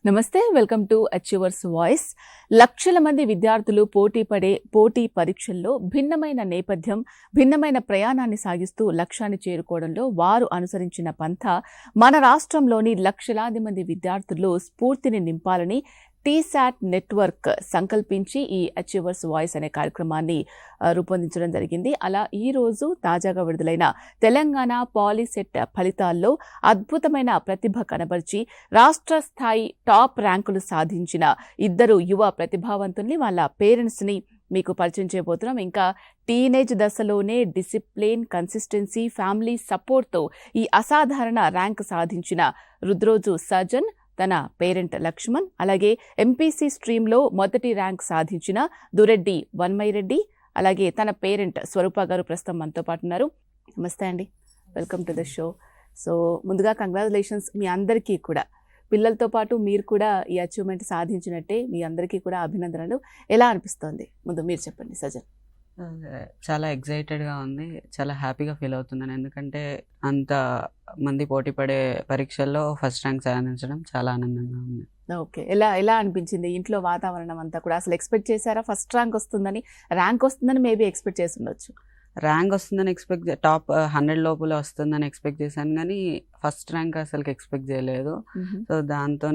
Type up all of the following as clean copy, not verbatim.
నమస్తే, welcome to achievers voice. లక్షల మంది విద్యార్థులు పోటీ పరీక్షల్లో భిన్నమైన నేపథ్యం, భిన్నమైన ప్రయాణాన్ని సాగిస్తూ లక్ష్యాన్ని చేరుకోవడంలో వారు అనుసరించిన పంథ మన రాష్ట్రంలోని లక్షలాది మంది విద్యార్థుల్లో స్ఫూర్తిని నింపాలని టీశాట్ నెట్వర్క్ సంకల్పించి ఈ అచీవర్స్ వాయిస్ అనే కార్యక్రమాన్ని రూపొందించడం జరిగింది. అలా ఈరోజు తాజాగా విడుదలైన తెలంగాణ పాలీసెట్ ఫలితాల్లో అద్భుతమైన ప్రతిభ కనబర్చి రాష్ట్ర స్థాయి టాప్ ర్యాంకులు సాధించిన ఇద్దరు యువ ప్రతిభావంతుల్ని, వాళ్ళ పేరెంట్స్ని మీకు పరిచయం చేయబోతున్నాం. ఇంకా టీనేజ్ దశలోనే డిసిప్లిన్, కన్సిస్టెన్సీ, ఫ్యామిలీ సపోర్ట్తో ఈ అసాధారణ ర్యాంక్ సాధించిన రుద్రోజు సజన్, తన పేరెంట్ లక్ష్మణ్, అలాగే ఎంపీసీ స్ట్రీమ్లో మొదటి ర్యాంక్ సాధించిన దురెడ్డి వన్మైరెడ్డి, అలాగే తన పేరెంట్ స్వరూప గారు ప్రస్తుతం మనతో పాటు ఉన్నారు. నమస్తే అండి, welcome to the show. So ముందుగా కంగ్రాచులేషన్స్ మీ అందరికీ కూడా. పిల్లలతో పాటు మీరు కూడా ఈ అచీవ్మెంట్ సాధించినట్టే మీ అందరికీ కూడా అభినందనలు. ఎలా అనిపిస్తోంది? ముందు మీరు చెప్పండి సజన్. చాలా ఎగ్జైటెడ్గా ఉంది, చాలా హ్యాపీగా ఫీల్ అవుతున్నాను. ఎందుకంటే అంత మంది పోటీ పడే పరీక్షల్లో ఫస్ట్ ర్యాంక్ సాధించడం చాలా ఆనందంగా ఉంది. ఓకే, ఎలా అనిపించింది? ఇంట్లో వాతావరణం అంతా కూడా అసలు ఎక్స్పెక్ట్ చేశారా ఫస్ట్ ర్యాంక్ వస్తుందని మేబీ ఎక్స్పెక్ట్ చేసి ఉండొచ్చు. ర్యాంక్ వస్తుందని టాప్ 100 లోపల వస్తుందని ఎక్స్పెక్ట్ చేశాను, కానీ ఫస్ట్ ర్యాంక్ అసలు ఎక్స్పెక్ట్ చేయలేదు. సో దాంతో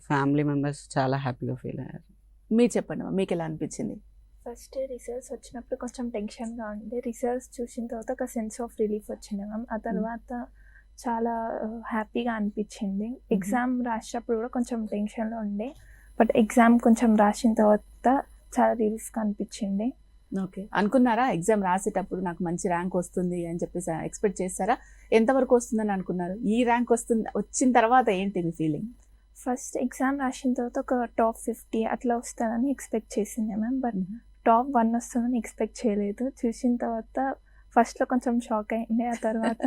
ఫ్యామిలీ మెంబర్స్ చాలా హ్యాపీగా ఫీల్ అయ్యారు. మీరు చెప్పండి, మీకు ఎలా అనిపించింది? ఫస్ట్ రిజల్ట్స్ వచ్చినప్పుడు కొంచెం టెన్షన్గా ఉండే, రిజల్ట్స్ చూసిన తర్వాత ఒక సెన్స్ ఆఫ్ రిలీఫ్ వచ్చింది మ్యామ్. ఆ తర్వాత చాలా హ్యాపీగా అనిపించింది. ఎగ్జామ్ రాసేటప్పుడు కూడా కొంచెం టెన్షన్లో ఉండే, బట్ ఎగ్జామ్ కొంచెం రాసిన తర్వాత చాలా రిలీఫ్గా అనిపించింది. ఓకే, అనుకున్నారా ఎగ్జామ్ రాసేటప్పుడు నాకు మంచి ర్యాంక్ వస్తుంది అని చెప్పేసి ఎక్స్పెక్ట్ చేస్తారా? ఎంతవరకు వస్తుందని అనుకున్నారు? ఈ ర్యాంక్ వచ్చిన తర్వాత ఏంటి మీ ఫీలింగ్? ఫస్ట్ ఎగ్జామ్ రాసిన తర్వాత ఒక టాప్ 50 అట్లా వస్తుందని ఎక్స్పెక్ట్ చేసింది మ్యామ్, బట్ టాప్ 1 వస్తుందని ఎక్స్పెక్ట్ చేయలేదు. చూసిన తర్వాత ఫస్ట్లో కొంచెం షాక్ అయింది, ఆ తర్వాత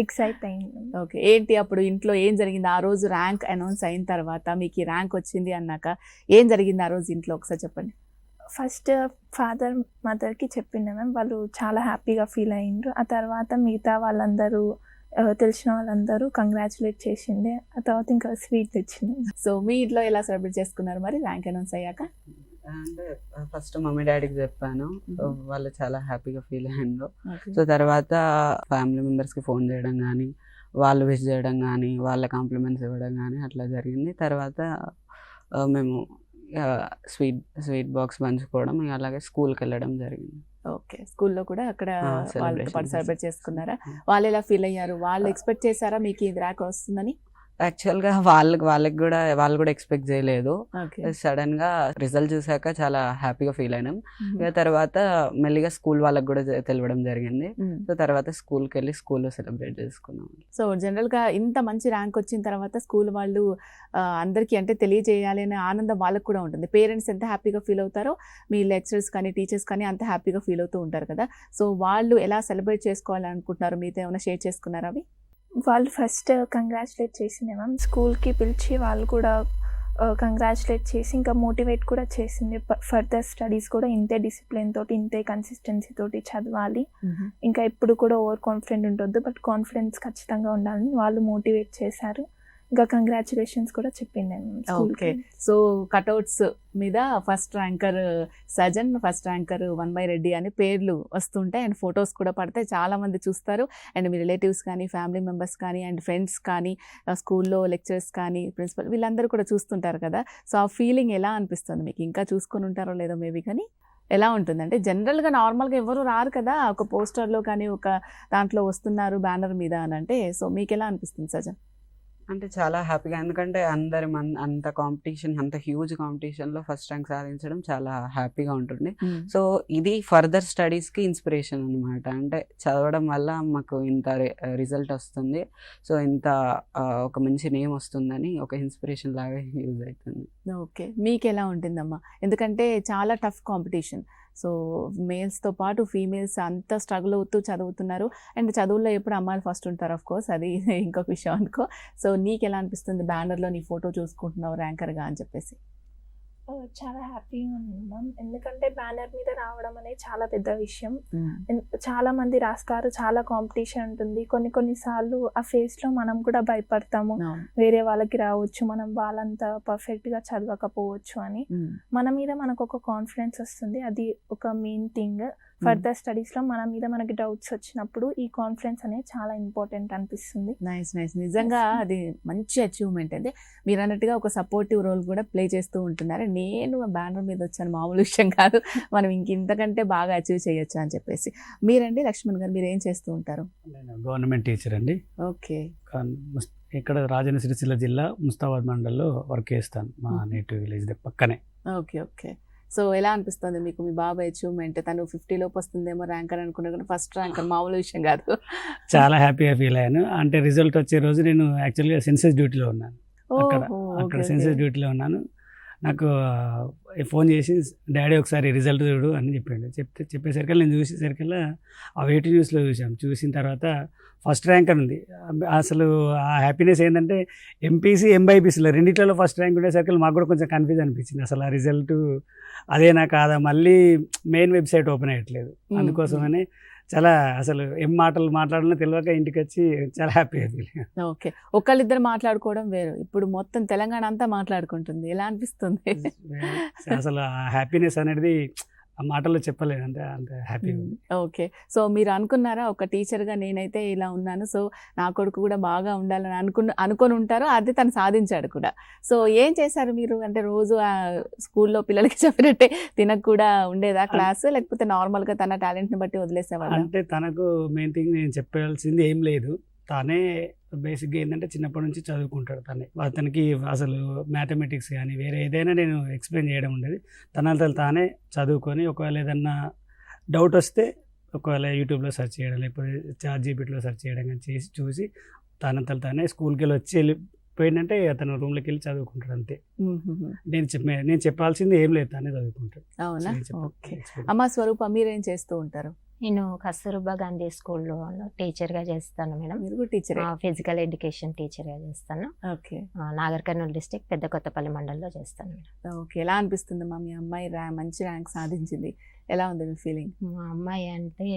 ఎక్సైట్ అయింది. ఓకే, ఏంటి అప్పుడు ఇంట్లో ఏం జరిగింది? ఆ రోజు ర్యాంక్ అనౌన్స్ అయిన తర్వాత మీకు ఈ ర్యాంక్ వచ్చింది అన్నాక ఏం జరిగింది ఆ రోజు ఇంట్లో? ఒకసారి చెప్పండి. ఫస్ట్ ఫాదర్ మదర్కి చెప్పింది మ్యామ్, వాళ్ళు చాలా హ్యాపీగా ఫీల్ అయ్యిండ్రు. ఆ తర్వాత మిగతా వాళ్ళందరూ, తెలిసిన వాళ్ళందరూ కంగ్రాచులేట్ చేసిండే. ఆ తర్వాత ఇంకా స్వీట్ తెచ్చింది. సో మీ ఇంట్లో ఎలా సెలబ్రేట్ చేసుకున్నారు మరి ర్యాంక్ అనౌన్స్ అయ్యాక? అంటే ఫస్ట్ మమ్మీ డాడీకి చెప్పాను, వాళ్ళు చాలా హ్యాపీగా ఫీల్ అయ్యారు. సో తర్వాత ఫ్యామిలీ మెంబర్స్కి ఫోన్ చేయడం కానీ, వాళ్ళు విష్ చేయడం కానీ, వాళ్ళ కాంప్లిమెంట్స్ ఇవ్వడం కానీ అట్లా జరిగింది. తర్వాత మేము స్వీట్ బాక్స్ పంచుకోవడం, అలాగే స్కూల్కి వెళ్ళడం జరిగింది. ఓకే, స్కూల్లో కూడా అక్కడ వాళ్ళతో పాటు సెలబ్రేట్ చేసుకున్నారా? వాళ్ళు ఎలా ఫీల్ అయ్యారు? వాళ్ళు ఎక్స్పెక్ట్ చేశారా మీకు ఈ ర్యాంక్ వస్తుందని? యాక్చువల్గా వాళ్ళు కూడా ఎక్స్పెక్ట్ చేయలేదు. సడన్ గా రిజల్ట్ చూసాక చాలా హ్యాపీగా ఫీల్ అయినాం. ఇక తర్వాత మెల్లిగా స్కూల్ వాళ్ళకి కూడా తెలియడం జరిగింది. సో తర్వాత స్కూల్కి వెళ్ళి స్కూల్లో సెలబ్రేట్ చేసుకున్నాం. సో జనరల్ గా ఇంత మంచి ర్యాంక్ వచ్చిన తర్వాత స్కూల్ వాళ్ళు అందరికీ అంటే తెలియజేయాలి అనే ఆనందం వాళ్ళకు కూడా ఉంటుంది. పేరెంట్స్ ఎంత హ్యాపీగా ఫీల్ అవుతారో మీ లెక్చరర్స్ కానీ టీచర్స్ కానీ అంత హ్యాపీగా ఫీల్ అవుతూ ఉంటారు కదా. సో వాళ్ళు ఎలా సెలబ్రేట్ చేసుకోవాలని అనుకుంటున్నారు? మీతో ఏమైనా షేర్ చేసుకున్నారా అవి? వాళ్ళు ఫస్ట్ కంగ్రాచులేట్ చేసింది మ్యామ్, స్కూల్కి పిలిచి వాళ్ళు కూడా కంగ్రాచులేట్ చేసి ఇంకా మోటివేట్ కూడా చేసింది. ఫర్దర్ స్టడీస్ కూడా ఇంతే డిసిప్లిన్ తోటి, ఇంతే కన్సిస్టెన్సీ తోటి చదవాలి, ఇంకా ఎప్పుడు కూడా ఓవర్ కాన్ఫిడెంట్ ఉండొద్దు, బట్ కాన్ఫిడెన్స్ ఖచ్చితంగా ఉండాలని వాళ్ళు మోటివేట్ చేశారు. ఇంకా కంగ్రాచులేషన్స్ కూడా చెప్పింది. ఓకే, సో కటౌట్స్ మీద first ranker Sajan, first ranker వన్మైరెడ్డి అని పేర్లు వస్తుంటాయి అండ్ ఫొటోస్ కూడా పడతాయి. చాలా మంది చూస్తారు అండ్ మీ రిలేటివ్స్ కానీ, ఫ్యామిలీ మెంబర్స్ కానీ, అండ్ ఫ్రెండ్స్ కానీ, స్కూల్లో లెక్చరర్స్ కానీ, ప్రిన్సిపల్ వీళ్ళందరూ కూడా చూస్తుంటారు కదా. సో ఆ ఫీలింగ్ ఎలా అనిపిస్తుంది మీకు? ఇంకా చూసుకొని ఉంటారో లేదో మేబీ, కానీ ఎలా ఉంటుందంటే జనరల్గా నార్మల్గా ఎవరు రారు కదా ఒక పోస్టర్లో కానీ ఒక దాంట్లో వస్తున్నారు బ్యానర్ మీద అని అంటే. సో మీకు ఎలా అనిపిస్తుంది సజన్? అంటే చాలా హ్యాపీగా, ఎందుకంటే అంత కాంపిటీషన్, అంత హ్యూజ్ కాంపిటీషన్లో ఫస్ట్ ర్యాంక్ సాధించడం చాలా హ్యాపీగా ఉంటుంది. సో ఇది ఫర్దర్ స్టడీస్కి ఇన్స్పిరేషన్ అనమాట. అంటే చదవడం వల్ల మాకు ఇంత రిజల్ట్ వస్తుంది, సో ఇంత ఒక మంచి నేమ్ వస్తుందని ఒక ఇన్స్పిరేషన్ లాగా యూజ్ అవుతుంది. ఓకే, మీకు ఎలా ఉంటుందమ్మా? ఎందుకంటే చాలా టఫ్ కాంపిటీషన్. సో మేల్స్తో పాటు ఫీమేల్స్ అంతా స్ట్రగుల్ అవుతూ చదువుతున్నారు అండ్ చదువుల్లో ఎప్పుడు అమ్మాయిలు ఫస్ట్ ఉంటారు, ఆఫ్ కోర్స్ అది ఇంకొక విషయం అనుకో. సో నీకు ఎలా అనిపిస్తుంది బ్యానర్లో నీ ఫోటో చూసుకుంటున్నావు ర్యాంకర్గా అని చెప్పేసి? చాలా హ్యాపీగా ఉంది మ్యామ్, ఎందుకంటే బ్యానర్ మీద రావడం అనేది చాలా పెద్ద విషయం. చాలా మంది రాస్తారు, చాలా కాంపిటీషన్ ఉంటుంది. కొన్నిసార్లు ఆ ఫేస్లో మనం కూడా భయపడతాము, వేరే వాళ్ళకి రావచ్చు, మనం వాళ్ళంతా పర్ఫెక్ట్గా చదవకపోవచ్చు అని. మన మీద మనకు ఒక కాన్ఫిడెన్స్ వస్తుంది, అది ఒక మెయిన్ థింగ్. ఫర్దర్ స్టడీస్లో మన మీద మనకి డౌట్స్ వచ్చినప్పుడు ఈ కాన్ఫిడెన్స్ అనేది చాలా ఇంపార్టెంట్ అనిపిస్తుంది. నైస్ నిజంగా అది మంచి అచీవ్మెంట్. అంటే మీరు అన్నట్టుగా ఒక సపోర్టివ్ రోల్ కూడా ప్లే చేస్తూ ఉంటున్నారు. నేను బ్యానర్ మీద వచ్చాను, మామూలు విషయం కాదు, మనం ఇంతకంటే బాగా అచీవ్ చేయొచ్చు అని చెప్పేసి. మీరండి లక్ష్మణ్ గారు, మీరు ఏం చేస్తూ ఉంటారు? నేను గవర్నమెంట్ టీచర్ అండి. ఓకే. ఇక్కడ రాజన్న సిరిసిల్ల జిల్లా ముస్తాబాద్ మండల్లో వర్క్ చేస్తాను, మా నేటివ్ విలేజ్ పక్కనే. ఓకే. సో ఎలా అనిపిస్తుంది మీకు మీ బాబాయ్ అచీవ్మెంట్? తను 50 లోపు వస్తుందేమో ర్యాంకర్ అనుకున్నా కూడా ఫస్ట్ ర్యాంకర్ మామూలు విషయం కాదు. చాలా హ్యాపీగా ఫీల్ అయ్యాను. అంటే రిజల్ట్ వచ్చే రోజు నేను యాక్చువల్గా సెన్సస్ డ్యూటీలో ఉన్నాను. అక్కడ సెన్సస్ డ్యూటీలో ఉన్నాను. నాకు ఫోన్ చేసి డాడీ ఒకసారి రిజల్ట్ చూడు అని చెప్పిండు. చెప్పేసరికి నేను చూసేసరికల్లా ఆ వెయిట్ న్యూస్లో చూసిన తర్వాత ఫస్ట్ ర్యాంకర్ ఉంది. అసలు ఆ హ్యాపీనెస్ ఏంటంటే ఎంపీసీ ఎంబైపీసీలో రెండిట్లలో ఫస్ట్ ర్యాంక్ ఉండేసరికి మాకు కూడా కొంచెం కన్ఫ్యూజ్ అనిపించింది. అసలు ఆ రిజల్ట్ అదేనా కాదా, మళ్ళీ మెయిన్ వెబ్సైట్ ఓపెన్ అయ్యట్లేదు. అందుకోసమని చాలా అసలు ఏం మాటలు మాట్లాడాలో తెలియక ఇంటికి వచ్చి చాలా హ్యాపీగా ఫీల్. ఓకే. ఒకళ్ళిద్దరు మాట్లాడుకోవడం వేరు, ఇప్పుడు మొత్తం తెలంగాణ అంతా మాట్లాడుకుంటుంది. ఎలా అనిపిస్తుంది? అసలు ఆ హ్యాపీనెస్ అనేది ఆ మాటల్లో చెప్పలేదు, అంత హ్యాపీ ఉంది. ఓకే. సో మీరు అనుకున్నారా ఒక టీచర్గా నేనైతే ఇలా ఉన్నాను, సో నా కొడుకు కూడా బాగా ఉండాలని అనుకొని ఉంటారు, అది తను సాధించాడు కూడా. సో ఏం చేశారు మీరు? అంటే రోజు స్కూల్లో పిల్లలకి చెప్పినట్టే తినకు కూడా ఉండేదా క్లాస్, లేకపోతే నార్మల్గా తన టాలెంట్ని బట్టి వదిలేసేవాళ్ళు? అంటే తనకు మెయిన్ థింగ్ నేను చెప్పాల్సింది ఏం లేదు. తానే బేసిక్గా ఏంటంటే చిన్నప్పటి నుంచి చదువుకుంటాడు. అతనికి అసలు మ్యాథమెటిక్స్ కానీ వేరే ఏదైనా నేను ఎక్స్ప్లెయిన్ చేయడం ఉండేది. తానే చదువుకొని ఒకవేళ ఏదన్నా డౌట్ వస్తే ఒకవేళ యూట్యూబ్లో సెర్చ్ చేయడం, లేకపోతే ChatGPTలో సెర్చ్ చేయడం కానీ చేసి చూసి తానే స్కూల్కి వెళ్ళి వెళ్ళిపోయిందంటే అతను రూమ్లోకి వెళ్ళి చదువుకుంటాడు అంతే. నేను చెప్పాల్సింది ఏం లేదు, తానే చదువుకుంటాడు. అవునా? ఓకే. అమ్మ స్వరూప, మీరేం చేస్తూ ఉంటారు? నేను కస్తూర్బా గాంధీ స్కూల్లో టీచర్గా చేస్తాను మేడం. మీరు కూడా టీచర్? ఫిజికల్ ఎడ్యుకేషన్ టీచర్గా చేస్తాను. ఓకే. నాగర్ కర్నూలు డిస్ట్రిక్ట్ పెద్ద కొత్తపల్లి మండలంలో చేస్తాను మేడం. ఓకే. ఎలా అనిపిస్తుంది మా మీ అమ్మాయి మంచి ర్యాంక్ సాధించింది, ఎలా ఉంది మీ ఫీలింగ్? మా అమ్మాయి అంటే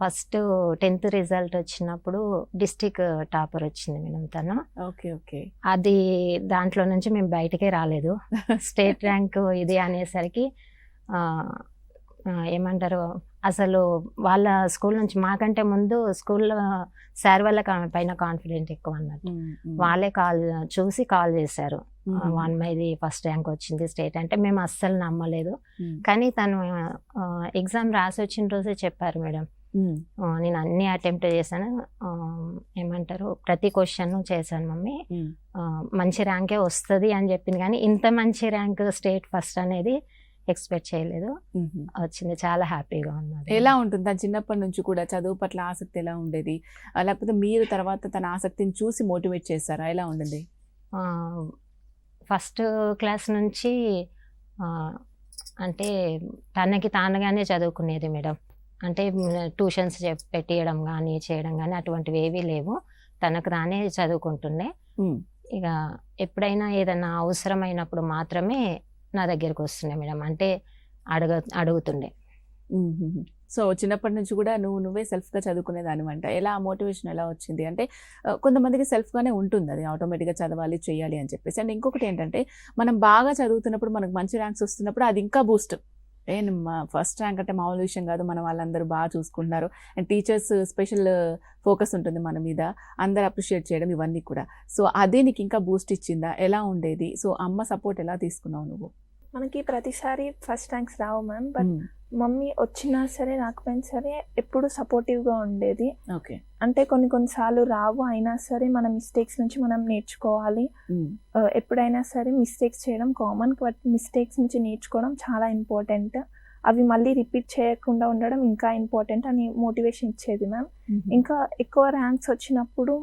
ఫస్ట్ 10th రిజల్ట్ వచ్చినప్పుడు డిస్ట్రిక్ట్ టాపర్ వచ్చింది మేడం తను. ఓకే. అది దాంట్లో నుంచి మేము బయటకే రాలేదు. స్టేట్ ర్యాంక్ ఇది అనేసరికి ఏమంటారు, అసలు వాళ్ళ స్కూల్ నుంచి మాకంటే ముందు స్కూల్లో సార్ వాళ్ళ పైన కాన్ఫిడెంట్ ఎక్కువ అన్నట్టు. వాళ్ళే చూసి కాల్ చేశారు, మీది ఫస్ట్ ర్యాంక్ వచ్చింది స్టేట్ అంటే. మేము అస్సలు నమ్మలేదు. కానీ తను ఎగ్జామ్ రాసి వచ్చిన రోజే చెప్పారు మేడం, నేను అన్ని అటెంప్ట్ చేశాను, ఏమంటారు ప్రతి క్వశ్చన్ చేశాను మమ్మీ, మంచి ర్యాంకే వస్తుంది అని చెప్పింది. కానీ ఇంత మంచి ర్యాంక్ స్టేట్ ఫస్ట్ అనేది ఎక్స్పెక్ట్ చేయలేదు, వచ్చింది. చాలా హ్యాపీగా ఉన్నది. ఎలా ఉంటుంది తన చిన్నప్పటి నుంచి కూడా చదువు పట్ల ఆసక్తి ఎలా ఉండేది, లేకపోతే మీరు తర్వాత తన ఆసక్తిని చూసి మోటివేట్ చేశారా, ఎలా ఉండేది? ఫస్ట్ క్లాస్ నుంచి అంటే తనకి తానుగానే చదువుకునేది మేడం. అంటే ట్యూషన్స్ పెట్టియడం కానీ చేయడం కానీ అటువంటివి ఏవీ లేవు, తనకు తానే చదువుకుంటుండే. ఇక ఎప్పుడైనా ఏదైనా అవసరమైనప్పుడు మాత్రమే నా దగ్గరికి వస్తుండే మేడం, అంటే అడుగుతుండే. సో చిన్నప్పటి నుంచి కూడా నువ్వే సెల్ఫ్గా చదువుకునేదాని అంట. ఎలా మోటివేషన్ ఎలా వచ్చింది? అంటే కొంతమందికి సెల్ఫ్గానే ఉంటుంది, అది ఆటోమేటిక్గా చదవాలి చేయాలి అని చెప్పేసి. అండ్ ఇంకొకటి ఏంటంటే మనం బాగా చదువుతున్నప్పుడు మనకు మంచి ర్యాంక్స్ వస్తున్నప్పుడు అది ఇంకా బూస్ట్. ఫస్ట్ ర్యాంక్ అంటే మామూలు విషయం కాదు, మన వాళ్ళందరూ బాగా చూసుకుంటున్నారు, అండ్ టీచర్స్ స్పెషల్ ఫోకస్ ఉంటుంది మన మీద, అందరు అప్రిషియేట్ చేయడం ఇవన్నీ కూడా. సో అదే నీకు ఇంకా బూస్ట్ ఇచ్చిందా, ఎలా ఉండేది? సో అమ్మ సపోర్ట్ ఎలా తీసుకున్నావు నువ్వు? మనకి ప్రతిసారి first ranks Rao ma'am, but mummy వచ్చినా సరే రాకపోయినా సరే ఎప్పుడు సపోర్టివ్గా ఉండేది. ఓకే. అంటే కొన్నిసార్లు రావు, అయినా సరే మన మిస్టేక్స్ నుంచి మనం నేర్చుకోవాలి. ఎప్పుడైనా సరే మిస్టేక్స్ చేయడం కామన్, బట్ మిస్టేక్స్ నుంచి నేర్చుకోవడం చాలా ఇంపార్టెంట్. అవి మళ్ళీ రిపీట్ చేయకుండా ఉండడం ఇంకా ఇంపార్టెంట్ అని మోటివేషన్ ఇచ్చేది మ్యామ్. ఇంకా ఎక్కువ ర్యాంక్స్ వచ్చినప్పుడు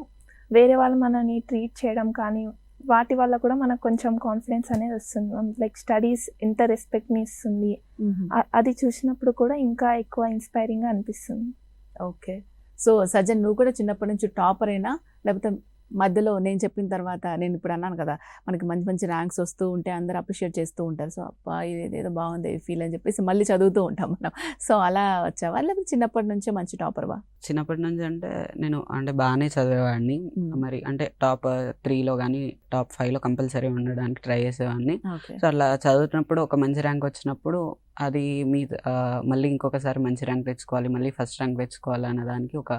వేరే వాళ్ళు మనని ట్రీట్ చేయడం కానీ వాటి వల్ల కూడా మనకు కొంచెం కాన్ఫిడెన్స్ అనేది వస్తుంది. లైక్ స్టడీస్ ఎంత రెస్పెక్ట్ని ఇస్తుంది, అది చూసినప్పుడు కూడా ఇంకా ఎక్కువ ఇన్స్పైరింగ్గా అనిపిస్తుంది. ఓకే. సో సజ్జన్, నువ్వు కూడా చిన్నప్పటి నుంచి టాపర్ అయినా, లేకపోతే మధ్యలో నేను చెప్పిన తర్వాత నేను ఇప్పుడు అన్నాను కదా, మనకి మంచి మంచి ర్యాంక్స్ వస్తూ ఉంటే అందరూ అప్రిషియేట్ చేస్తూ ఉంటారు. సో అబ్బా ఇదేదో బాగుంది ఫీల్ అని చెప్పేసి మళ్ళీ చదువుతూ ఉంటాం మనం. సో అలా వచ్చావా, లేకపోతే చిన్నప్పటి నుంచే మంచి టాపర్వా? చిన్నప్పటి నుంచి అంటే నేను అంటే బాగానే చదివేవాడిని. మరి అంటే టాప్ 3లో కానీ టాప్ 5లో కంపల్సరీ ఉండడానికి ట్రై చేసేవాడిని. ఓకే. సో అట్లా చదువుతున్నప్పుడు ఒక మంచి ర్యాంక్ వచ్చినప్పుడు అది మళ్ళీ ఇంకొకసారి మంచి ర్యాంక్ తెచ్చుకోవాలి, మళ్ళీ ఫస్ట్ ర్యాంక్ తెచ్చుకోవాలి అన్న దానికి ఒక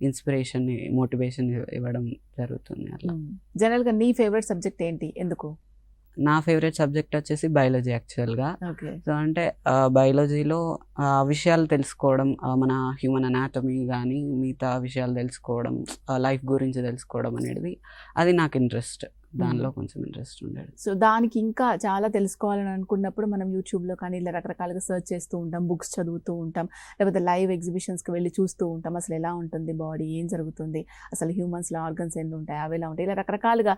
ఇన్స్పిరేషన్, మోటివేషన్ ఇవ్వడం జరుగుతుంది అట్లా. జనరల్గా నీ ఫేవరెట్ సబ్జెక్ట్ ఏంటి, ఎందుకు? నా ఫేవరెట్ సబ్జెక్ట్ వచ్చేసి బయాలజీ యాక్చువల్గా. ఓకే. సో అంటే బయాలజీలో విషయాలు తెలుసుకోవడం, మన హ్యూమన్ అనాటమీ కానీ మిగతా విషయాలు తెలుసుకోవడం, లైఫ్ గురించి తెలుసుకోవడం అనేది అది నాకు ఇంట్రెస్ట్. దానిలో కొంచెం ఇంట్రెస్ట్ ఉండేది. సో దానికి ఇంకా చాలా తెలుసుకోవాలని అనుకున్నప్పుడు మనం యూట్యూబ్లో కానీ ఇలా రకరకాలుగా సెర్చ్ చేస్తూ ఉంటాం, బుక్స్ చదువుతూ ఉంటాం, లేకపోతే లైవ్ ఎగ్జిబిషన్స్కి వెళ్ళి చూస్తూ ఉంటాం, అసలు ఎలా ఉంటుంది బాడీ, ఏం జరుగుతుంది, అసలు హ్యూమన్స్లో ఆర్గన్స్ ఎన్ని ఉంటాయి, అవి ఎలా ఉంటాయి, ఇలా రకరకాలుగా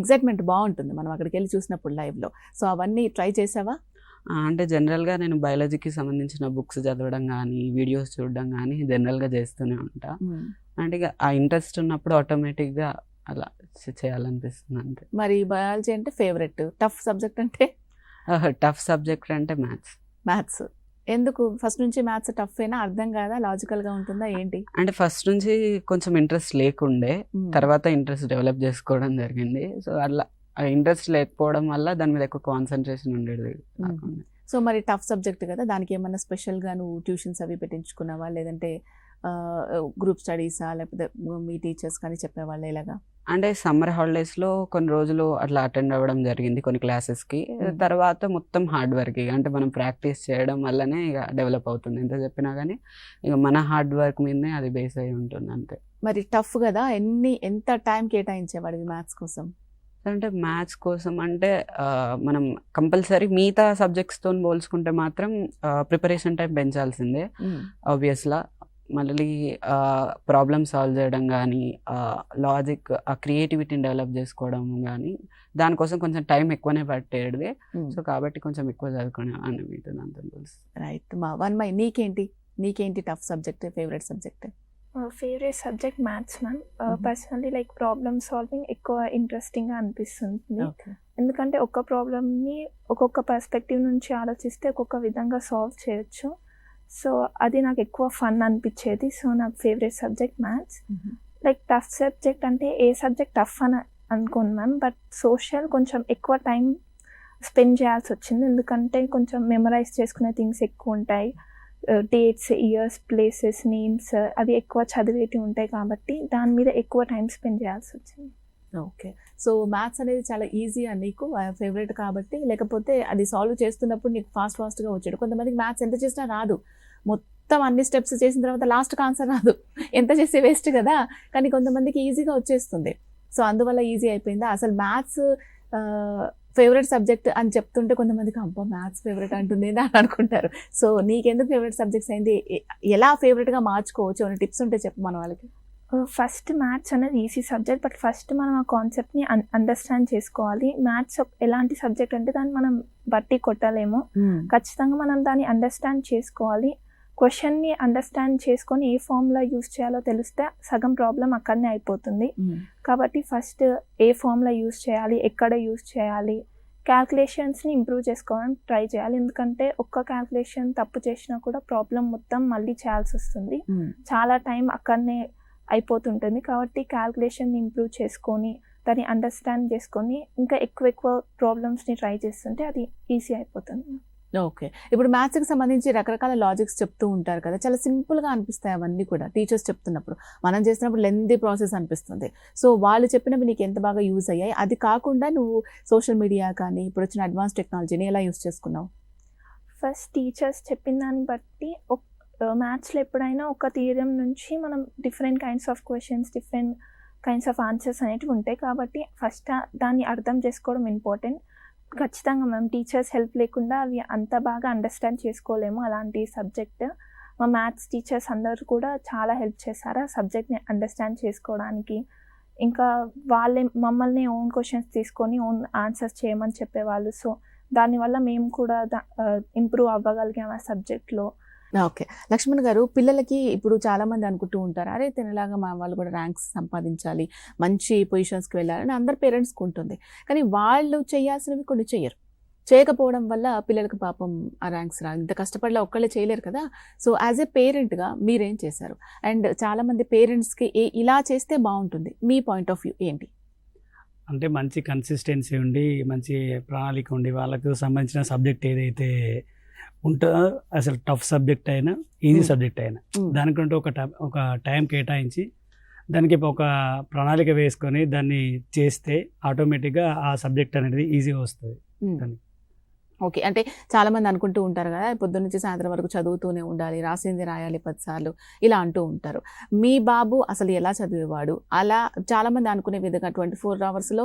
ఎగ్జైట్మెంట్ బాగుంటుంది మనం అక్కడికి వెళ్ళి చూసినప్పుడు లైవ్లో. సో అవన్నీ ట్రై చేసావా? అంటే జనరల్గా నేను బయాలజీకి సంబంధించిన బుక్స్ చదవడం కానీ వీడియోస్ చూడడం కానీ జనరల్గా చేస్తూనే ఉంటా. అంటే ఇక ఆ ఇంట్రెస్ట్ ఉన్నప్పుడు ఆటోమేటిక్గా అలా చేయాలనిపిస్తుంది అంతే. మరి బయాలజీ అంటే ఫేవరెట్, టఫ్ సబ్జెక్ట్ అంటే? టఫ్ సబ్జెక్ట్ అంటే మ్యాథ్స్. ఎందుకు ఫస్ట్ నుంచి మ్యాథ్స్ టఫ్ అయినా, అర్థం కాదా, లాజికల్గా ఉంటుందా ఏంటి? అంటే ఫస్ట్ నుంచి కొంచెం ఇంట్రెస్ట్ లేకుండే, తర్వాత ఇంట్రెస్ట్ డెవలప్ చేసుకోవడం జరిగింది. సో అట్లా ఇంట్రెస్ట్ లేకపోవడం వల్ల దాని మీద ఎక్కువ కాన్సన్ట్రేషన్ ఉండేది. సో మరి టఫ్ సబ్జెక్ట్ కదా, దానికి ఏమన్నా స్పెషల్గా నువ్వు ట్యూషన్స్ అవి పెట్టించుకున్నావా, లేదంటే గ్రూప్ స్టడీసా, లేకపోతే మీ టీచర్స్ కానీ చెప్పేవాళ్ళు ఎలాగా? అంటే సమ్మర్ హాలిడేస్లో కొన్ని రోజులు అట్లా అటెండ్ అవ్వడం జరిగింది కొన్ని క్లాసెస్కి. తర్వాత మొత్తం హార్డ్ వర్క్, అంటే మనం ప్రాక్టీస్ చేయడం వల్లనే ఇక డెవలప్ అవుతుంది. ఎంత చెప్పినా కానీ ఇక మన హార్డ్ వర్క్ మీదనే అది బేస్ అయి ఉంటుంది అంతే. మరి టఫ్ కదా, ఎంత టైం కేటాయించేవాడివి మ్యాథ్స్ కోసం? అంటే మ్యాథ్స్ కోసం అంటే మనం కంపల్సరీ మిగతా సబ్జెక్ట్స్తో పోల్చుకుంటే మాత్రం ప్రిపరేషన్ టైం పెంచాల్సిందే ఆబ్వియస్లా. మళ్ళీ ప్రాబ్లమ్ సాల్వ్ చేయడం కానీ, లాజిక్, ఆ క్రియేటివిటీని డెవలప్ చేసుకోవడం కానీ దానికోసం కొంచెం టైం ఎక్కువనే పట్టేది. సో కాబట్టి కొంచెం ఎక్కువ చదువుకునే అని మీతో దాంతో తెలుసు. రైట్ మా నీకేంటి tough subject, favourite subject? Favourite subject maths ma'am. Personally like problem solving ఎక్కువ ఇంట్రెస్టింగ్గా అనిపిస్తుంది. ఎందుకంటే ఒక్క ప్రాబ్లమ్ని ఒక్కొక్క పర్స్పెక్టివ్ నుంచి ఆలోచిస్తే ఒక్కొక్క విధంగా సాల్వ్ చేయొచ్చు. సో అది నాకు ఎక్కువ ఫన్ అనిపించేది. సో నాకు favourite subject maths. Like tough subject అంటే ఏ సబ్జెక్ట్ టఫ్ అని అనుకోను మ్యామ్, బట్ సోషల్ కొంచెం ఎక్కువ టైం స్పెండ్ చేయాల్సి వచ్చింది. ఎందుకంటే కొంచెం మెమరైజ్ చేసుకునే థింగ్స్ ఎక్కువ ఉంటాయి, డేట్స్, ఇయర్స్, ప్లేసెస్, నేమ్స్ అవి ఎక్కువ చదివేటివి ఉంటాయి కాబట్టి దాని మీద ఎక్కువ టైం స్పెండ్ చేయాల్సి వచ్చింది. ఓకే. సో మ్యాథ్స్ అనేది చాలా ఈజీగా నీకు ఫేవరెట్ కాబట్టి, లేకపోతే అది సాల్వ్ చేస్తున్నప్పుడు నీకు ఫాస్ట్గా వచ్చాడు? కొంతమందికి మ్యాథ్స్ ఎంత చేసినా రాదు, మొత్తం అన్ని స్టెప్స్ చేసిన తర్వాత లాస్ట్కి ఆన్సర్ రాదు, ఎంత చేస్తే వేస్ట్ కదా. కానీ కొంతమందికి ఈజీగా వచ్చేస్తుంది. సో అందువల్ల ఈజీ అయిపోయిందా? అసలు మ్యాథ్స్ ఫేవరెట్ సబ్జెక్ట్ అని చెప్తుంటే కొంతమందికి అబ్బా మ్యాథ్స్ ఫేవరెట్ అంటుంది అని అనుకుంటారు. సో నీకెందుకు ఫేవరెట్ సబ్జెక్ట్స్ అయింది, ఎలా ఫేవరెట్గా మార్చుకోవచ్చు అని టిప్స్ ఉంటే చెప్పు మన వాళ్ళకి. ఫస్ట్ మ్యాథ్స్ అనేది ఈజీ సబ్జెక్ట్, బట్ ఫస్ట్ మనం ఆ కాన్సెప్ట్ని అండర్స్టాండ్ చేసుకోవాలి. మ్యాథ్స్ ఎలాంటి సబ్జెక్ట్ అంటే దాన్ని మనం బట్టి కొట్టలేము. ఖచ్చితంగా మనం దాన్ని అండర్స్టాండ్ చేసుకోవాలి. క్వశ్చన్ని అండర్స్టాండ్ చేసుకొని ఏ ఫార్ములా యూజ్ చేయాలో తెలిస్తే సగం ప్రాబ్లం అక్కడనే అయిపోతుంది. కాబట్టి ఫస్ట్ ఏ ఫార్ములా యూజ్ చేయాలి, ఎక్కడ యూజ్ చేయాలి, క్యాల్కులేషన్స్ని ఇంప్రూవ్ చేసుకోవడానికి ట్రై చేయాలి. ఎందుకంటే ఒక్క క్యాల్కులేషన్ తప్పు చేసినా కూడా ప్రాబ్లం మొత్తం మళ్ళీ చేయాల్సి వస్తుంది, చాలా టైం అక్కడనే అయిపోతుంటుంది. కాబట్టి క్యాల్కులేషన్ ఇంప్రూవ్ చేసుకొని దాన్ని అండర్స్టాండ్ చేసుకొని ఇంకా ఎక్కువ ప్రాబ్లమ్స్ని ట్రై చేస్తుంటే అది ఈజీ అయిపోతుంది. ఓకే. ఇప్పుడు మ్యాథ్స్కి సంబంధించి రకరకాల లాజిక్స్ చెప్తూ ఉంటారు కదా, చాలా సింపుల్గా అనిపిస్తాయి అవన్నీ కూడా టీచర్స్ చెప్తున్నప్పుడు. మనం చేసినప్పుడు లెంతీ ప్రాసెస్ అనిపిస్తుంది. సో వాళ్ళు చెప్పినవి నీకు ఎంత బాగా యూజ్ అయ్యాయి? అది కాకుండా నువ్వు సోషల్ మీడియా కానీ ఇప్పుడు వచ్చిన అడ్వాన్స్ టెక్నాలజీని ఎలా యూజ్ చేసుకున్నావు? ఫస్ట్ టీచర్స్ చెప్పిన దాన్ని బట్టి మ్యాథ్స్లో ఎప్పుడైనా ఒక థియరం నుంచి మనం different kinds of questions, different kinds of answers అనేటివి ఉంటాయి. కాబట్టి ఫస్ట్ దాన్ని అర్థం చేసుకోవడం ఇంపార్టెంట్. ఖచ్చితంగా మేము టీచర్స్ హెల్ప్ లేకుండా అవి అంత బాగా అండర్స్టాండ్ చేసుకోలేము అలాంటి సబ్జెక్ట్. మా మ్యాథ్స్ టీచర్స్ అందరూ కూడా చాలా హెల్ప్ చేశారు ఆ సబ్జెక్ట్ని అండర్స్టాండ్ చేసుకోవడానికి. ఇంకా వాళ్ళే మమ్మల్ని ఓన్ క్వశ్చన్స్ తీసుకొని ఓన్ ఆన్సర్స్ చేయమని చెప్పేవాళ్ళు. సో దానివల్ల మేము కూడా ఇంప్రూవ్ అవ్వగలిగాం ఆ సబ్జెక్ట్లో. ఓకే. లక్ష్మణ్ గారు, పిల్లలకి ఇప్పుడు చాలా మంది అనుకుంటూ ఉంటారు, అరే తినలాగా మా వాళ్ళు కూడా ర్యాంక్స్ సంపాదించాలి, మంచి పొజిషన్స్కి వెళ్ళాలని అందరు పేరెంట్స్కి ఉంటుంది. కానీ వాళ్ళు చేయాల్సినవి కొన్ని చేయరు. చేయకపోవడం వల్ల పిల్లలకు పాపం ఆ ర్యాంక్స్ ఇంత కష్టపడిలా ఒక్కళ్ళే చేయలేరు కదా. సో యాజ్ ఏ పేరెంట్గా మీరేం చేశారు? అండ్ చాలామంది పేరెంట్స్కి ఇలా చేస్తే బాగుంటుంది, మీ పాయింట్ ఆఫ్ వ్యూ ఏంటి? అంటే మంచి కన్సిస్టెన్సీ ఉండి, మంచి ప్రణాళిక ఉండి, వాళ్ళకు సంబంధించిన సబ్జెక్ట్ ఏదైతే ఉంటుందో, అసలు టఫ్ సబ్జెక్ట్ అయినా ఈజీ సబ్జెక్ట్ అయినా దానికంటూ ఒక టైం కేటాయించి దానికి ఒక ప్రణాళిక వేసుకొని దాన్ని చేస్తే ఆటోమేటిక్గా ఆ సబ్జెక్ట్ అనేది ఈజీగా వస్తుంది. ఓకే. అంటే చాలామంది అనుకుంటూ ఉంటారు కదా, పొద్దున్న నుంచి సాయంత్రం వరకు చదువుతూనే ఉండాలి, రాసింది రాయాలి 10 సార్లు ఇలా అంటూ ఉంటారు. మీ బాబు అసలు ఎలా చదివేవాడు? అలా చాలామంది అనుకునే విధంగా 24 అవర్స్లో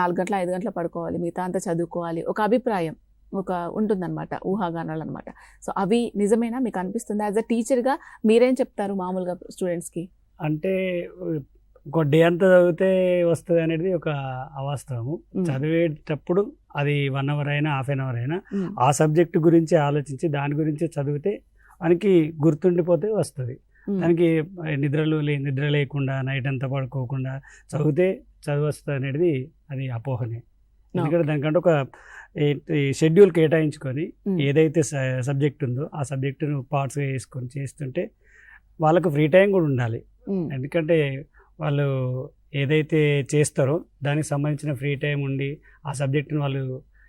4 గంటల 5 గంటలు పడుకోవాలి, మిగతా అంతా చదువుకోవాలి, ఒక అభిప్రాయం ఒక ఉంటుందన్నమాట, ఊహాగానాలు అనమాట. సో అవి నిజమేనా మీకు అనిపిస్తుంది? యాజ్ అ టీచర్గా మీరేం చెప్తారు మామూలుగా స్టూడెంట్స్కి? అంటే ఒక డే అంతా చదివితే వస్తుంది అనేది ఒక అవాస్తవము. చదివేటప్పుడు అది 1 అవర్ అయినా హాఫ్ అన్ అవర్ అయినా ఆ సబ్జెక్టు గురించి ఆలోచించి దాని గురించి చదివితే మనకి గుర్తుండిపోతే వస్తుంది. దానికి నిద్ర లేకుండా నైట్ అంతా పడుకోకుండా చదివితే చదివి వస్తుంది అనేది అది అపోహనే. ఎందుకంటే దానికంటే ఒక షెడ్యూల్ కేటాయించుకొని ఏదైతే సబ్జెక్ట్ ఉందో ఆ సబ్జెక్టును పార్ట్స్గా వేసుకొని చేస్తుంటే వాళ్ళకు ఫ్రీ టైం కూడా ఉండాలి. ఎందుకంటే వాళ్ళు ఏదైతే చేస్తారో దానికి సంబంధించిన ఫ్రీ టైం ఉండి ఆ సబ్జెక్టును వాళ్ళు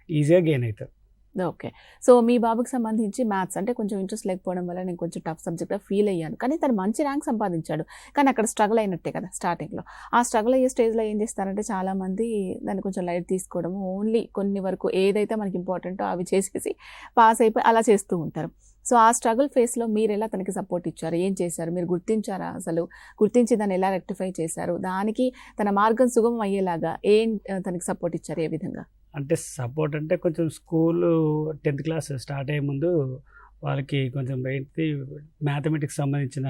ఈజీగా గెయిన్ అవుతారు. ఓకే. సో మీ బాబుకి సంబంధించి మ్యాథ్స్ అంటే కొంచెం ఇంట్రెస్ట్ లేకపోవడం వల్ల నేను కొంచెం టఫ్ సబ్జెక్ట్గా ఫీల్ అయ్యాను, కానీ తను మంచి ర్యాంక్ సంపాదించాడు. కానీ అక్కడ స్ట్రగుల్ అయినట్టే కదా స్టార్టింగ్లో. ఆ స్ట్రగుల్ అయ్యే స్టేజ్లో ఏం చేస్తారంటే చాలామంది దాన్ని కొంచెం లైట్ తీసుకోవడము, ఓన్లీ కొన్ని వరకు ఏదైతే మనకి ఇంపార్టెంటో అవి చేసేసి పాస్ అయిపోయి అలా చేస్తూ ఉంటారు. సో ఆ స్ట్రగుల్ ఫేస్లో మీరు ఎలా తనకి సపోర్ట్ ఇచ్చారు? ఏం చేశారు? మీరు గుర్తించారా? అసలు గుర్తించి దాన్ని ఎలా రెక్టిఫై చేశారు? దానికి తన మార్గం సుగమం అయ్యేలాగా తనకి సపోర్ట్ ఇచ్చారు? ఏ విధంగా? అంటే సపోర్ట్ అంటే కొంచెం స్కూలు 10th క్లాస్ స్టార్ట్ అయ్యే ముందు వాళ్ళకి కొంచెం మ్యాథమెటిక్స్ సంబంధించిన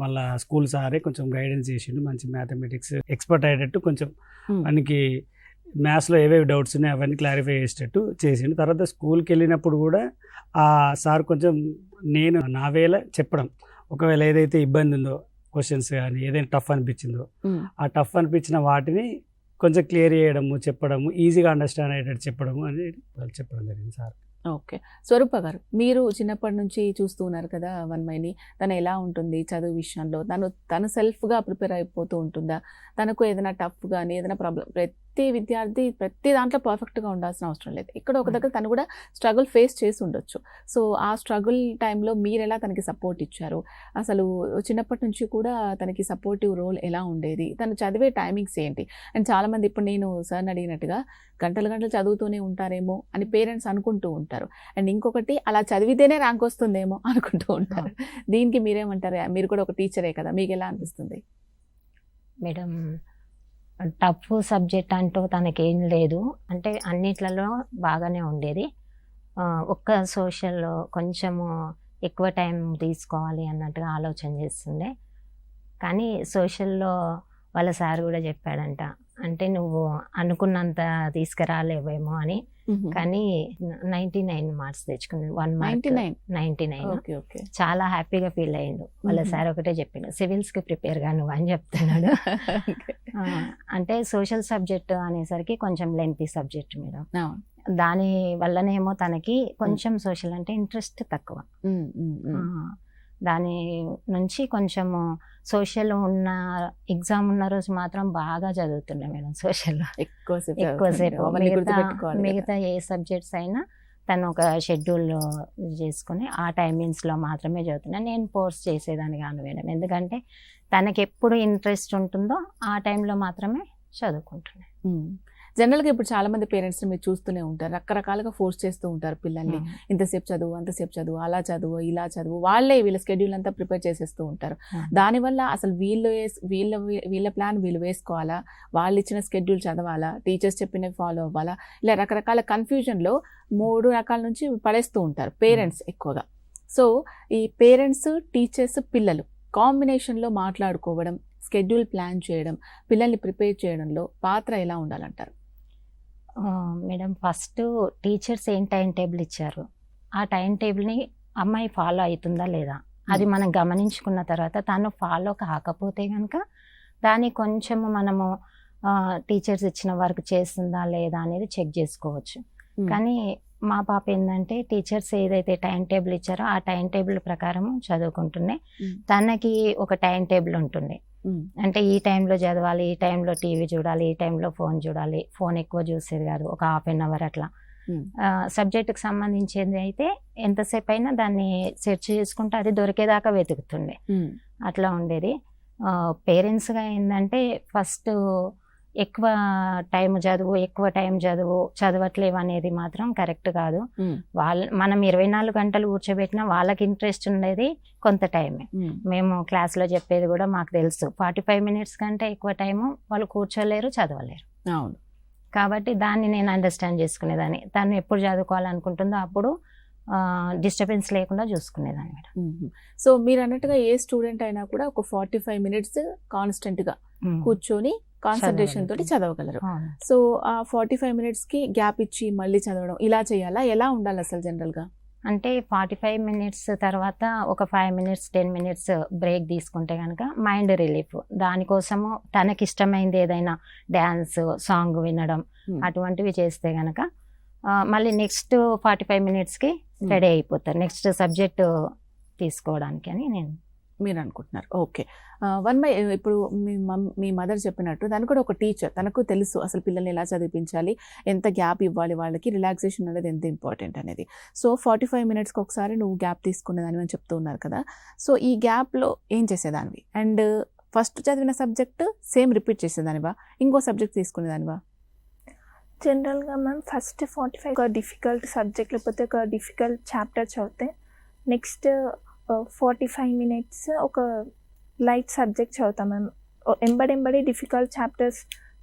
మళ్ళీ స్కూల్ సారే కొంచెం గైడెన్స్ చేసిండు, మంచి మ్యాథమెటిక్స్ ఎక్స్పర్ట్ అయ్యేటట్టు కొంచెం మనకి మ్యాథ్స్లో ఏవేవి డౌట్స్ ఉన్నాయో అవన్నీ క్లారిఫై చేసేటట్టు చేసిండు. తర్వాత స్కూల్కి వెళ్ళినప్పుడు కూడా ఆ సార్ కొంచెం నేను నా వేళ చెప్పడం, ఒకవేళ ఏదైతే ఇబ్బంది ఉందో క్వశ్చన్స్ కానీ ఏదైనా టఫ్ అనిపించిందో ఆ టఫ్ అనిపించిన వాటిని కొంచెం క్లియర్ చేయడము, చెప్పడము, ఈజీగా అండర్స్టాండ్ అయ్యేటట్టు చెప్పడము అనేది వాళ్ళు చెప్పడం జరిగింది సార్. ఓకే. స్వరూప గారు, మీరు చిన్నప్పటి నుంచి చూస్తూ ఉన్నారు కదా వన్మైని, తను ఎలా ఉంటుంది చదువు విషయంలో? తను సెల్ఫ్గా ప్రిపేర్ అయిపోతూ ఉంటుందా? తనకు ఏదైనా టఫ్ కానీ ఏదైనా ప్రాబ్లం? ప్రతి విద్యార్థి ప్రతి దాంట్లో పర్ఫెక్ట్గా ఉండాల్సిన అవసరం లేదు. ఇక్కడ ఒక దగ్గర తను కూడా స్ట్రగుల్ ఫేస్ చేసి ఉండొచ్చు. సో ఆ స్ట్రగుల్ టైంలో మీరు ఎలా తనకి సపోర్ట్ ఇచ్చారు? అసలు చిన్నప్పటి నుంచి కూడా తనకి సపోర్టివ్ రోల్ ఎలా ఉండేది? తను చదివే టైమింగ్స్ ఏంటి? అండ్ చాలామంది ఇప్పుడు నేను సార్ని అడిగినట్టుగా గంటలు చదువుతూనే ఉంటారేమో అని పేరెంట్స్ అనుకుంటూ ఉంటారు. అండ్ ఇంకొకటి అలా చదివితేనే ర్యాంక్ వస్తుందేమో అనుకుంటూ ఉంటారు. దీనికి మీరేమంటారు? మీరు కూడా ఒక టీచరే కదా, మీకు ఎలా అనిపిస్తుంది? మేడం, టఫ్ సబ్జెక్ట్ అంటూ తనకేం లేదు, అంటే అన్నిట్లలో బాగానే ఉండేది. ఒక్క సోషల్లో కొంచెము ఎక్కువ టైం తీసుకోవాలి అన్నట్టుగా ఆలోచన చేస్తుండే. కానీ సోషల్లో వాళ్ళ సార్ కూడా చెప్పాడంట, అంటే నువ్వు అనుకున్నంత తీసుకురాలేవేమో అని. కానీ 99 మార్క్స్ తెచ్చుకున్నాను. 1 మార్క్ 99. చాలా హ్యాపీగా ఫీల్ అయ్యిండు. వాళ్ళ సార్ ఒకటే చెప్పిండు, సివిల్స్కి ప్రిపేర్ గా నువ్వు అని చెప్తున్నాడు. అంటే సోషల్ సబ్జెక్ట్ అనేసరికి కొంచెం లెంతీ సబ్జెక్ట్ మేడం. దాని వల్లనేమో తనకి కొంచెం సోషల్ అంటే ఇంట్రెస్ట్ తక్కువ. దాని నుంచి కొంచెము సోషల్ ఉన్న ఎగ్జామ్ ఉన్న రోజు మాత్రం బాగా చదువుతుండే మేడం. సోషల్లో ఎక్కువసేపు, మిగతా ఏ సబ్జెక్ట్స్ అయినా తను ఒక షెడ్యూల్ చేసుకుని ఆ టైమింగ్స్లో మాత్రమే చదువుతున్నా. నేను ఫోర్స్ చేసేదాన్ని కాను మేడం, ఎందుకంటే తనకి ఎప్పుడు ఇంట్రెస్ట్ ఉంటుందో ఆ టైంలో మాత్రమే చదువుకుంటున్నాను. జనరల్గా ఇప్పుడు చాలా మంది పేరెంట్స్ని మీరు చూస్తూనే ఉంటారు, రకరకాలుగా ఫోర్స్ చేస్తూ ఉంటారు పిల్లల్ని. ఇంతసేపు చదువు, అంతసేపు చదువు, అలా చదువు, ఇలా చదువు, వాళ్ళే వీళ్ళ స్కెడ్యూల్ అంతా ప్రిపేర్ చేసేస్తూ ఉంటారు. దానివల్ల అసలు వీళ్ళ ప్లాన్ వీళ్ళు వేసుకోవాలా, వాళ్ళు ఇచ్చిన స్కెడ్యూల్ చదవాలా, టీచర్స్ చెప్పినవి ఫాలో అవ్వాలా, ఇలా రకరకాల కన్ఫ్యూజన్లో 3 రకాల నుంచి పడేస్తూ ఉంటారు పేరెంట్స్ ఎక్కువగా. సో ఈ పేరెంట్స్, టీచర్స్, పిల్లలు కాంబినేషన్లో మాట్లాడుకోవడం, స్కెడ్యూల్ ప్లాన్ చేయడం, పిల్లల్ని ప్రిపేర్ చేయడంలో పాత్ర ఎలా ఉండాలంటారు? మేడం, ఫస్ట్ టీచర్స్ ఏం టైం టేబుల్ ఇచ్చారు, ఆ టైం టేబుల్ని అమ్మాయి ఫాలో అవుతుందా లేదా, అది మనం గమనించుకున్న తర్వాత తను ఫాలో కాకపోతే కనుక దాన్ని కొంచెము మనము టీచర్స్ ఇచ్చిన వర్క్ చేస్తుందా లేదా అనేది చెక్ చేసుకోవచ్చు. కానీ మా పాప ఏంటంటే టీచర్స్ ఏదైతే టైం టేబుల్ ఇచ్చారో ఆ టైం టేబుల్ ప్రకారం చదువుకుంటుండే. తనకి ఒక టైం టేబుల్ ఉంటుండే, అంటే ఈ టైంలో చదవాలి, ఈ టైంలో టీవీ చూడాలి, ఈ టైంలో ఫోన్ చూడాలి. ఫోన్ ఎక్కువ చూసేది కాదు, ఒక ½ అట్లా. సబ్జెక్టుకి సంబంధించింది అయితే ఎంతసేపు అయినా దాన్ని సెర్చ్ చేసుకుంటే అది దొరికేదాకా వెతుకుతుండే, అట్లా ఉండేది. పేరెంట్స్గా ఏంటంటే ఫస్ట్ ఎక్కువ టైం చదవట్లేవు అనేది మాత్రం కరెక్ట్ కాదు. మనం 24 గంటలు కూర్చోబెట్టినా వాళ్ళకి ఇంట్రెస్ట్ ఉండేది కొంత టైమే. మేము క్లాస్లో చెప్పేది కూడా మాకు తెలుసు, 45 minutes కంటే ఎక్కువ టైము వాళ్ళు కూర్చోలేరు, చదవలేరు. అవును. కాబట్టి దాన్ని నేను అండర్స్టాండ్ చేసుకునేదాన్ని. తను ఎప్పుడు చదువుకోవాలనుకుంటుందో అప్పుడు డిస్టర్బెన్స్ లేకుండా చూసుకునేదాన్ని మేడం. సో మీరు అన్నట్టుగా ఏ స్టూడెంట్ అయినా కూడా ఒక 45 minutes కాన్స్టెంట్గా కూర్చొని కాన్సన్ట్రేషన్ తోటి చదవగలరు. సో ఆ 45 minutes గ్యాప్ ఇచ్చి మళ్ళీ చదవడం ఇలా చేయాలా, ఎలా ఉండాలి అసలు జనరల్గా? అంటే 45 minutes తర్వాత ఒక 5 minutes 10 minutes బ్రేక్ తీసుకుంటే కనుక మైండ్ రిలీఫ్. దానికోసము తనకి ఇష్టమైంది ఏదైనా డ్యాన్స్ సాంగ్ వినడం అటువంటివి చేస్తే కనుక మళ్ళీ నెక్స్ట్ 45 minutes రెడీ అయిపోతారు నెక్స్ట్ సబ్జెక్ట్ తీసుకోవడానికి అని మీరు అనుకుంటున్నారు. ఓకే. ఇప్పుడు మీ మదర్ చెప్పినట్టు తను కూడా ఒక టీచర్, తనకు తెలుసు అసలు పిల్లల్ని ఎలా చదివించాలి, ఎంత గ్యాప్ ఇవ్వాలి, వాళ్ళకి రిలాక్సేషన్ అనేది ఎంత ఇంపార్టెంట్ అనేది. సో 45 minutes ఒకసారి నువ్వు గ్యాప్ తీసుకునేదాన్ని అని చెప్తూ ఉన్నారు కదా. సో ఈ గ్యాప్లో ఏం చేసేదానివి? అండ్ ఫస్ట్ చదివిన సబ్జెక్ట్ సేమ్ రిపీట్ చేసేదానివా, ఇంకో సబ్జెక్ట్ తీసుకునేదానివా? జనరల్గా మ్యామ్ ఫస్ట్ 45 ఒక డిఫికల్ట్ సబ్జెక్ట్ లేకపోతే ఒక డిఫికల్ట్ చాప్టర్ చదివితే నెక్స్ట్ 45 minutes ఒక లైట్ సబ్జెక్ట్ చదువుతాం మ్యామ్. ఎంబడి డిఫికల్ట్ చాప్టర్స్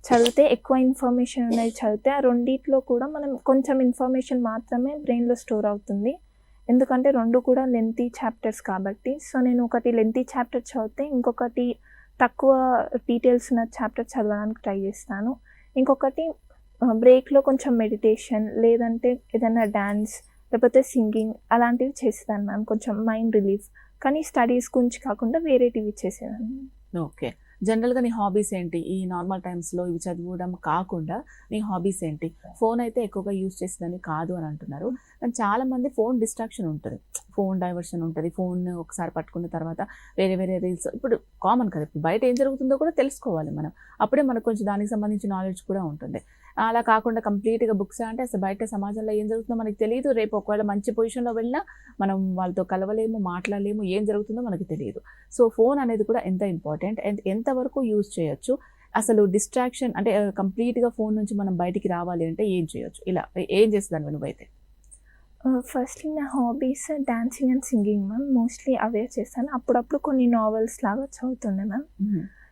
చదివితే ఎక్కువ ఇన్ఫర్మేషన్ ఉన్నది చదివితే ఆ రెండిట్లో కూడా మనం కొంచెం ఇన్ఫర్మేషన్ మాత్రమే బ్రెయిన్లో స్టోర్ అవుతుంది, ఎందుకంటే రెండు కూడా లెంతీ చాప్టర్స్ కాబట్టి. సో నేను ఒకటి లెంతీ చాప్టర్ చదివితే ఇంకొకటి తక్కువ డీటెయిల్స్ ఉన్న చాప్టర్ చదవడానికి ట్రై చేస్తాను. ఇంకొకటి బ్రేక్లో కొంచెం మెడిటేషన్ లేదంటే ఏదైనా డ్యాన్స్ లేకపోతే సింగింగ్ అలాంటివి చేసేదాన్ని మ్యామ్, కొంచెం మైండ్ రిలీఫ్. కానీ స్టడీస్ గురించి కాకుండా వేరేటివి చేసేదాన్ని. ఓకే. జనరల్గా నీ హాబీస్ ఏంటి? ఈ నార్మల్ టైమ్స్లో ఇవి చదవడం కాకుండా నీ హాబీస్ ఏంటి? ఫోన్ అయితే ఎక్కువగా యూజ్ చేసేదాన్ని కాదు అని అంటున్నారు, కానీ చాలామంది ఫోన్ డిస్ట్రాక్షన్ ఉంటుంది, ఫోన్ డైవర్షన్ ఉంటుంది. ఫోన్ ఒకసారి పట్టుకున్న తర్వాత వేరే వేరే రీల్స్ ఇప్పుడు కామన్ కదా, ఇప్పుడు బయట ఏం జరుగుతుందో కూడా తెలుసుకోవాలి మనం, అప్పుడే మనకు కొంచెం దానికి సంబంధించిన నాలెడ్జ్ కూడా ఉంటుంది. అలా కాకుండా కంప్లీట్గా బుక్స్ అంటే అసలు బయట సమాజంలో ఏం జరుగుతుందో మనకి తెలియదు. రేపు ఒకవేళ మంచి పొజిషన్లో వెళ్ళినా మనం వాళ్ళతో కలవలేము, మాట్లాడలేము, ఏం జరుగుతుందో మనకి తెలియదు. సో ఫోన్ అనేది కూడా ఎంత ఇంపార్టెంట్ అండ్ ఎంతవరకు యూజ్ చేయొచ్చు, అసలు డిస్ట్రాక్షన్ అంటే కంప్లీట్గా ఫోన్ నుంచి మనం బయటికి రావాలి అంటే ఏం చేయొచ్చు, ఇలా ఏం చేస్తుందని నువ్వైతే? ఫస్ట్లీ నా hobbies dancing and singing ma'am, mostly అవే చేస్తాను. అప్పుడప్పుడు కొన్ని నావెల్స్ లాగా చదువుతుండే మ్యామ్.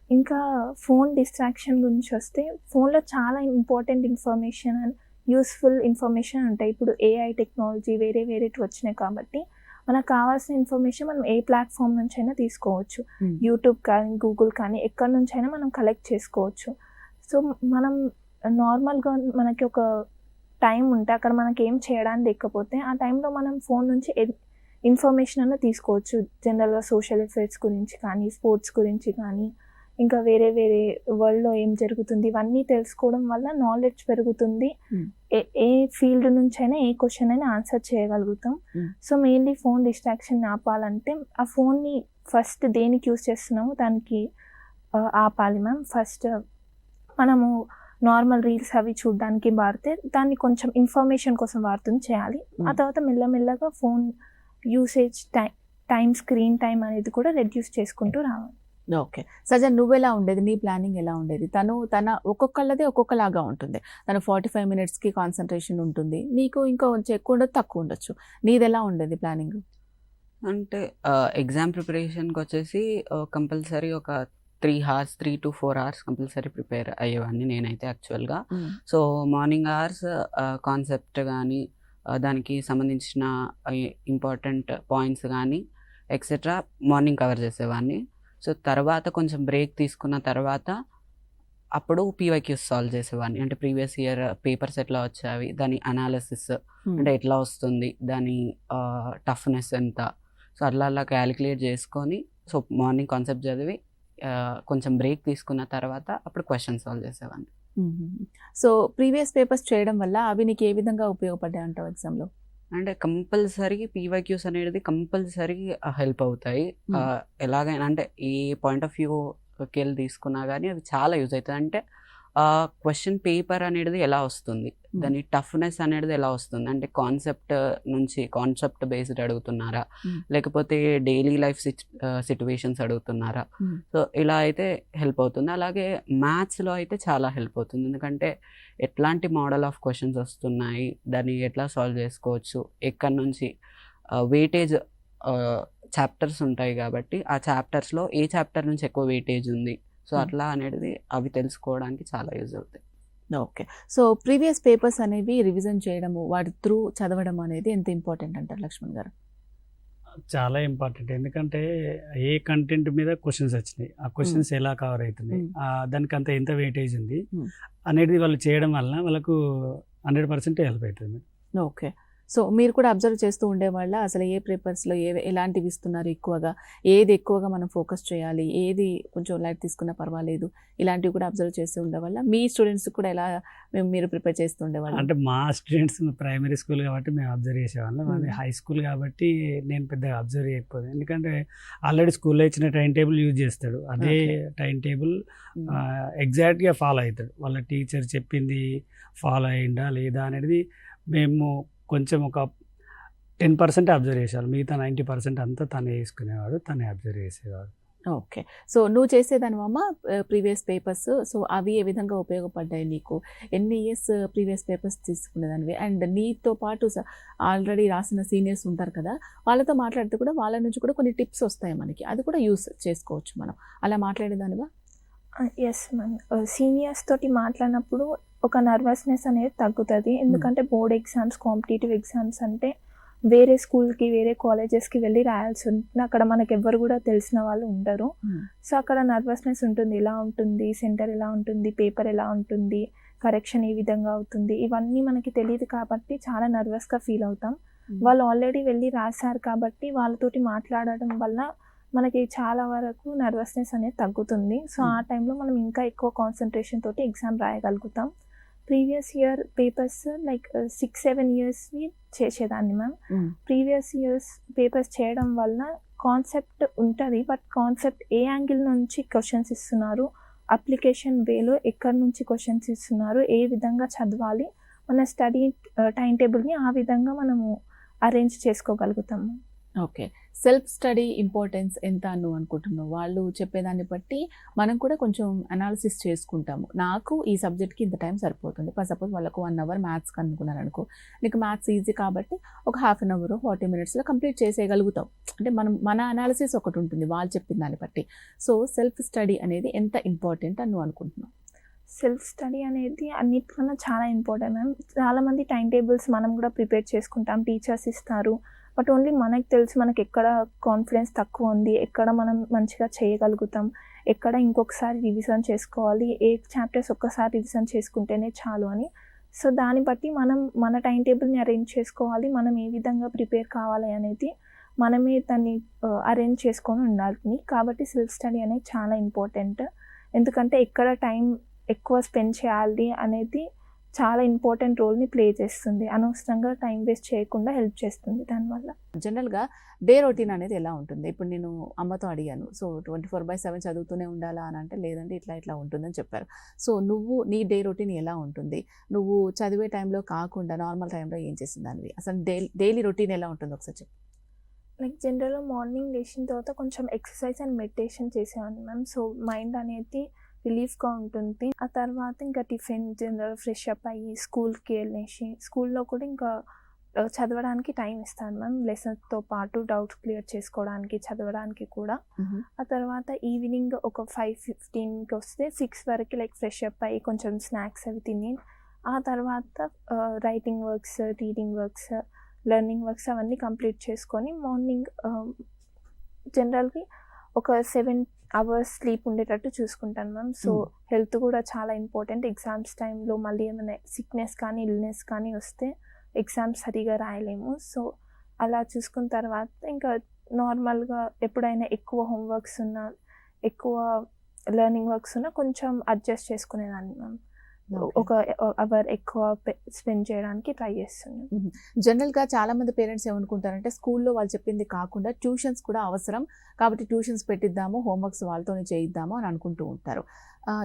ఇంకా ఫోన్ డిస్ట్రాక్షన్ గురించి వస్తే ఫోన్లో చాలా important information and useful information ఉంటాయి. ఇప్పుడు AI టెక్నాలజీ వేరేటి వచ్చినాయి కాబట్టి మనకు కావాల్సిన ఇన్ఫర్మేషన్ మనం ఏ ప్లాట్ఫామ్ నుంచి అయినా తీసుకోవచ్చు. యూట్యూబ్ కానీ గూగుల్ కానీ ఎక్కడి నుంచి అయినా మనం కలెక్ట్ చేసుకోవచ్చు. సో మనం నార్మల్గా మనకి ఒక టైం ఉంటే అక్కడ మనకి ఏం చేయడానికి లేకపోతే ఆ టైంలో మనం ఫోన్ నుంచి ఇన్ఫర్మేషన్ అన్న తీసుకోవచ్చు. జనరల్గా సోషల్ ఎఫైర్స్ గురించి కానీ స్పోర్ట్స్ గురించి కానీ ఇంకా వేరే వరల్డ్లో ఏం జరుగుతుంది ఇవన్నీ తెలుసుకోవడం వల్ల నాలెడ్జ్ పెరుగుతుంది. ఏ ఫీల్డ్ నుంచి అయినా ఏ క్వశ్చన్ అయినా ఆన్సర్ చేయగలుగుతాం. సో మెయిన్లీ ఫోన్ డిస్ట్రాక్షన్ ఆపాలంటే ఆ ఫోన్ని ఫస్ట్ దేనికి యూజ్ చేస్తున్నామో దానికి ఆపాలి మ్యామ్. ఫస్ట్ మనము నార్మల్ రీల్స్ అవి చూడడానికి వాడితే దాన్ని కొంచెం ఇన్ఫర్మేషన్ కోసం వాడుతుంది చేయాలి. ఆ తర్వాత మెల్లమెల్లగా ఫోన్ యూసేజ్ స్క్రీన్ టైం అనేది కూడా రెడ్యూస్ చేసుకుంటూ రావాలి. ఓకే. సజన్ నువ్వెలా ఉండేది, నీ ప్లానింగ్ ఎలా ఉండేది? తన ఒక్కొక్కళ్ళదే ఒక్కొక్కలాగా ఉంటుంది. తను 45 minutes కాన్సన్ట్రేషన్ ఉంటుంది, నీకు ఇంకా కొంచెం ఎక్కువ ఉండదు, తక్కువ ఉండొచ్చు. నీది ఎలా ఉండేది ప్లానింగ్? అంటే ఎగ్జామ్ ప్రిపరేషన్కి వచ్చేసి కంపల్సరీ ఒక 3 to 4 hours కంపల్సరీ ప్రిపేర్ అయ్యేవాడిని నేనైతే యాక్చువల్గా. సో మార్నింగ్ అవర్స్ కాన్సెప్ట్ కానీ దానికి సంబంధించిన ఇంపార్టెంట్ పాయింట్స్ కానీ ఎక్సెట్రా మార్నింగ్ కవర్ చేసేవాడిని. సో తర్వాత కొంచెం బ్రేక్ తీసుకున్న తర్వాత అప్పుడు పీవైక్యూస్ సాల్వ్ చేసేవాడిని. అంటే ప్రీవియస్ ఇయర్ పేపర్స్ ఎట్లా వచ్చాయి, దాని అనాలిసిస్ అంటే ఎట్లా వస్తుంది, దాని టఫ్నెస్ ఎంత, సో అట్లా క్యాలిక్యులేట్ చేసుకొని, సో మార్నింగ్ కాన్సెప్ట్ చదివి కొంచెం బ్రేక్ తీసుకున్న తర్వాత అప్పుడు క్వశ్చన్ సాల్వ్ చేసేవాడిని. సో ప్రీవియస్ పేపర్స్ చేయడం వల్ల అవి నీకు ఏ విధంగా ఉపయోగపడ్డాయి అంటావు ఎగ్జామ్లో? అంటే కంపల్సరీ పీవైక్యూస్ అనేది కంపల్సరీ హెల్ప్ అవుతాయి. ఎలాగైనా అంటే ఏ పాయింట్ ఆఫ్ వ్యూకి వెళ్ళి తీసుకున్నా కానీ అవి చాలా యూజ్ అవుతాయి. అంటే క్వశ్చన్ పేపర్ అనేది ఎలా వస్తుంది, దాని టఫ్నెస్ అనేది ఎలా వస్తుంది, అంటే కాన్సెప్ట్ బేస్డ్ అడుగుతున్నారా, లేకపోతే డైలీ లైఫ్ సిచ్యువేషన్స్ అడుగుతున్నారా, సో ఇలా అయితే హెల్ప్ అవుతుంది. అలాగే మ్యాథ్స్లో అయితే చాలా హెల్ప్ అవుతుంది, ఎందుకంటే ఎట్లాంటి మోడల్ ఆఫ్ క్వశ్చన్స్ వస్తున్నాయి, దాన్ని ఎట్లా సాల్వ్ చేసుకోవచ్చు, ఎక్కడి నుంచి వెయిటేజ్ చాప్టర్స్ ఉంటాయి కాబట్టి ఆ చాప్టర్స్లో ఏ చాప్టర్ నుంచి ఎక్కువ వెయిటేజ్ ఉంది, సో అట్లా అనేది అవి తెలుసుకోవడానికి చాలా యూజ్ అవుతాయి. ఓకే. సో ప్రీవియస్ పేపర్స్ అనేవి రివిజన్ చేయడము, వాటి త్రూ చదవడం అనేది ఎంత ఇంపార్టెంట్ అంటారు లక్ష్మణ్ గారు? చాలా ఇంపార్టెంట్. ఎందుకంటే ఏ కంటెంట్ మీద క్వశ్చన్స్ వచ్చినాయి, ఆ క్వశ్చన్స్ ఎలా కవర్ అవుతున్నాయి, దానికి అంత ఎంత వెయిటేజ్ ఉంది అనేది వాళ్ళు చేయడం వల్ల వాళ్ళకు 100% హెల్ప్ అవుతుంది. ఓకే. సో మీరు కూడా అబ్జర్వ్ చేస్తూ ఉండేవాళ్ళ అసలు ఏ పేపర్స్లో ఎలాంటివి ఇస్తున్నారు ఎక్కువగా, ఏది ఎక్కువగా మనం ఫోకస్ చేయాలి, ఏది కొంచెం లైట్ తీసుకున్నా పర్వాలేదు, ఇలాంటివి కూడా అబ్జర్వ్ చేస్తూ ఉండేవాళ్ళ? మీ స్టూడెంట్స్ కూడా ఎలా మీరు ప్రిపేర్ చేస్తూ ఉండేవాళ్ళు? అంటే మా స్టూడెంట్స్ ప్రైమరీ స్కూల్ కాబట్టి మేము అబ్జర్వ్ చేసేవాళ్ళం, అది హై స్కూల్ కాబట్టి నేను పెద్దగా అబ్జర్వ్ చేయకపోతే, ఎందుకంటే ఆల్రెడీ స్కూల్లో ఇచ్చిన టైం టేబుల్ యూజ్ చేస్తాడు, అదే టైం టేబుల్ ఎగ్జాక్ట్గా ఫాలో అవుతాడు. వాళ్ళ టీచర్ చెప్పింది ఫాలో అయ్యిందా లేదా అనేది మేము కొంచెం ఒక 10% అబ్జర్వ్ చేసేవాళ్ళు, మిగతా 90% అంతా తనే వేసుకునేవాడు, తనే అబ్జర్వ్ చేసేవాడు. ఓకే. సో నువ్వు చేసేదానివమ్మ ప్రీవియస్ పేపర్స్, సో అవి ఏ విధంగా ఉపయోగపడ్డాయి నీకు? ఎన్ని ఇయర్స్ ప్రీవియస్ పేపర్స్ తీసుకునేదానివి? అండ్ నీతో పాటు ఆల్రెడీ రాసిన సీనియర్స్ ఉంటారు కదా, వాళ్ళతో మాట్లాడితే కూడా వాళ్ళ నుంచి కూడా కొన్ని టిప్స్ వస్తాయి మనకి, అది కూడా యూస్ చేసుకోవచ్చు మనం. అలా మాట్లాడేదానివా? Yes ma'am. సీనియర్స్ తోటి మాట్లాడినప్పుడు ఒక నర్వస్నెస్ అనేది తగ్గుతుంది, ఎందుకంటే బోర్డ్ ఎగ్జామ్స్, కాంపిటేటివ్ ఎగ్జామ్స్ అంటే వేరే స్కూల్కి వేరే కాలేజెస్కి వెళ్ళి రాయాల్సి ఉంటుంది, అక్కడ మనకు ఎవ్వరు కూడా తెలిసిన వాళ్ళు ఉండరు. సో అక్కడ నర్వస్నెస్ ఉంటుంది, ఎలా ఉంటుంది సెంటర్, ఎలా ఉంటుంది పేపర్, ఎలా ఉంటుంది కరెక్షన్, ఏ విధంగా అవుతుంది, ఇవన్నీ మనకి తెలియదు కాబట్టి చాలా నర్వస్గా ఫీల్ అవుతాం. వాళ్ళు ఆల్రెడీ వెళ్ళి రాశారు కాబట్టి వాళ్ళతోటి మాట్లాడడం వల్ల మనకి చాలా వరకు నర్వస్నెస్ అనేది తగ్గుతుంది. సో ఆ టైంలో మనం ఇంకా ఎక్కువ కాన్సన్ట్రేషన్ తోటి ఎగ్జామ్ రాయగలుగుతాం. ప్రీవియస్ ఇయర్ పేపర్స్ లైక్ 6-7 ఇయర్స్వి చేసేదాన్ని మ్యామ్. ప్రీవియస్ ఇయర్స్ పేపర్స్ చేయడం వల్ల కాన్సెప్ట్ ఉంటుంది, బట్ కాన్సెప్ట్ ఏ యాంగిల్ నుంచి క్వశ్చన్స్ ఇస్తున్నారు, అప్లికేషన్ వేలో ఎక్కడి నుంచి క్వశ్చన్స్ ఇస్తున్నారు, ఏ విధంగా చదవాలి, మన స్టడీ టైం టేబుల్ని ఆ విధంగా మనము అరేంజ్ చేసుకోగలుగుతాము. ఓకే. సెల్ఫ్ స్టడీ ఇంపార్టెన్స్ ఎంత నువ్వు అనుకుంటున్నావు? వాళ్ళు చెప్పేదాన్ని బట్టి మనం కూడా కొంచెం అనాలిసిస్ చేసుకుంటాము, నాకు ఈ సబ్జెక్ట్కి ఇంత టైం సరిపోతుంది. సపోజ్ వాళ్ళకు 1 అవర్ మ్యాథ్స్కి అనుకున్నారు అనుకో, నీకు మ్యాథ్స్ ఈజీ కాబట్టి ఒక 1/2 అవర్ 40 మినిట్స్లో కంప్లీట్ చేసేయగలుగుతాం. అంటే మన అనాలిసిస్ ఒకటి ఉంటుంది వాళ్ళు చెప్పిన దాన్ని బట్టి. సో సెల్ఫ్ స్టడీ అనేది ఎంత ఇంపార్టెంట్ అని నువ్వు అనుకుంటున్నావు? సెల్ఫ్ స్టడీ అనేది అన్నిటికన్నా చాలా ఇంపార్టెంట్ మ్యామ్. చాలామంది టైం టేబుల్స్ మనం కూడా ప్రిపేర్ చేసుకుంటాం, టీచర్స్ ఇస్తారు, బట్ ఓన్లీ మనకు తెలుసు మనకి ఎక్కడ కాన్ఫిడెన్స్ తక్కువ ఉంది, ఎక్కడ మనం మంచిగా చేయగలుగుతాం, ఎక్కడ ఇంకొకసారి రివిజన్ చేసుకోవాలి, ఏ చాప్టర్స్ ఒక్కసారి రివిజన్ చేసుకుంటేనే చాలు అని. సో దాన్ని బట్టి మనం మన టైం టేబుల్ని అరేంజ్ చేసుకోవాలి, మనం ఏ విధంగా ప్రిపేర్ కావాలి అనేది మనమే దాన్ని అరేంజ్ చేసుకొని ఉండాలి. కాబట్టి సెల్ఫ్ స్టడీ అనేది చాలా ఇంపార్టెంట్, ఎందుకంటే ఎక్కడ టైం ఎక్కువ స్పెండ్ చేయాలి అనేది చాలా ఇంపార్టెంట్ రోల్ని ప్లే చేస్తుంది, అనవసరంగా టైం వేస్ట్ చేయకుండా హెల్ప్ చేస్తుంది దానివల్ల. జనరల్గా డే రొటీన్ అనేది ఎలా ఉంటుంది? ఇప్పుడు నేను అమ్మతో అడిగాను, సో 24/7 చదువుతూనే ఉండాలా అని అంటే లేదంటే ఇట్లా ఉంటుందని చెప్పారు. సో నువ్వు నీ డే రొటీన్ ఎలా ఉంటుంది? నువ్వు చదివే టైంలో కాకుండా నార్మల్ టైంలో ఏం చేసిందానివి? అసలు డైలీ రొటీన్ ఎలా ఉంటుంది ఒకసారి చెప్పు. లైక్ జనరల్గా మార్నింగ్ లేచిన తర్వాత కొంచెం ఎక్సర్సైజ్ అండ్ మెడిటేషన్ చేసేవాడిని మ్యామ్. సో మైండ్ అనేది రిలీఫ్గా ఉంటుంది. ఆ తర్వాత ఇంకా టిఫిన్, జనరల్ ఫ్రెష్ అప్ అయ్యి స్కూల్కి వెళ్ళేసి, స్కూల్లో కూడా ఇంకా చదవడానికి టైం ఇస్తాను మ్యామ్, లెసన్స్తో పాటు డౌట్స్ క్లియర్ చేసుకోవడానికి, చదవడానికి కూడా. ఆ తర్వాత ఈవినింగ్ ఒక 5:15కి వస్తే 6 వరకు లైక్ ఫ్రెష్ అప్ అయ్యి కొంచెం స్నాక్స్ అవి తిని, ఆ తర్వాత writing works, reading works, learning works అవన్నీ కంప్లీట్ చేసుకొని మార్నింగ్ జనరల్గా ఒక 7 అవర్స్ స్లీప్ ఉండేటట్టు చూసుకుంటాను మ్యామ్. సో హెల్త్ కూడా చాలా ఇంపార్టెంట్. ఎగ్జామ్స్ టైంలో మళ్ళీ ఏమైనా సిక్నెస్ కానీ ఇల్నెస్ కానీ వస్తే ఎగ్జామ్స్ సరిగా రాయలేము. సో అలా చూసుకున్న తర్వాత ఇంకా నార్మల్గా ఎప్పుడైనా ఎక్కువ హోంవర్క్స్ ఉన్నా, ఎక్కువ లెర్నింగ్ వర్క్స్ ఉన్నా కొంచెం అడ్జస్ట్ చేసుకునేదాన్ని మ్యామ్. ఒక అవర్ ఎక్కువ స్పెండ్ చేయడానికి ట్రై చేస్తున్నాను. జనరల్గా చాలా మంది పేరెంట్స్ ఏమనుకుంటారంటే స్కూల్లో వాళ్ళు చెప్పింది కాకుండా ట్యూషన్స్ కూడా అవసరం కాబట్టి ట్యూషన్స్ పెట్టిద్దాము, హోంవర్క్స్ వాళ్ళతోనే చేయిద్దాము అని అనుకుంటూ ఉంటారు.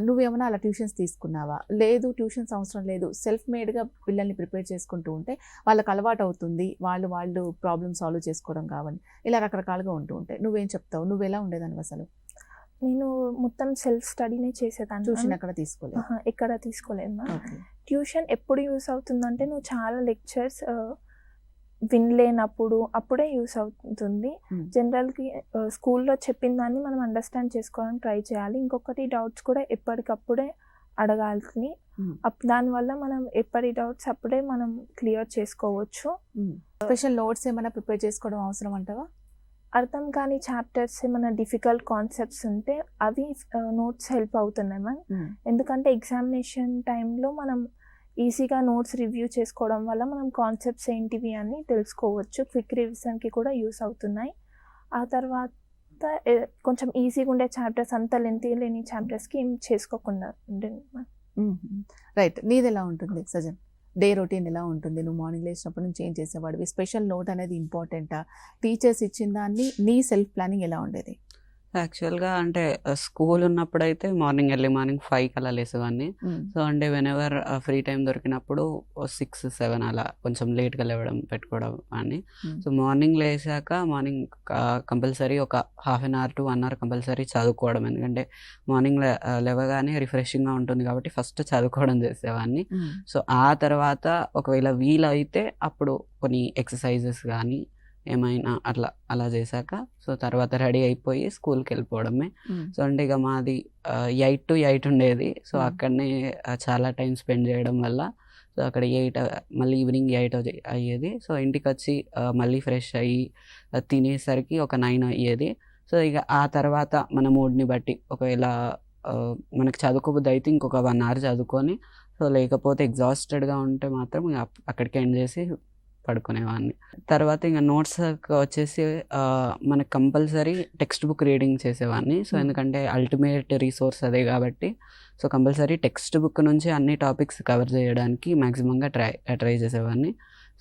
నువ్వేమైనా అలా ట్యూషన్స్ తీసుకున్నావా? లేదు, ట్యూషన్స్ అవసరం లేదు, సెల్ఫ్ మేడ్గా పిల్లల్ని ప్రిపేర్ చేసుకుంటూ ఉంటే వాళ్ళకి అలవాటు అవుతుంది, వాళ్ళు ప్రాబ్లమ్ సాల్వ్ చేసుకోవడం కావాలి, ఇలా రకరకాలుగా ఉంటూ ఉంటాయి. నువ్వేం చెప్తావు? నువ్వు ఎలా ఉండేదాన్ని అసలు? నేను మొత్తం సెల్ఫ్ స్టడీనే చేసేదాన్ని. ట్యూషన్ ఎక్కడ తీసుకోలేదు? ఎక్కడ తీసుకోలేదు మ్యామ్. ట్యూషన్ ఎప్పుడు యూస్ అవుతుందంటే నువ్వు చాలా లెక్చర్స్ వినలేనప్పుడు అప్పుడే యూస్ అవుతుంది. జనరల్కి స్కూల్లో చెప్పిన దాన్ని మనం అండర్స్టాండ్ చేసుకోవడానికి ట్రై చేయాలి. ఇంకొకటి డౌట్స్ కూడా ఎప్పటికప్పుడే అడగాలి. దానివల్ల మనం ఎప్పటి డౌట్స్ అప్పుడే మనం క్లియర్ చేసుకోవచ్చు. స్పెషల్ నోట్స్ ఏమైనా ప్రిపేర్ చేసుకోవడం అవసరం అంటావా? అర్థం కాని చాప్టర్స్ ఏమైనా డిఫికల్ట్ కాన్సెప్ట్స్ ఉంటే అవి నోట్స్ హెల్ప్ అవుతున్నాయి మ్యామ్. ఎందుకంటే ఎగ్జామినేషన్ టైంలో మనం ఈజీగా నోట్స్ రివ్యూ చేసుకోవడం వల్ల మనం కాన్సెప్ట్స్ ఏంటివి అని తెలుసుకోవచ్చు. క్విక్ రివిజన్కి కూడా యూస్ అవుతున్నాయి. ఆ తర్వాత కొంచెం ఈజీగా ఉండే చాప్టర్స్, అంత లెంతీ లేని చాప్టర్స్కి ఏం చేసుకోకుండా ఉంటుంది మ్యామ్. రైట్. నీది ఎలా ఉంటుంది సజన్? డే రొటీన్ ఎలా ఉంటుంది? నువ్వు మార్నింగ్ లేచినప్పటి నుంచి ఏం చేసేవాడివి? స్పెషల్ నోట్ అనేది ఇంపార్టెంటా? టీచర్స్ ఇచ్చిన దాన్ని నీ సెల్ఫ్ ప్లానింగ్ ఎలా ఉండేది? యాక్చువల్గా అంటే స్కూల్ ఉన్నప్పుడు అయితే ఎర్లీ మార్నింగ్ 5 అలా లేసేవాడిని. సో అంటే వెనెవర్ ఫ్రీ టైం దొరికినప్పుడు 6, 7 అలా కొంచెం లేట్గా లేవడం పెట్టుకోవడం అని. సో మార్నింగ్ మార్నింగ్ కంపల్సరీ ఒక ½ an hour to 1 hour compulsory చదువుకోవడం. ఎందుకంటే మార్నింగ్ లేవగానే రిఫ్రెషింగ్గా ఉంటుంది కాబట్టి ఫస్ట్ చదువుకోవడం చేసేవాడిని. సో ఆ తర్వాత ఒకవేళ వీలైతే అప్పుడు కొన్ని ఎక్సర్సైజెస్ కానీ ఏమైనా అలా చేశాక సో తర్వాత రెడీ అయిపోయి స్కూల్కి వెళ్ళిపోవడమే. సో అంటే ఇక మాది 8 to 8 ఉండేది. సో అక్కడనే చాలా టైం స్పెండ్ చేయడం వల్ల సో అక్కడ 8 మళ్ళీ ఈవినింగ్ 8 అయ్యేది. సో ఇంటికి వచ్చి మళ్ళీ ఫ్రెష్ అయ్యి తినేసరికి ఒక 9 అయ్యేది. సో ఇక ఆ తర్వాత మన మూడ్ని బట్టి ఒకవేళ మనకు చదువుకోబుద్ది అయితే ఇంకొక 1 అవర్ చదువుకొని, సో లేకపోతే ఎగ్జాస్టెడ్గా ఉంటే మాత్రం ఇక అక్కడికి ఎండ్ చేసి పడుకునేవాడిని. తర్వాత ఇంకా నోట్స్ వచ్చేసి మనకు కంపల్సరీ టెక్స్ట్ బుక్ రీడింగ్ చేసేవాడిని. సో ఎందుకంటే అల్టిమేట్ రిసోర్స్ అదే కాబట్టి సో కంపల్సరీ టెక్స్ట్ బుక్ నుంచి అన్ని టాపిక్స్ కవర్ చేయడానికి మ్యాక్సిమంగా ట్రై చేసేవాడిని.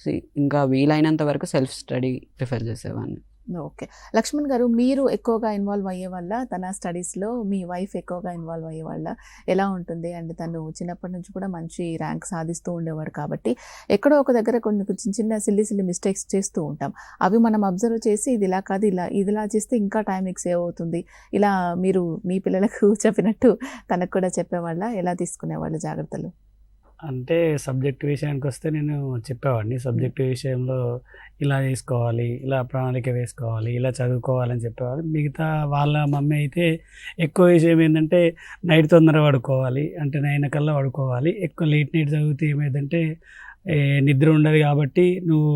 సో ఇంకా వీలైనంత వరకు సెల్ఫ్ స్టడీ ప్రిఫర్ చేసేవాడిని. ఓకే. లక్ష్మణ్ గారు, మీరు ఎక్కువగా ఇన్వాల్వ్ అయ్యే వల్ల తన స్టడీస్లో మీ వైఫ్ ఎక్కువగా ఇన్వాల్వ్ అయ్యే వల్ల ఎలా ఉంటుంది? అండ్ తను చిన్నప్పటి నుంచి కూడా మంచి ర్యాంక్ సాధిస్తూ ఉండేవాడు కాబట్టి ఎక్కడో ఒక దగ్గర కొన్ని చిన్న సిల్లి మిస్టేక్స్ చేస్తూ ఉంటాం. అవి మనం అబ్జర్వ్ చేసి ఇది ఇలా కాదు, ఇలా చేస్తే ఇంకా టైం మీకు సేవ్ అవుతుంది, ఇలా మీరు మీ పిల్లలకు చెప్పినట్టు తనకు కూడా చెప్పేవాళ్ళ? ఎలా తీసుకునేవాళ్ళు జాగ్రత్తలు? అంటే సబ్జెక్ట్ విషయానికి వస్తే నేను చెప్పేవాడిని. సబ్జెక్ట్ విషయంలో ఇలా చేసుకోవాలి, ఇలా ప్రణాళిక వేసుకోవాలి, ఇలా చదువుకోవాలని చెప్పేవాడు. మిగతా వాళ్ళ మమ్మీ అయితే ఎక్కువ విషయం ఏంటంటే నైట్ తొందరగా పడుకోవాలి, అంటే 9 కల్లా పడుకోవాలి. ఎక్కువ లేట్ నైట్ చదివితే ఏమైందంటే నిద్ర ఉండదు కాబట్టి నువ్వు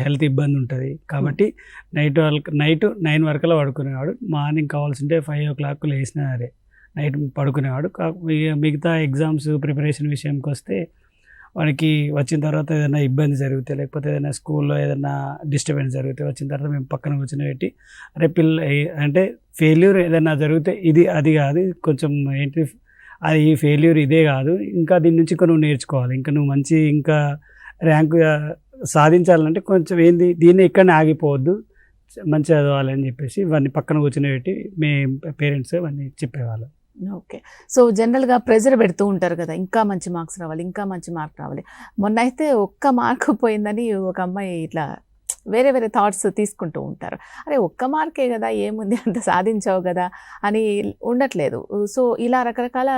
హెల్త్ ఇబ్బంది ఉంటుంది కాబట్టి నైట్ 9 వరకల్లా పడుకునేవాడు. మార్నింగ్ కావాల్సింటే 5 o'clock లేచిన అదే నైట్ పడుకునేవాడు. మిగతా ఎగ్జామ్స్ ప్రిపరేషన్ విషయంకి వస్తే వాడికి వచ్చిన తర్వాత ఏదైనా ఇబ్బంది జరిగితే, లేకపోతే ఏదైనా స్కూల్లో ఏదైనా డిస్టర్బెన్స్ జరిగితే వచ్చిన తర్వాత మేము పక్కన కూర్చొని పెట్టి అంటే ఫెయిల్యూర్ ఏదైనా జరిగితే అది కాదు, కొంచెం అది ఈ ఫెయిల్యూర్ ఇదే కాదు, ఇంకా దీని నుంచి నువ్వు నేర్చుకోవాలి, ఇంకా నువ్వు మంచి ఇంకా ర్యాంకు సాధించాలంటే కొంచెం దీన్ని ఇక్కడనే ఆగిపోవద్దు, మంచి చదవాలని చెప్పేసి ఇవన్నీ పక్కన కూర్చొని పెట్టి పేరెంట్స్ ఇవన్నీ చెప్పేవాళ్ళు. ఓకే. సో జనరల్గా ప్రెజర్ పెడుతూ ఉంటారు కదా, ఇంకా మంచి మార్క్స్ రావాలి, ఇంకా మంచి మార్క్ రావాలి. మొన్న అయితే ఒక్క మార్క్ పోయిందని ఒక అమ్మాయి ఇట్లా వేరే థాట్స్ తీసుకుంటూ ఉంటారు. అరే ఒక్క మార్కే కదా, ఏముంది అంత సాధించావు కదా అని ఉండట్లేదు. సో ఇలా రకరకాల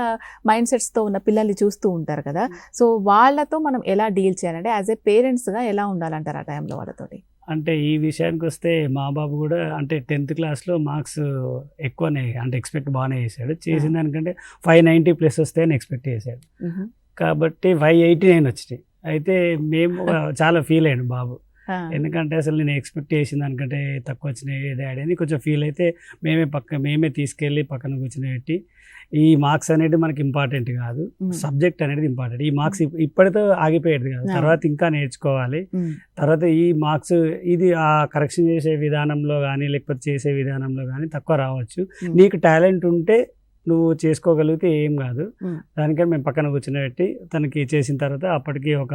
మైండ్ సెట్స్తో ఉన్న పిల్లల్ని చూస్తూ ఉంటారు కదా. సో వాళ్ళతో మనం ఎలా డీల్ చేయాలంటే యాజ్ ఏ పేరెంట్స్గా ఎలా ఉండాలంటారు ఆ టైంలో వాళ్ళతోటి? అంటే ఈ విషయానికి వస్తే మా బాబు కూడా అంటే 10th క్లాస్లో మార్క్స్ ఎక్కువనే, అంటే ఎక్స్పెక్ట్ బాగానే చేశాడు. చేసిన దానికంటే 590+ వస్తే అని ఎక్స్పెక్ట్ చేశాడు. కాబట్టి 589 వచ్చినాయి. అయితే మేము చాలా ఫీల్ అయ్యాను బాబు. ఎందుకంటే అసలు నేను ఎక్స్పెక్ట్ చేసిన దానికంటే తక్కువ వచ్చినాయి డాడీ అని కొంచెం ఫీల్ అయితే మేమే తీసుకెళ్ళి పక్కన కూర్చొని ఈ మార్క్స్ అనేది మనకి ఇంపార్టెంట్ కాదు, సబ్జెక్ట్ అనేది ఇంపార్టెంట్. ఈ మార్క్స్ ఇప్పటితో ఆగిపోయేది కాదు, తర్వాత ఇంకా నేర్చుకోవాలి. తర్వాత ఈ మార్క్స్ ఇది ఆ కరెక్షన్ చేసే విధానంలో కానీ లేకపోతే చేసే విధానంలో కానీ తక్కువ రావచ్చు. నీకు టాలెంట్ ఉంటే నువ్వు చేసుకోగలిగితే ఏం కాదు. దానికని మేము పక్కన కూర్చొని తనకి చేసిన తర్వాత అప్పటికి ఒక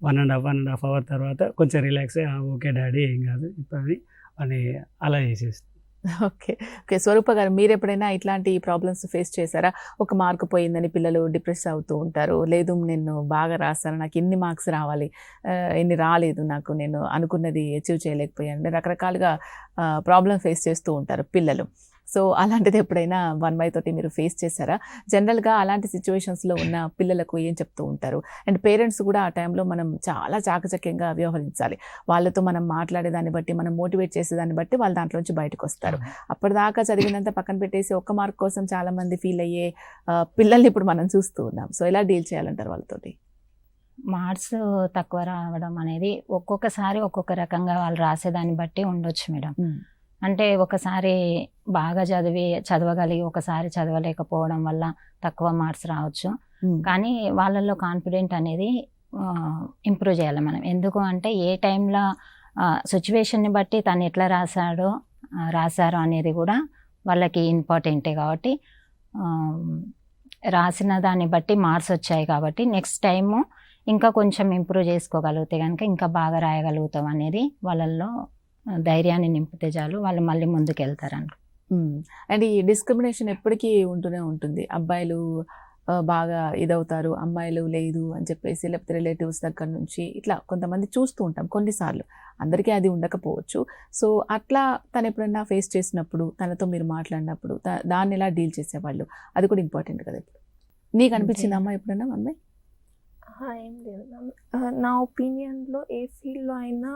1.5 hour తర్వాత కొంచెం రిలాక్స్ అయ్యి ఓకే డాడీ ఏం కాదు ఇప్పుడు అని అలా చేసేస్తాను. Okay okay. స్వరూప గారు, మీరు ఎప్పుడైనా ఇట్లాంటి ప్రాబ్లమ్స్ ఫేస్ చేశారా? ఒక మార్క్ పోయిందని పిల్లలు డిప్రెస్ అవుతూ ఉంటారు, లేదు నేను బాగా రాస్తాను, నాకు ఎన్ని మార్క్స్ రావాలి, ఎన్ని రాలేదు, నాకు నేను అనుకున్నది అచీవ్ చేయలేకపోయాను, రకరకాలుగా ప్రాబ్లం ఫేస్ చేస్తూ ఉంటారు పిల్లలు. సో అలాంటిది ఎప్పుడైనా 1 తోటి మీరు ఫేస్ చేశారా? జనరల్గా అలాంటి సిచ్యువేషన్స్లో ఉన్న పిల్లలకు ఏం చెప్తూ ఉంటారు? అండ్ పేరెంట్స్ కూడా ఆ టైంలో మనం చాలా చాకచక్యంగా వ్యవహరించాలి. వాళ్ళతో మనం మాట్లాడేదాన్ని బట్టి, మనం మోటివేట్ చేసేదాన్ని బట్టి వాళ్ళు దాంట్లోంచి బయటకు వస్తారు. అప్పటిదాకా చదివినంత పక్కన పెట్టేసి ఒక్క మార్క్ కోసం చాలామంది ఫీల్ అయ్యే పిల్లల్ని ఇప్పుడు మనం చూస్తూ ఉన్నాం. సో ఎలా డీల్ చేయాలంటారు వాళ్ళతోటి? మార్క్స్ తక్కువ రావడం అనేది ఒక్కొక్కసారి ఒక్కొక్క రకంగా వాళ్ళు రాసేదాన్ని బట్టి ఉండొచ్చు మేడం. అంటే ఒకసారి బాగా చదవగలిగి ఒకసారి చదవలేకపోవడం వల్ల తక్కువ మార్క్స్ రావచ్చు. కానీ వాళ్ళల్లో కాన్ఫిడెంట్ అనేది ఇంప్రూవ్ చేయాలి మనం. ఎందుకు అంటే ఏ టైంలో సిచ్యువేషన్ని బట్టి తను ఎట్లా రాశారో అనేది కూడా వాళ్ళకి ఇంపార్టెంటే. కాబట్టి రాసిన దాన్ని బట్టి మార్క్స్ వచ్చాయి కాబట్టి నెక్స్ట్ టైము ఇంకా కొంచెం ఇంప్రూవ్ చేసుకోగలిగితే కనుక ఇంకా బాగా రాయగలుగుతాం అనేది వాళ్ళల్లో ధైర్యాన్ని నింపితే చాలు, వాళ్ళు మళ్ళీ ముందుకు వెళ్తారు అనుకో. అండ్ ఈ డిస్క్రిమినేషన్ ఎప్పటికీ ఉంటూనే ఉంటుంది. అబ్బాయిలు బాగా ఇదవుతారు, అమ్మాయిలు లేదు అని చెప్పేసి, లేకపోతే రిలేటివ్స్ దగ్గర నుంచి ఇట్లా కొంతమంది చూస్తూ ఉంటాం. కొన్నిసార్లు అందరికీ అది ఉండకపోవచ్చు. సో అట్లా తను ఎప్పుడైనా ఫేస్ చేసినప్పుడు, తనతో మీరు మాట్లాడినప్పుడు దాన్ని ఎలా డీల్ చేసేవాళ్ళు, అది కూడా ఇంపార్టెంట్ కదా. ఇప్పుడు నీకు అనిపించిందమ్మా ఎప్పుడైనా అమ్మాయి? ఏం లేదు మ్యామ్. నా ఒపీనియన్లో ఏ ఫీల్డ్లో అయినా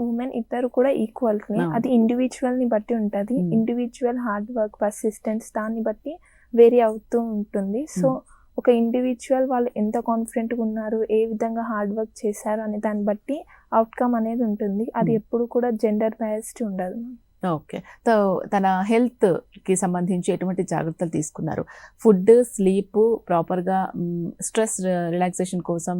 ఉమెన్ ఇద్దరు కూడా ఈక్వల్ని, అది ఇండివిజువల్ని బట్టి ఉంటుంది. ఇండివిజువల్ హార్డ్ వర్క్, పర్సిస్టెన్స్ దాన్ని బట్టి వేరీ అవుతూ ఉంటుంది. సో ఒక ఇండివిజువల్ వాళ్ళు ఎంత కాన్ఫిడెంట్గా ఉన్నారు, ఏ విధంగా హార్డ్ వర్క్ చేశారు అనే దాన్ని బట్టి అవుట్కమ్ అనేది ఉంటుంది. అది ఎప్పుడు కూడా జెండర్ బయాస్డ్ ఉండదు. ఓకే. సో తన హెల్త్కి సంబంధించి ఎటువంటి జాగ్రత్తలు తీసుకున్నారు? ఫుడ్, స్లీప్, ప్రాపర్గా స్ట్రెస్ రిలాక్సేషన్ కోసం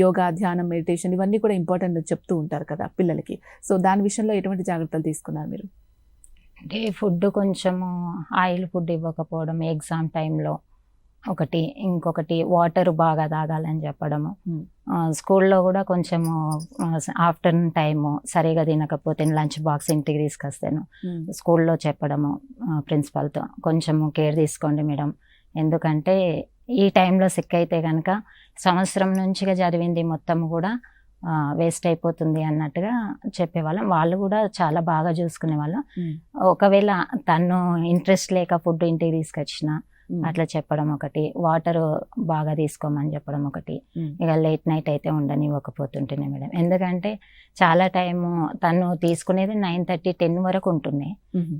యోగా, ధ్యానం, మెడిటేషన్ ఇవన్నీ కూడా ఇంపార్టెంట్ చెప్తూ ఉంటారు కదా పిల్లలకి. సో దాని విషయంలో ఎటువంటి జాగ్రత్తలు తీసుకున్నారు మీరు? అంటే ఫుడ్ కొంచెము ఆయిల్ ఫుడ్ ఇవ్వకపోవడం ఎగ్జామ్ టైంలో ఒకటి, ఇంకొకటి వాటర్ బాగా తాగాలని చెప్పడము. స్కూల్లో కూడా కొంచెము ఆఫ్టర్నూన్ టైము సరిగా తినకపోతే లంచ్ బాక్స్ ఇంటికి తీసుకొస్తాను, స్కూల్లో చెప్పడము ప్రిన్సిపల్తో, కొంచెము కేర్ తీసుకోండి మేడం, ఎందుకంటే ఈ టైంలో సిక్ అయితే కనుక సంవత్సరం నుంచిగా చదివింది మొత్తం కూడా వేస్ట్ అయిపోతుంది అన్నట్టుగా చెప్పేవాళ్ళం. వాళ్ళు కూడా చాలా బాగా చూసుకునేవాళ్ళం. ఒకవేళ తను ఇంట్రెస్ట్ లేక ఫుడ్ ఇంటికి తీసుకొచ్చిన అట్లా చెప్పడం ఒకటి, వాటర్ బాగా తీసుకోమని చెప్పడం ఒకటి. ఇక లేట్ నైట్ అయితే ఉండనివ్వకపోతుంటేనే మేడం, ఎందుకంటే చాలా టైము తను తీసుకునేది 9:30, 10 వరకు ఉంటున్నాయి.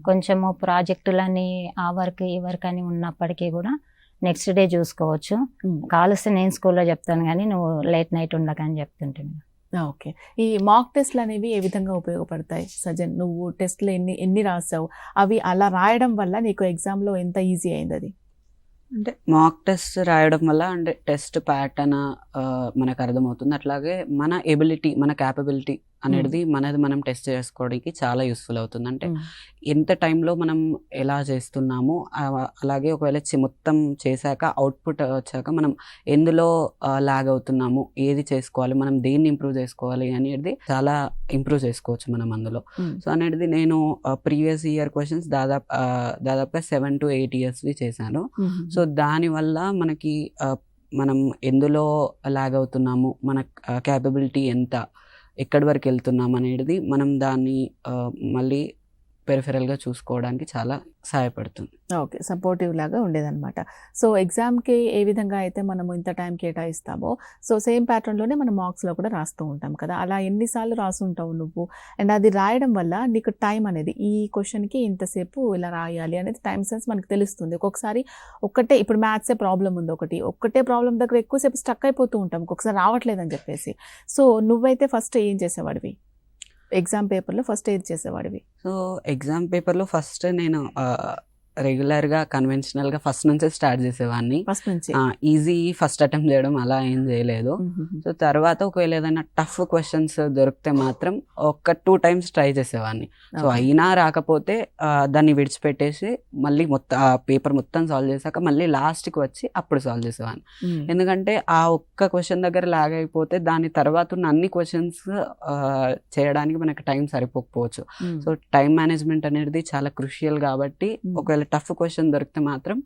కొంచెము ప్రాజెక్టులని ఆ వర్క్ ఈ వర్క్ అని ఉన్నప్పటికీ కూడా నెక్స్ట్ డే చూసుకోవచ్చు. కాలుస్తే నేను స్కూల్లో చెప్తాను కానీ నువ్వు లేట్ నైట్ ఉండకని చెప్తుంటే. ఓకే. ఈ మాక్ టెస్ట్లు అనేవి ఏ విధంగా ఉపయోగపడతాయి సజన్? నువ్వు టెస్ట్లు ఎన్ని రాసావు, అవి అలా రాయడం వల్ల నీకు ఎగ్జామ్లో ఎంత ఈజీ అయింది అది? అంటే మాక్ టెస్ట్ రాయడం వల్ల అంటే టెస్ట్ ప్యాటర్న్ మనకు అర్థమవుతుంది. అట్లాగే మన ఎబిలిటీ, మన క్యాపబిలిటీ అనేది మనది మనం టెస్ట్ చేసుకోవడానికి చాలా యూస్ఫుల్ అవుతుంది. అంటే ఎంత టైంలో మనం ఎలా చేస్తున్నామో అలాగే ఒకవేళ మొత్తం చేశాక అవుట్పుట్ వచ్చాక మనం ఎందులో లాగ్ అవుతున్నాము, ఏది చేసుకోవాలి, మనం దేన్ని ఇంప్రూవ్ చేసుకోవాలి అనేది చాలా ఇంప్రూవ్ చేసుకోవచ్చు మనం అందులో. సో అనేది నేను ప్రీవియస్ ఇయర్ క్వశ్చన్స్ దాదాపుగా 7 to 8 yearsవి చేశాను. సో దానివల్ల మనకి మనం ఎందులో లాగ్ అవుతున్నాము, మన క్యాపబిలిటీ ఎంత, ఎక్కడి వరకు వెళ్తున్నాం అనేది మనం దాన్ని మళ్ళీ పెరిఫెరల్గా చూసుకోవడానికి చాలా సహాయపడుతుంది. ఓకే, సపోర్టివ్ లాగా ఉండేదన్నమాట. సో ఎగ్జామ్కి ఏ విధంగా అయితే మనము ఇంత టైం కేటాయిస్తామో, సో సేమ్ ప్యాటర్న్లోనే మనం మార్క్స్లో కూడా రాస్తూ ఉంటాం కదా. అలా ఎన్నిసార్లు రాస్తుంటావు నువ్వు? అండ్ అది రాయడం వల్ల నీకు టైం అనేది, ఈ క్వశ్చన్కి ఇంతసేపు ఇలా రాయాలి అనేది టైం సెన్స్ మనకు తెలుస్తుంది. ఒక్కొక్కసారి ఇప్పుడు మ్యాథ్సే ప్రాబ్లం ఉంది, ఒక్కటే ప్రాబ్లం దగ్గర ఎక్కువసేపు స్టక్ అయిపోతూ ఉంటాం, ఒక్కొక్కసారి రావట్లేదని చెప్పేసి. సో నువ్వైతే ఫస్ట్ ఏం చేసేవాడివి? ఎగ్జామ్ పేపర్లో ఫస్ట్ ఏది చేసేవాడివి? సో ఎగ్జామ్ పేపర్లో ఫస్ట్ నేను రెగ్యులర్గా కన్వెన్షనల్గా ఫస్ట్ నుంచే స్టార్ట్ చేసేవాడిని. ఫస్ట్ నుంచి ఈజీ ఫస్ట్ అటెంప్ట్ చేయడం అలా ఏం చేయలేదు. సో తర్వాత ఒకవేళ ఏదైనా టఫ్ క్వశ్చన్స్ దొరికితే మాత్రం 1-2 times ట్రై చేసేవాడిని. సో అయినా రాకపోతే దాన్ని విడిచిపెట్టేసి మళ్ళీ మొత్తం ఆ పేపర్ మొత్తం సాల్వ్ చేశాక మళ్ళీ లాస్ట్కి వచ్చి అప్పుడు సాల్వ్ చేసేవాడిని. ఎందుకంటే ఆ ఒక్క క్వశ్చన్ దగ్గర లాగ్ అయిపోతే దాని తర్వాత ఉన్న అన్ని క్వశ్చన్స్ చేయడానికి మనకు టైం సరిపోకపోవచ్చు. సో టైం మేనేజ్మెంట్ అనేది చాలా క్రూషియల్ కాబట్టి ఒకవేళ టఫ్ క్వశ్చన్ దొరికితే మాత్రం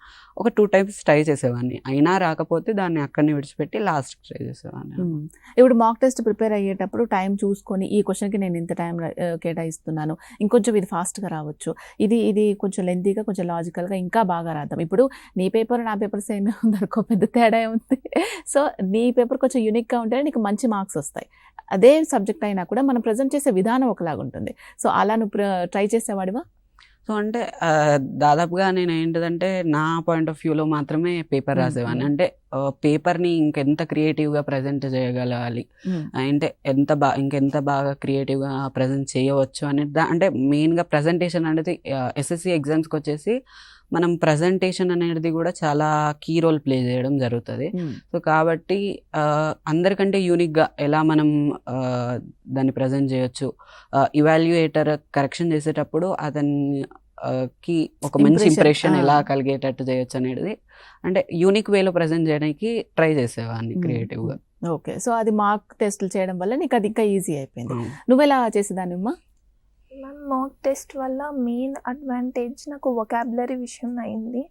2 times ట్రై చేసేవాడిని. అయినా రాకపోతే దాన్ని అక్కడనే విడిచిపెట్టి లాస్ట్కి ట్రై చేసేవాడిని. ఇప్పుడు మాక్ టెస్ట్ ప్రిపేర్ అయ్యేటప్పుడు టైం చూసుకొని ఈ క్వశ్చన్కి నేను ఇంత టైం కేటాయిస్తున్నాను, ఇంకొంచెం ఇది ఫాస్ట్గా రావచ్చు, ఇది కొంచెం లెంతీగా కొంచెం లాజికల్గా ఇంకా బాగా రాద్దాం. ఇప్పుడు నీ పేపర్ నా పేపర్ సేమ్ ఉందనుకో, పెద్ద తేడా ఉంది. సో నీ పేపర్ కొంచెం యూనిక్గా ఉంటేనే నీకు మంచి మార్క్స్ వస్తాయి. అదే సబ్జెక్ట్ అయినా కూడా మనం ప్రజెంట్ చేసే విధానం ఒకలాగా ఉంటుంది. సో అలా నువ్వు ట్రై చేసేవాడివా? సో అంటే దాదాపుగా నేను ఏంటిదంటే నా పాయింట్ ఆఫ్ వ్యూలో మాత్రమే పేపర్ రాసేవాడిని. అంటే పేపర్ని ఇంకెంత క్రియేటివ్గా ప్రజెంట్ చేయగలగాలి, అంటే ఇంకెంత బాగా క్రియేటివ్గా ప్రజెంట్ చేయవచ్చు అనేది. అంటే మెయిన్గా ప్రజెంటేషన్ అనేది SSC ఎగ్జామ్స్కి వచ్చేసి మనం ప్రజెంటేషన్ అనేది కూడా చాలా కీ రోల్ ప్లే చేయడం జరుగుతుంది. సో కాబట్టి అందరికంటే యూనిక్గా ఎలా మనం దాన్ని ప్రజెంట్ చేయొచ్చు, ఇవాల్యుయేటర్ కరెక్షన్ చేసేటప్పుడు అతనికి ఒక మంచి ఇంప్రెషన్ ఎలా కలిగేటట్టు చేయొచ్చు అనేది అంటే యూనిక్ వేలో ప్రజెంట్ చేయడానికి ట్రై చేసేవాడిని క్రియేటివ్గా. ఓకే, సో అది మార్క్ టెస్ట్లు చేయడం వల్ల నీకు అది ఇంకా ఈజీ అయిపోయింది. నువ్వెలా చేసేదాన్ని అమ్మా? మాక్ టెస్ట్ వల్ల మెయిన్ అడ్వాంటేజ్ నాకు వొకాబులరీ విషయం అయింది.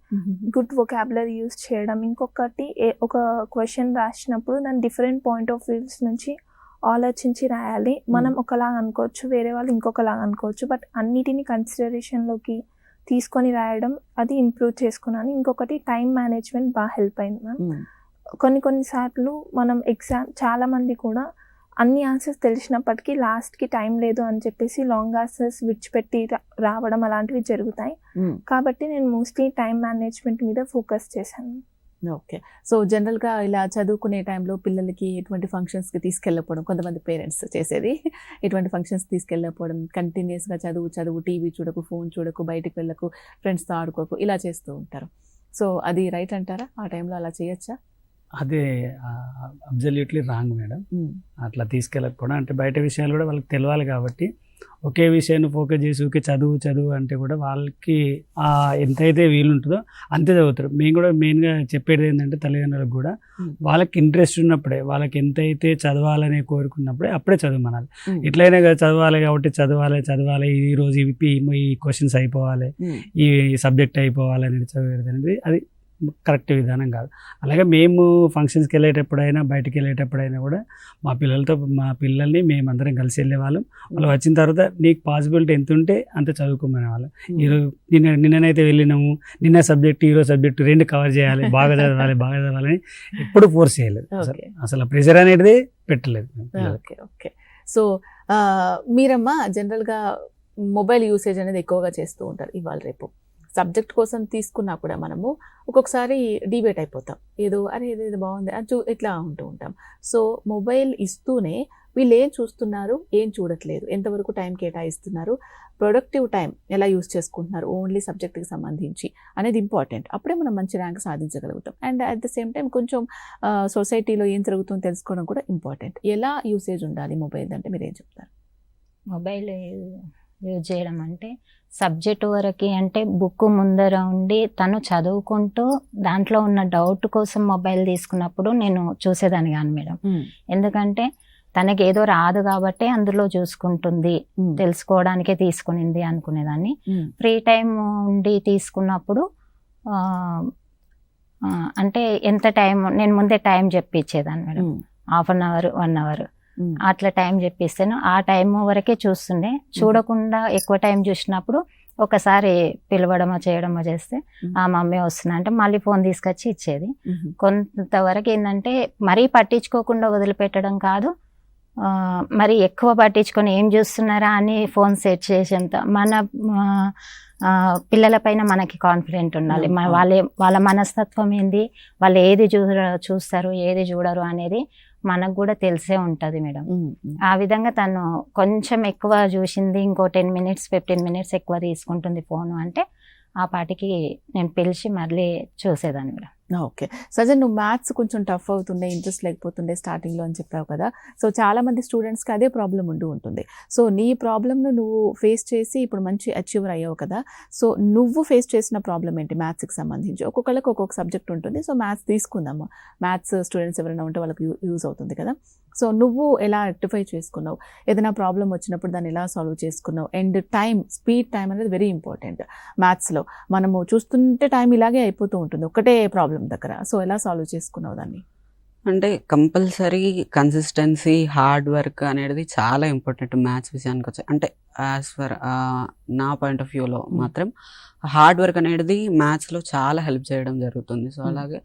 గుడ్ వొకాబులరీ యూజ్ చేయడం. ఇంకొకటి ఒక క్వశ్చన్ రాసినప్పుడు దాని డిఫరెంట్ పాయింట్ ఆఫ్ వ్యూస్ నుంచి ఆలోచించి రాయాలి. మనం ఒకలాగా అనుకోవచ్చు, వేరే వాళ్ళు ఇంకొకలాగా అనుకోవచ్చు, బట్ అన్నిటినీ కన్సిడరేషన్లోకి తీసుకొని రాయడం అది ఇంప్రూవ్ చేసుకున్నాను. ఇంకొకటి టైం మేనేజ్మెంట్ బాగా హెల్ప్ అయింది మ్యామ్. కొన్నిసార్లు మనం చాలామంది కూడా అన్ని ఆన్సర్స్ తెలిసినప్పటికీ లాస్ట్కి టైం లేదు అని చెప్పేసి లాంగ్ ఆన్సర్స్ విడిచిపెట్టి రావడం అలాంటివి జరుగుతాయి. కాబట్టి నేను మోస్ట్లీ టైం మేనేజ్మెంట్ మీద ఫోకస్ చేశాను. ఓకే, సో జనరల్గా ఇలా చదువుకునే టైంలో పిల్లలకి ఎటువంటి ఫంక్షన్స్కి తీసుకెళ్ళకపోవడం, కొంతమంది పేరెంట్స్ చేసేది ఎటువంటి ఫంక్షన్స్ తీసుకెళ్ళకపోవడం, కంటిన్యూస్గా చదువు, టీవీ చూడకు, ఫోన్ చూడకు, బయటికి వెళ్ళకు, ఫ్రెండ్స్తో ఆడుకోకు, ఇలా చేస్తూ ఉంటారు. సో అది రైట్ అంటారా? ఆ టైంలో అలా చేయొచ్చా? అదే అబ్జల్యూట్లీ రాంగ్ మేడం. అట్లా తీసుకెళ్ళకపోవడం అంటే బయట విషయాలు కూడా వాళ్ళకి తెలియాలి కాబట్టి ఒకే విషయాన్ని ఫోకస్ చేసి ఊకే చదువు అంటే కూడా వాళ్ళకి ఎంతైతే వీలుంటుందో అంతే చదువుతారు. మేము కూడా మెయిన్గా చెప్పేది ఏంటంటే తల్లిదండ్రులకు కూడా వాళ్ళకి ఇంట్రెస్ట్ ఉన్నప్పుడే, వాళ్ళకి ఎంతైతే చదవాలని కోరుకున్నప్పుడే అప్పుడే చదవమనాలి. ఎట్లయినా కదా చదవాలి కాబట్టి చదవాలి, ఈరోజు ఈ క్వశ్చన్స్ అయిపోవాలి, ఈ సబ్జెక్ట్ అయిపోవాలి అనేది చదివేది అనేది అది కరెక్ట్ విధానం కాదు. అలాగే మేము ఫంక్షన్స్కి వెళ్ళేటప్పుడైనా బయటకు వెళ్ళేటప్పుడైనా కూడా మా పిల్లల్ని మేమందరం కలిసి వెళ్ళేవాళ్ళం. వాళ్ళు వచ్చిన తర్వాత నీకు పాసిబిలిటీ ఎంత ఉంటే అంత చదువుకోమనే వాళ్ళం. ఈరోజు నిన్ననైతే వెళ్ళినాము, నిన్న సబ్జెక్ట్ ఈరోజు సబ్జెక్ట్ 2 కవర్ చేయాలి, బాగా చదవాలని ఎప్పుడు ఫోర్స్ చేయలేదు. అసలు ప్రెషర్ అనేది పెట్టలేదు. ఓకే, సో మీరమ్మా జనరల్గా మొబైల్ యూసేజ్ అనేది ఎక్కువగా చేస్తూ ఉంటారు ఇవాళ రేపు. సబ్జెక్ట్ కోసం తీసుకున్నా కూడా మనము ఒక్కొక్కసారి డిబేట్ అయిపోతాం, ఏదో ఏదో బాగుంది అది ఇట్లా ఉంటూ ఉంటాం. సో మొబైల్ ఇస్తూనే వీళ్ళు ఏం చూస్తున్నారు, ఏం చూడట్లేదు, ఎంతవరకు టైం కేటాయిస్తున్నారు, ప్రొడక్టివ్ టైం ఎలా యూస్ చేసుకుంటున్నారు ఓన్లీ సబ్జెక్ట్కి సంబంధించి అనేది ఇంపార్టెంట్. అప్పుడే మనం మంచి ర్యాంక్ సాధించగలుగుతాం. And at the same time కొంచెం సొసైటీలో ఏం జరుగుతుందో తెలుసుకోవడం కూడా ఇంపార్టెంట్. ఎలా యూసేజ్ ఉండాలి మొబైల్ అంటే మీరు ఏం చెప్తారు? మొబైల్ యూజ్ చేయడం అంటే సబ్జెక్ట్ వరకు అంటే బుక్ ముందర ఉండి తను చదువుకుంటూ దాంట్లో ఉన్న డౌట్ కోసం మొబైల్ తీసుకున్నప్పుడు నేను చూసేదాన్ని కాను మేడం. ఎందుకంటే తనకి ఏదో రాదు కాబట్టి అందులో చూసుకుంటుంది, తెలుసుకోవడానికే తీసుకునింది అనుకునేదాన్ని. ఫ్రీ టైం ఉండి తీసుకున్నప్పుడు అంటే ఎంత టైం నేను ముందే టైం చెప్పించేదాన్ని మేడం, 1/2 అవర్ 1 అవర్ అట్లా టైం చెప్పిస్తాను. ఆ టైం వరకే చూస్తుండే. చూడకుండా ఎక్కువ టైం చూసినప్పుడు ఒకసారి పిలవడమో చేయడమో చేస్తే ఆ మమ్మీ వస్తున్నా అంటే మళ్ళీ ఫోన్ తీసుకొచ్చి ఇచ్చేది. కొంతవరకు ఏంటంటే మరీ పట్టించుకోకుండా వదిలిపెట్టడం కాదు, మరి ఎక్కువ పట్టించుకొని ఏం చూస్తున్నారా అని ఫోన్ సెట్ చేసేంత మన పిల్లలపైన మనకి కాన్ఫిడెంట్ ఉండాలి. వాళ్ళ మనస్తత్వం ఏంది, వాళ్ళు ఏది చూస్తారు ఏది చూడరు అనేది మనకు కూడా తెలిసే ఉంటుంది మేడం. ఆ విధంగా తను కొంచెం ఎక్కువ చూసింది, ఇంకో 10 minutes 15 minutes ఎక్కువ తీసుకుంటుంది ఫోను అంటే ఆ పాటికి నేను పిలిచి మళ్ళీ చూసేదాన్ని మేడం. ఓకే. సజన్, నువ్వు మ్యాథ్స్ కొంచెం టఫ్ అవుతుండే, ఇంట్రెస్ట్ లేకపోతుండే స్టార్టింగ్లో అని చెప్పావు కదా. సో చాలా మంది స్టూడెంట్స్కి అదే ప్రాబ్లం ఉంటుంది. సో నీ ప్రాబ్లమ్ను నువ్వు ఫేస్ చేసి ఇప్పుడు మంచి అచీవర్ అయ్యావు కదా. సో నువ్వు ఫేస్ చేసిన ప్రాబ్లం ఏంటి మ్యాథ్స్కి సంబంధించి? ఒక్కొక్కళ్ళకి ఒక్కొక్క సబ్జెక్ట్ ఉంటుంది. సో మ్యాథ్స్ తీసుకుందాము. మ్యాథ్స్ స్టూడెంట్స్ ఎవరైనా ఉంటే వాళ్ళకి యూజ్ అవుతుంది కదా. సో నువ్వు ఎలా రెక్టిఫై చేసుకున్నావు? ఏదైనా ప్రాబ్లం వచ్చినప్పుడు దాన్ని ఎలా సాల్వ్ చేసుకున్నావు? అండ్ స్పీడ్ టైం అనేది వెరీ ఇంపార్టెంట్ మ్యాథ్స్లో. మనము చూస్తుంటే టైం ఇలాగే అయిపోతూ ఉంటుంది ఒకటే ప్రాబ్లం దగ్గర. సో ఎలా సాల్వ్ చేసుకున్నావు దాన్ని? అంటే కంపల్సరీ కన్సిస్టెన్సీ, హార్డ్ వర్క్ అనేది చాలా ఇంపార్టెంట్ మ్యాథ్స్ విషయానికి వచ్చి. అంటే యాజ్ ఫర్ నా పాయింట్ ఆఫ్ వ్యూలో మాత్రం హార్డ్ వర్క్ అనేది మ్యాథ్స్లో చాలా హెల్ప్ చేయడం జరుగుతుంది. సో అలాగే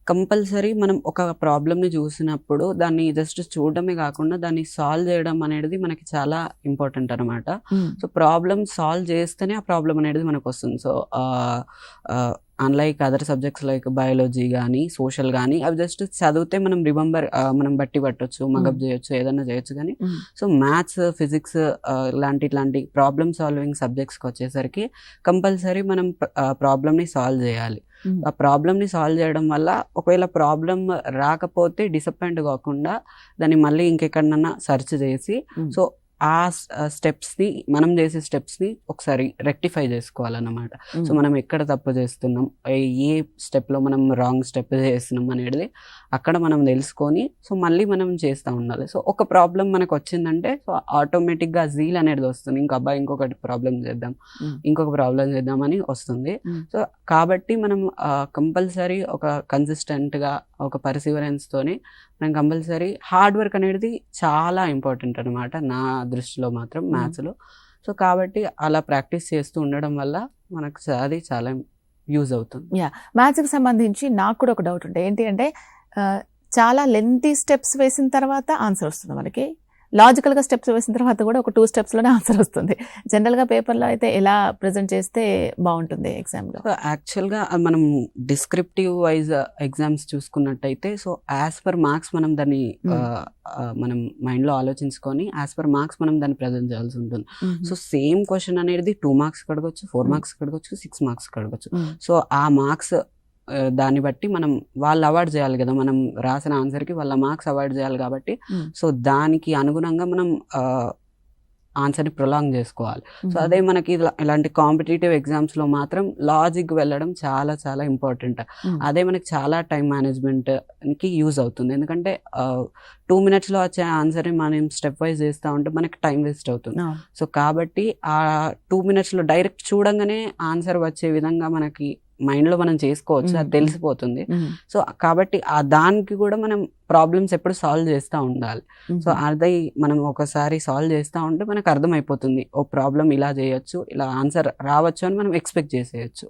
కంపల్సరీ మనం ఒక ప్రాబ్లమ్ని చూసినప్పుడు దాన్ని జస్ట్ చూడడమే కాకుండా దాన్ని సాల్వ్ చేయడం అనేది మనకి చాలా ఇంపార్టెంట్ అనమాట. సో ప్రాబ్లమ్ సాల్వ్ చేస్తేనే ఆ ప్రాబ్లం అనేది మనకు వస్తుంది. So unlike other subjects like biology కానీ సోషల్ కానీ అవి జస్ట్ చదివితే మనం మనం బట్టి పట్టొచ్చు, మగప్ చేయొచ్చు, ఏదైనా చేయొచ్చు. కానీ సో మ్యాథ్స్, ఫిజిక్స్ ఇలాంటి ప్రాబ్లమ్ సాల్వింగ్ సబ్జెక్ట్స్కి వచ్చేసరికి కంపల్సరీ మనం ప్రాబ్లమ్ని సాల్వ్ చేయాలి. ఆ ప్రాబ్లమ్ని సాల్వ్ చేయడం వల్ల ఒకవేళ ప్రాబ్లం రాకపోతే డిసప్పాయింట్ కాకుండా దాన్ని మళ్ళీ ఇంకెక్కడన్నా సెర్చ్ చేసి సో ఆ స్టెప్స్ని మనం చేసే స్టెప్స్ని ఒకసారి రెక్టిఫై చేసుకోవాలన్నమాట. సో మనం ఎక్కడ తప్పు చేస్తున్నాం, ఏ స్టెప్లో మనం రాంగ్ స్టెప్ చేస్తున్నాం అనేది అక్కడ మనం తెలుసుకొని సో మళ్ళీ మనం చేస్తూ ఉండాలి. సో ఒక ప్రాబ్లం మనకు వచ్చిందంటే సో ఆటోమేటిక్గా జీల్ అనేది వస్తుంది. ఇంకొకటి ప్రాబ్లం చేద్దాం, ఇంకొక ప్రాబ్లం చేద్దాం అని వస్తుంది. సో కాబట్టి మనం కంపల్సరీ ఒక కన్సిస్టెంట్గా ఒక పర్సివరెన్స్తోని మనం కంపల్సరీ హార్డ్ వర్క్ అనేది చాలా ఇంపార్టెంట్ అనమాట నా దృష్టిలో మాత్రం మ్యాథ్స్లో. సో కాబట్టి అలా ప్రాక్టీస్ చేస్తూ ఉండడం వల్ల మనకు అది చాలా యూజ్ అవుతుంది. మ్యాథ్స్కి సంబంధించి నాకు కూడా ఒక డౌట్ ఉంటాయి. ఏంటి అంటే చాలా లెంతీ స్టెప్స్ వేసిన తర్వాత ఆన్సర్ వస్తుంది మనకి. లాజికల్గా స్టెప్స్ వేసిన తర్వాత కూడా ఒక 2 steps-లోనే ఆన్సర్ వస్తుంది. జనరల్గా పేపర్లో అయితే ఎలా ప్రజెంట్ చేస్తే బాగుంటుంది ఎగ్జామ్లో? యాక్చువల్గా మనం డిస్క్రిప్టివ్ వైజ్ ఎగ్జామ్స్ చూసుకున్నట్టయితే సో యాజ్ పర్ మార్క్స్ మనం దాన్ని మనం మైండ్లో ఆలోచించుకొని యాజ్ పర్ మార్క్స్ మనం దాన్ని ప్రజెంట్ చేయాల్సి ఉంటుంది. సో సేమ్ క్వశ్చన్ అనేది 2 marks అడగొచ్చు, 4 marks అడగొచ్చు, 6 marks అడగొచ్చు. సో ఆ మార్క్స్ దాన్ని బట్టి మనం వాళ్ళు అవాయిడ్ చేయాలి కదా, మనం రాసిన ఆన్సర్కి వాళ్ళ మార్క్స్ అవాయిడ్ చేయాలి కాబట్టి సో దానికి అనుగుణంగా మనం ఆన్సర్ని ప్రొలాంగ్ చేసుకోవాలి. సో అదే మనకి ఇలాంటి కాంపిటేటివ్ ఎగ్జామ్స్లో మాత్రం లాజిక్ వెళ్ళడం చాలా చాలా ఇంపార్టెంట్. అదే మనకి చాలా టైం మేనేజ్మెంట్కి యూజ్ అవుతుంది. ఎందుకంటే 2 minutes-లో వచ్చే ఆన్సర్ని మనం స్టెప్ వైజ్ చేస్తూ ఉంటే మనకి టైం వేస్ట్ అవుతుంది. సో కాబట్టి ఆ 2 minutes-లో డైరెక్ట్ చూడంగానే ఆన్సర్ వచ్చే విధంగా మనకి మైండ్లో మనం చేసుకోవచ్చు, అది తెలిసిపోతుంది. సో కాబట్టి దానికి కూడా మనం ప్రాబ్లమ్స్ ఎప్పుడు సాల్వ్ చేస్తూ ఉండాలి. సో అది మనం ఒకసారి సాల్వ్ చేస్తూ ఉంటే మనకు అర్థమైపోతుంది, ఓ ప్రాబ్లం ఇలా చేయొచ్చు, ఇలా ఆన్సర్ రావచ్చు అని మనం ఎక్స్పెక్ట్ చేసేయచ్చు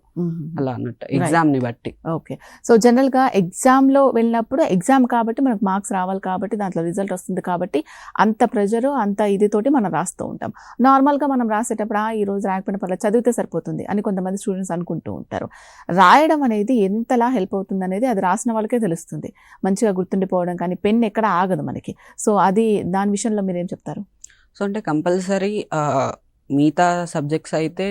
అలా అన్నట్టు ఎగ్జామ్ని బట్టి. ఓకే. సో జనరల్గా ఎగ్జామ్లో వెళ్ళినప్పుడు ఎగ్జామ్ కాబట్టి మనకు మార్క్స్ రావాలి కాబట్టి దాంట్లో రిజల్ట్ వస్తుంది కాబట్టి అంత ప్రెషరు అంత ఇదితోటి మనం రాస్తూ ఉంటాం. నార్మల్గా మనం రాసేటప్పుడు ఈ రోజు రాకపోయిన పర్లేదు చదివితే సరిపోతుంది అని కొంతమంది స్టూడెంట్స్ అనుకుంటూ ఉంటారు. రాయడం అనేది ఎంతలా హెల్ప్ అవుతుంది అనేది అది రాసిన వాళ్ళకే తెలుస్తుంది. మంచిగా గుర్తుండిపోవడం కానీ పెన్ ఎక్కడ ఆగదు మనకి. సో అది దాని విషయంలో మీరు ఏం చెప్తారు? సో అంటే కంపల్సరీ మిగతా సబ్జెక్ట్స్ అయితే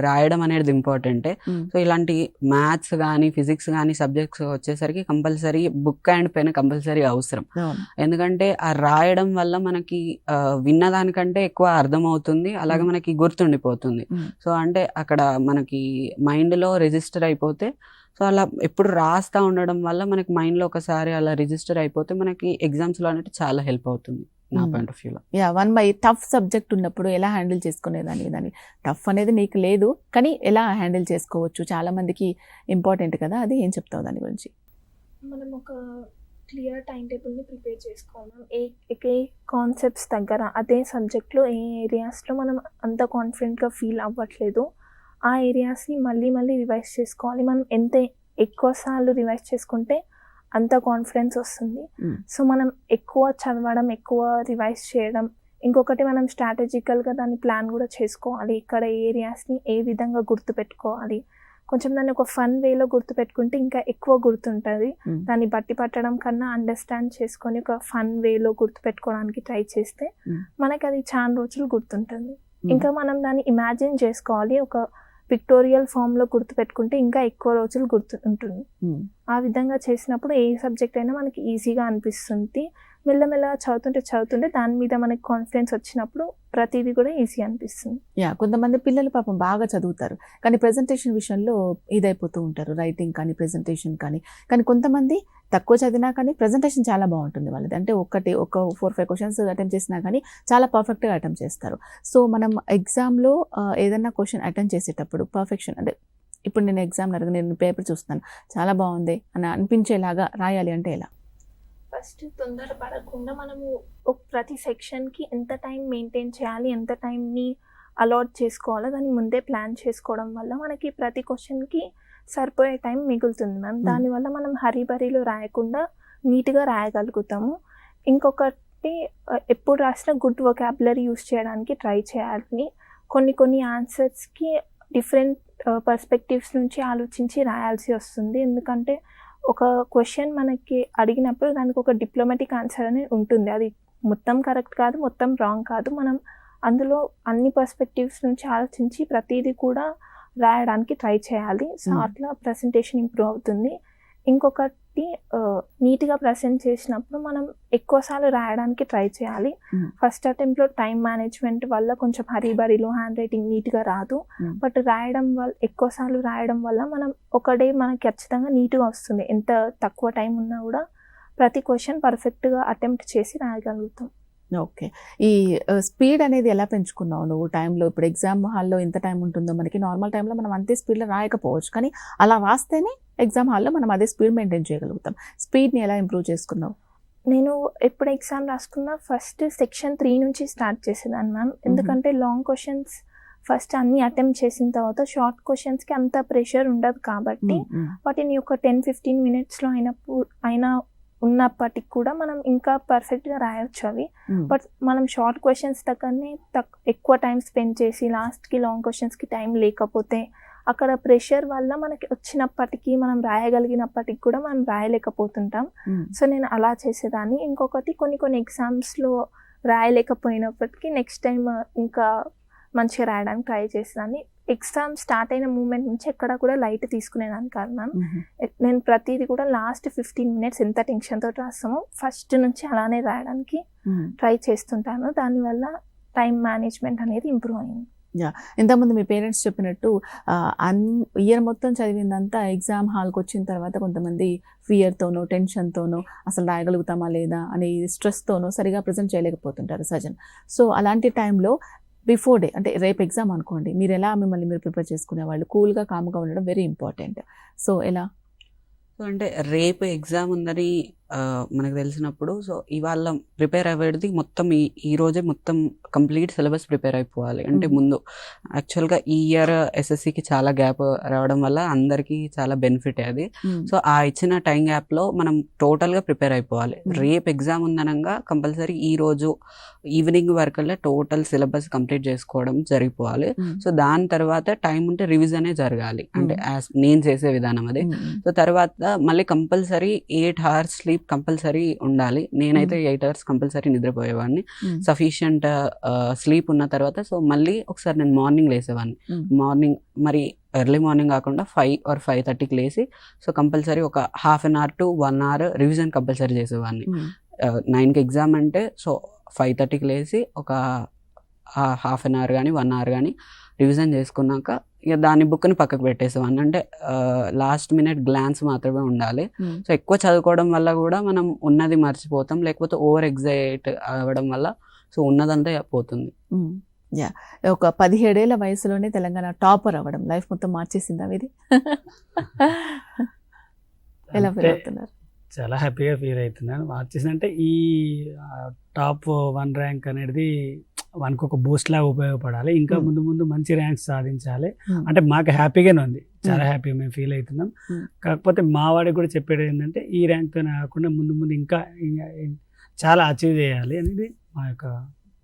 రాయడం అనేది ఇంపార్టెంటే. సో ఇలాంటి మ్యాథ్స్ కానీ ఫిజిక్స్ కానీ సబ్జెక్ట్స్ వచ్చేసరికి compulsory book and pen compulsory అవసరం. ఎందుకంటే ఆ రాయడం వల్ల మనకి విన్నదానికంటే ఎక్కువ అర్థమవుతుంది, అలాగే మనకి గుర్తుండిపోతుంది. సో అంటే అక్కడ మనకి మైండ్లో రిజిస్టర్ అయిపోతే సో అలా ఎప్పుడు రాస్తూ ఉండడం వల్ల మనకి మైండ్లో ఒకసారి అలా రిజిస్టర్ అయిపోతే మనకి ఎగ్జామ్స్లో అనేది చాలా హెల్ప్ అవుతుంది నా పాయింట్ ఆఫ్ వ్యూలో. టఫ్ సబ్జెక్ట్ ఉన్నప్పుడు ఎలా హ్యాండిల్ చేసుకునేదాన్ని? టఫ్ అనేది నీకు లేదు కానీ ఎలా హ్యాండిల్ చేసుకోవచ్చు చాలా మందికి ఇంపార్టెంట్ కదా, అది ఏం చెప్తావు దాని గురించి? మనం ఒక క్లియర్ టైం టేబుల్ని ప్రిపేర్ చేసుకోవాలి. ఏ కాన్సెప్ట్స్ దగ్గర అదే సబ్జెక్ట్లో ఏ ఏరియాస్లో మనం అంత కాన్ఫిడెంట్గా ఫీల్ అవ్వట్లేదు ఆ ఏరియాస్ని మళ్ళీ రివైజ్ చేసుకోవాలి. మనం ఎంత ఎక్కువసార్లు రివైజ్ చేసుకుంటే అంత కాన్ఫిడెన్స్ వస్తుంది. సో మనం ఎక్కువ చదవడం, ఎక్కువ రివైజ్ చేయడం. ఇంకొకటి మనం స్ట్రాటజికల్గా దాన్ని ప్లాన్ కూడా చేసుకోవాలి. ఇక్కడ ఏరియాస్ని ఏ విధంగా గుర్తుపెట్టుకోవాలి. కొంచెం దాన్ని ఒక ఫన్ వేలో గుర్తుపెట్టుకుంటే ఇంకా ఎక్కువ గుర్తుంటుంది. దాన్ని బట్టి పట్టడం కన్నా అండర్స్టాండ్ చేసుకొని ఒక ఫన్ వేలో గుర్తుపెట్టుకోవడానికి ట్రై చేస్తే మనకి అది చాలా రోజులు గుర్తుంటుంది. ఇంకా మనం దాన్ని ఇమాజిన్ చేసుకోవాలి, ఒక పిక్టోరియల్ ఫామ్లో గుర్తుపెట్టుకుంటే ఇంకా ఎక్కువ రోజులు గుర్తుంటుంది. ఆ విధంగా చేసినప్పుడు ఏ సబ్జెక్ట్ అయినా మనకి ఈజీగా అనిపిస్తుంది. మెల్లమెల్లగా చదువుతుంటే దాని మీద మనకి కాన్ఫిడెన్స్ వచ్చినప్పుడు ప్రతిదీ కూడా ఈజీ అనిపిస్తుంది. కొంతమంది పిల్లలు పాపం బాగా చదువుతారు కానీ ప్రెజెంటేషన్ విషయంలో ఇదైపోతూ ఉంటారు, రైటింగ్ కానీ ప్రెజెంటేషన్ కానీ కొంతమంది తక్కువ చదివినా కానీ ప్రెజెంటేషన్ చాలా బాగుంటుంది వాళ్ళది. అంటే ఒక 4-5 క్వశ్చన్స్ అటెంప్ట్ చేసినా కానీ చాలా పర్ఫెక్ట్గా అటెంప్ట్ చేస్తారు. సో మనం ఎగ్జామ్లో ఏదైనా క్వశ్చన్ అటెంప్ట్ చేసేటప్పుడు పర్ఫెక్షన్, అంటే ఇప్పుడు నేను ఎగ్జామ్ నేను పేపర్ చూస్తాను చాలా బాగుంది అని అనిపించేలాగా రాయాలి అంటే ఎలా? ఫస్ట్ తొందరపడకుండా మనము ప్రతి సెక్షన్కి ఎంత టైం మెయింటైన్ చేయాలి, ఎంత టైంని అలాట్ చేసుకోవాలో దాన్ని ముందే ప్లాన్ చేసుకోవడం వల్ల మనకి ప్రతి క్వశ్చన్కి సరిపోయే టైం మిగులుతుంది మ్యామ్. దానివల్ల మనం హరీబరీలో రాయకుండా నీట్గా రాయగలుగుతాము. ఇంకొకటి ఎప్పుడు రాసినా గుడ్ వొకాబులరీ యూస్ చేయడానికి ట్రై చేయాలి. కొన్ని ఆన్సర్స్కి డిఫరెంట్ పర్స్పెక్టివ్స్ నుంచి ఆలోచించి రాయాల్సి వస్తుంది. ఎందుకంటే ఒక క్వశ్చన్ మనకి అడిగినప్పుడు దానికి ఒక డిప్లొమాటిక్ ఆన్సర్ అనేది ఉంటుంది. అది మొత్తం కరెక్ట్ కాదు, మొత్తం రాంగ్ కాదు. మనం అందులో అన్ని పర్స్పెక్టివ్స్ నుంచి ఆలోచించి ప్రతిదీ కూడా రాయడానికి ట్రై చేయాలి. సో అట్లా ప్రజెంటేషన్ ఇంప్రూవ్ అవుతుంది. ఇంకొకటి నీట్గా ప్రజెంట్ చేసినప్పుడు మనం ఎక్కువసార్లు రాయడానికి ట్రై చేయాలి. ఫస్ట్ అటెంప్ట్లో టైం మేనేజ్మెంట్ వల్ల కొంచెం హరీబరీలో హ్యాండ్ రైటింగ్ నీట్గా రాదు. బట్ ఎక్కువసార్లు రాయడం వల్ల మనం ఒక డే మనకి ఖచ్చితంగా నీట్గా వస్తుంది. ఎంత తక్కువ టైం ఉన్నా కూడా ప్రతి క్వశ్చన్ పర్ఫెక్ట్గా అటెంప్ట్ చేసి రాయగలుగుతాం. ఓకే. ఈ స్పీడ్ అనేది ఎలా పెంచుకున్నావు నువ్వు టైంలో? ఇప్పుడు ఎగ్జామ్ హాల్లో ఎంత టైం ఉంటుందో మనకి, నార్మల్ టైంలో మనం అంతే స్పీడ్లో రాయకపోవచ్చు, కానీ అలా రాస్తేనే ఎగ్జామ్ హాల్లో మనం అదే స్పీడ్ మెయింటైన్ చేయగలుగుతాం. స్పీడ్ని ఎలా ఇంప్రూవ్ చేసుకున్నావు? నేను ఎప్పుడు ఎగ్జామ్ రాసుకున్నా ఫస్ట్ సెక్షన్ 3 నుంచి స్టార్ట్ చేసేదాన్ని మ్యామ్. ఎందుకంటే లాంగ్ క్వశ్చన్స్ ఫస్ట్ అన్ని అటెంప్ట్ చేసిన తర్వాత షార్ట్ క్వశ్చన్స్కి అంత ప్రెషర్ ఉండదు కాబట్టి వాటిని ఒక 10-15 మినిట్స్లో అయినా ఉన్నప్పటికి కూడా మనం ఇంకా పర్ఫెక్ట్గా రాయొచ్చు అవి. బట్ మనం షార్ట్ క్వశ్చన్స్ దగ్గరనే ఎక్కువ టైం స్పెండ్ చేసి లాస్ట్కి లాంగ్ క్వశ్చన్స్కి టైం లేకపోతే అక్కడ ప్రెషర్ వల్ల మనకి వచ్చినప్పటికీ మనం రాయగలిగినప్పటికి కూడా మనం రాయలేకపోతుంటాం. సో నేను అలా చేసేదాన్ని. ఇంకొకటి కొన్ని ఎగ్జామ్స్లో రాయలేకపోయినప్పటికీ నెక్స్ట్ టైం ఇంకా మంచిగా రాయడానికి ట్రై చేసేదాన్ని. ఎగ్జామ్ స్టార్ట్ అయిన మూమెంట్ నుంచి ఎక్కడ కూడా లైట్ తీసుకునేదాన్ని కాదు మ్యామ్. నేను ప్రతిదీ కూడా లాస్ట్ 15 మినిట్స్ ఎంత టెన్షన్తో రాస్తామో ఫస్ట్ నుంచి అలానే రాయడానికి ట్రై చేస్తుంటాను. దానివల్ల టైం మేనేజ్మెంట్ అనేది ఇంప్రూవ్ అయింది. ఇంతకుముందు మీ పేరెంట్స్ చెప్పినట్టు ఇయర్ మొత్తం చదివిందంతా ఎగ్జామ్ హాల్కి వచ్చిన తర్వాత కొంతమంది ఫియర్తోనో టెన్షన్తోనో అసలు రాయగలుగుతామా లేదా అనే స్ట్రెస్తోనో సరిగా ప్రజెంట్ చేయలేకపోతుంటారు సజన్. సో అలాంటి టైంలో బిఫోర్ డే, అంటే రేపు ఎగ్జామ్ అనుకోండి, మీరు ఎలా మిమ్మల్ని మీరు ప్రిపేర్ చేసుకునేవాళ్ళు? కూల్గా కామ్గా ఉండడం వెరీ ఇంపార్టెంట్. సో ఎలా? సో అంటే రేపు ఎగ్జామ్ ఉందని మనకు తెలిసినప్పుడు సో ఇవాళ ప్రిపేర్ అయ్యేది మొత్తం ఈ రోజే మొత్తం కంప్లీట్ సిలబస్ ప్రిపేర్ అయిపోవాలి. అంటే ముందు యాక్చువల్గా ఈ ఇయర్ ఎస్ఎస్సికి చాలా గ్యాప్ రావడం వల్ల అందరికీ చాలా బెనిఫిట్ అది. సో ఆ ఇచ్చిన టైం గ్యాప్లో మనం టోటల్గా ప్రిపేర్ అయిపోవాలి. రేపు ఎగ్జామ్ ఉందనగా కంపల్సరీ ఈ రోజు ఈవినింగ్ వరకల్లా టోటల్ సిలబస్ కంప్లీట్ చేసుకోవడం జరిగిపోవాలి. సో దాని తర్వాత టైం ఉంటే రివిజనే జరగాలి, అంటే నేను చేసే విధానం అది. సో తర్వాత మళ్ళీ కంపల్సరీ 8 hours స్లీప్ కంపల్సరీ ఉండాలి. నేనైతే 8 hours కంపల్సరీ నిద్రపోయేవాడిని. సఫిషియంట్ స్లీప్ ఉన్న తర్వాత సో మళ్ళీ ఒకసారి నేను మార్నింగ్ లేసేవాడిని. మార్నింగ్ మరి ఎర్లీ మార్నింగ్ కాకుండా 5 or 5:30కి లేసి సో కంపల్సరీ ఒక 1/2 hour to 1 hour revision compulsory చేసేవాడిని. 9కి ఎగ్జామ్ అంటే సో 5:30కి లేసి ఒక 1/2 hour కానీ 1 hour కానీ రివిజన్ చేసుకున్నాక ఇక దాని బుక్ని పక్కకు పెట్టేసేవాడిని. అంటే లాస్ట్ మినిట్ గ్లాన్స్ మాత్రమే ఉండాలి. సో ఎక్కువ చదువుకోవడం వల్ల కూడా మనం ఉన్నది మర్చిపోతాం, లేకపోతే ఓవర్ ఎగ్జైట్ అవ్వడం వల్ల సో ఉన్నదంతా పోతుంది. ఒక 17 ఏళ్ల వయసులోనే తెలంగాణ టాపర్ అవ్వడం లైఫ్ మొత్తం మార్చేసిందా ఇది? ఎలా ఫీల్ అవుతున్నారు? చాలా హ్యాపీగా ఫీల్ అవుతున్నాను. మార్చేసిందంటే ఈ టాప్ 1 ర్యాంక్ అనేది మనకు ఒక బూస్ట్ లాగా ఉపయోగపడాలి. ఇంకా ముందు ముందు మంచి ర్యాంక్స్ సాధించాలి. అంటే మాకు హ్యాపీగానే ఉంది, చాలా హ్యాపీగా మేము ఫీల్ అవుతున్నాం. కాకపోతే మా వాడికి కూడా చెప్పేది ఏంటంటే ఈ ర్యాంక్తో కాకుండా ముందు ముందు ఇంకా చాలా అచీవ్ చేయాలి అనేది మా యొక్క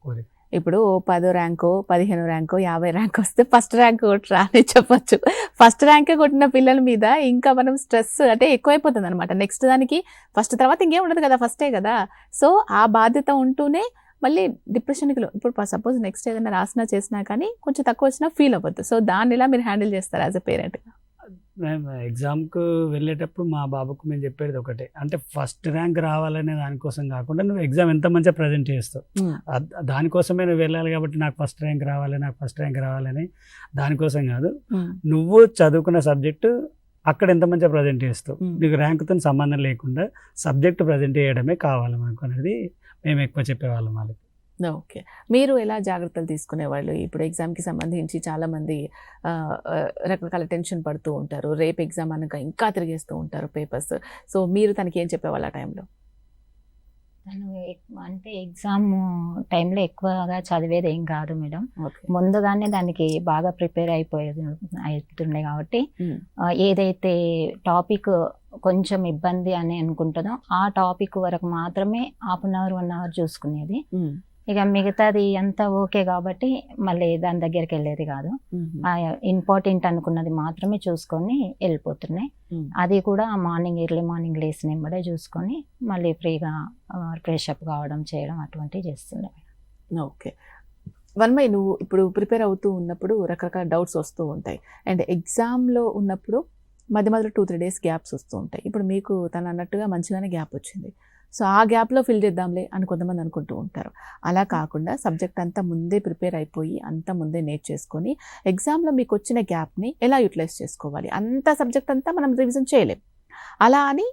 కోరిక. ఇప్పుడు 10 ర్యాంకో 15 ర్యాంకో 50 ర్యాంక్ వస్తే ఫస్ట్ ర్యాంక్ కొట్టరా అని చెప్పొచ్చు. ఫస్ట్ ర్యాంక్ కొట్టిన పిల్లల మీద ఇంకా మనం స్ట్రెస్ అంటే ఎక్కువైపోతుంది అనమాట. నెక్స్ట్ దానికి ఫస్ట్ తర్వాత ఇంకేం ఉండదు కదా, ఫస్టే కదా. సో ఆ బాధ్యత ఉంటూనే మళ్ళీ డిప్రెషన్కి ఇప్పుడు సపోజ్ నెక్స్ట్ ఏదైనా రాసినా చేసినా కానీ కొంచెం తక్కువ వచ్చినా ఫీల్ అవ్వద్దు. సో దాన్ని ఎలా మీరు హ్యాండిల్ చేస్తారు యాజ్ ఎ పేరెంట్గా? మేము ఎగ్జామ్కు వెళ్ళేటప్పుడు మా బాబుకు మేము చెప్పేది ఒకటే, అంటే ఫస్ట్ ర్యాంక్ రావాలనే దానికోసం కాకుండా నువ్వు ఎగ్జామ్ ఎంత మంచిగా ప్రజెంట్ చేస్తావు దానికోసమే నువ్వు వెళ్ళాలి. కాబట్టి నాకు ఫస్ట్ ర్యాంక్ రావాలని దానికోసం కాదు, నువ్వు చదువుకున్న సబ్జెక్టు అక్కడ ఎంత మంచిగా ప్రజెంట్ చేస్తావు, నీకు ర్యాంక్తో సంబంధం లేకుండా సబ్జెక్ట్ ప్రజెంట్ చేయడమే కావాలి మనకు అనేది మేము ఎక్కువ చెప్పేవాళ్ళం వాళ్ళకి. ఓకే. మీరు ఎలా జాగ్రత్తలు తీసుకునేవాళ్ళు? ఇప్పుడు ఎగ్జామ్కి సంబంధించి చాలామంది రకరకాల టెన్షన్ పడుతూ ఉంటారు, రేపు ఎగ్జామ్ అనక ఇంకా తిరిగేస్తూ ఉంటారు పేపర్స్. సో మీరు తనకి ఏం చెప్పేవాళ్ళు ఆ టైంలో? తను అంటే ఎగ్జామ్ టైంలో ఎక్కువగా చదివేది ఏం కాదు మేడం, ముందుగానే దానికి బాగా ప్రిపేర్ అవుతుండే కాబట్టి ఏదైతే టాపిక్ కొంచెం ఇబ్బంది అని అనుకుంటుందో ఆ టాపిక్ వరకు మాత్రమే 1/2 అవర్ 1 అవర్ చూసుకునేది. ఇక మిగతాది అంతా ఓకే కాబట్టి మళ్ళీ దాని దగ్గరికి వెళ్ళేది కాదు. ఇంపార్టెంట్ అనుకున్నది మాత్రమే చూసుకొని వెళ్ళిపోతున్నాయి. అది కూడా ఎర్లీ మార్నింగ్ లేసిన వెంబడే చూసుకొని మళ్ళీ ఫ్రీగా ఫ్రెష్ అప్ కావడం చేయడం అటువంటివి చేస్తుండే. ఓకే. వన్మై, నువ్వు ఇప్పుడు ప్రిపేర్ అవుతూ ఉన్నప్పుడు రకరకాల డౌట్స్ వస్తూ ఉంటాయి, అండ్ ఎగ్జామ్లో ఉన్నప్పుడు మధ్య మధ్యలో 2-3 డేస్ గ్యాప్స్ వస్తూ ఉంటాయి. ఇప్పుడు మీకు తను అన్నట్టుగా మంచిగానే గ్యాప్ వచ్చింది, సో ఆ గ్యాప్లో ఫిల్ చేద్దాంలే అని కొంతమంది అనుకుంటూ ఉంటారు. అలా కాకుండా సబ్జెక్ట్ అంతా ముందే ప్రిపేర్ అయిపోయి అంతా ముందే నేర్చేసుకొని ఎగ్జామ్లో మీకు వచ్చిన గ్యాప్ని ఎలా యూటిలైజ్ చేసుకోవాలి. అంత సబ్జెక్ట్ అంతా మనం రివిజన్ చేయలేం, అలా అని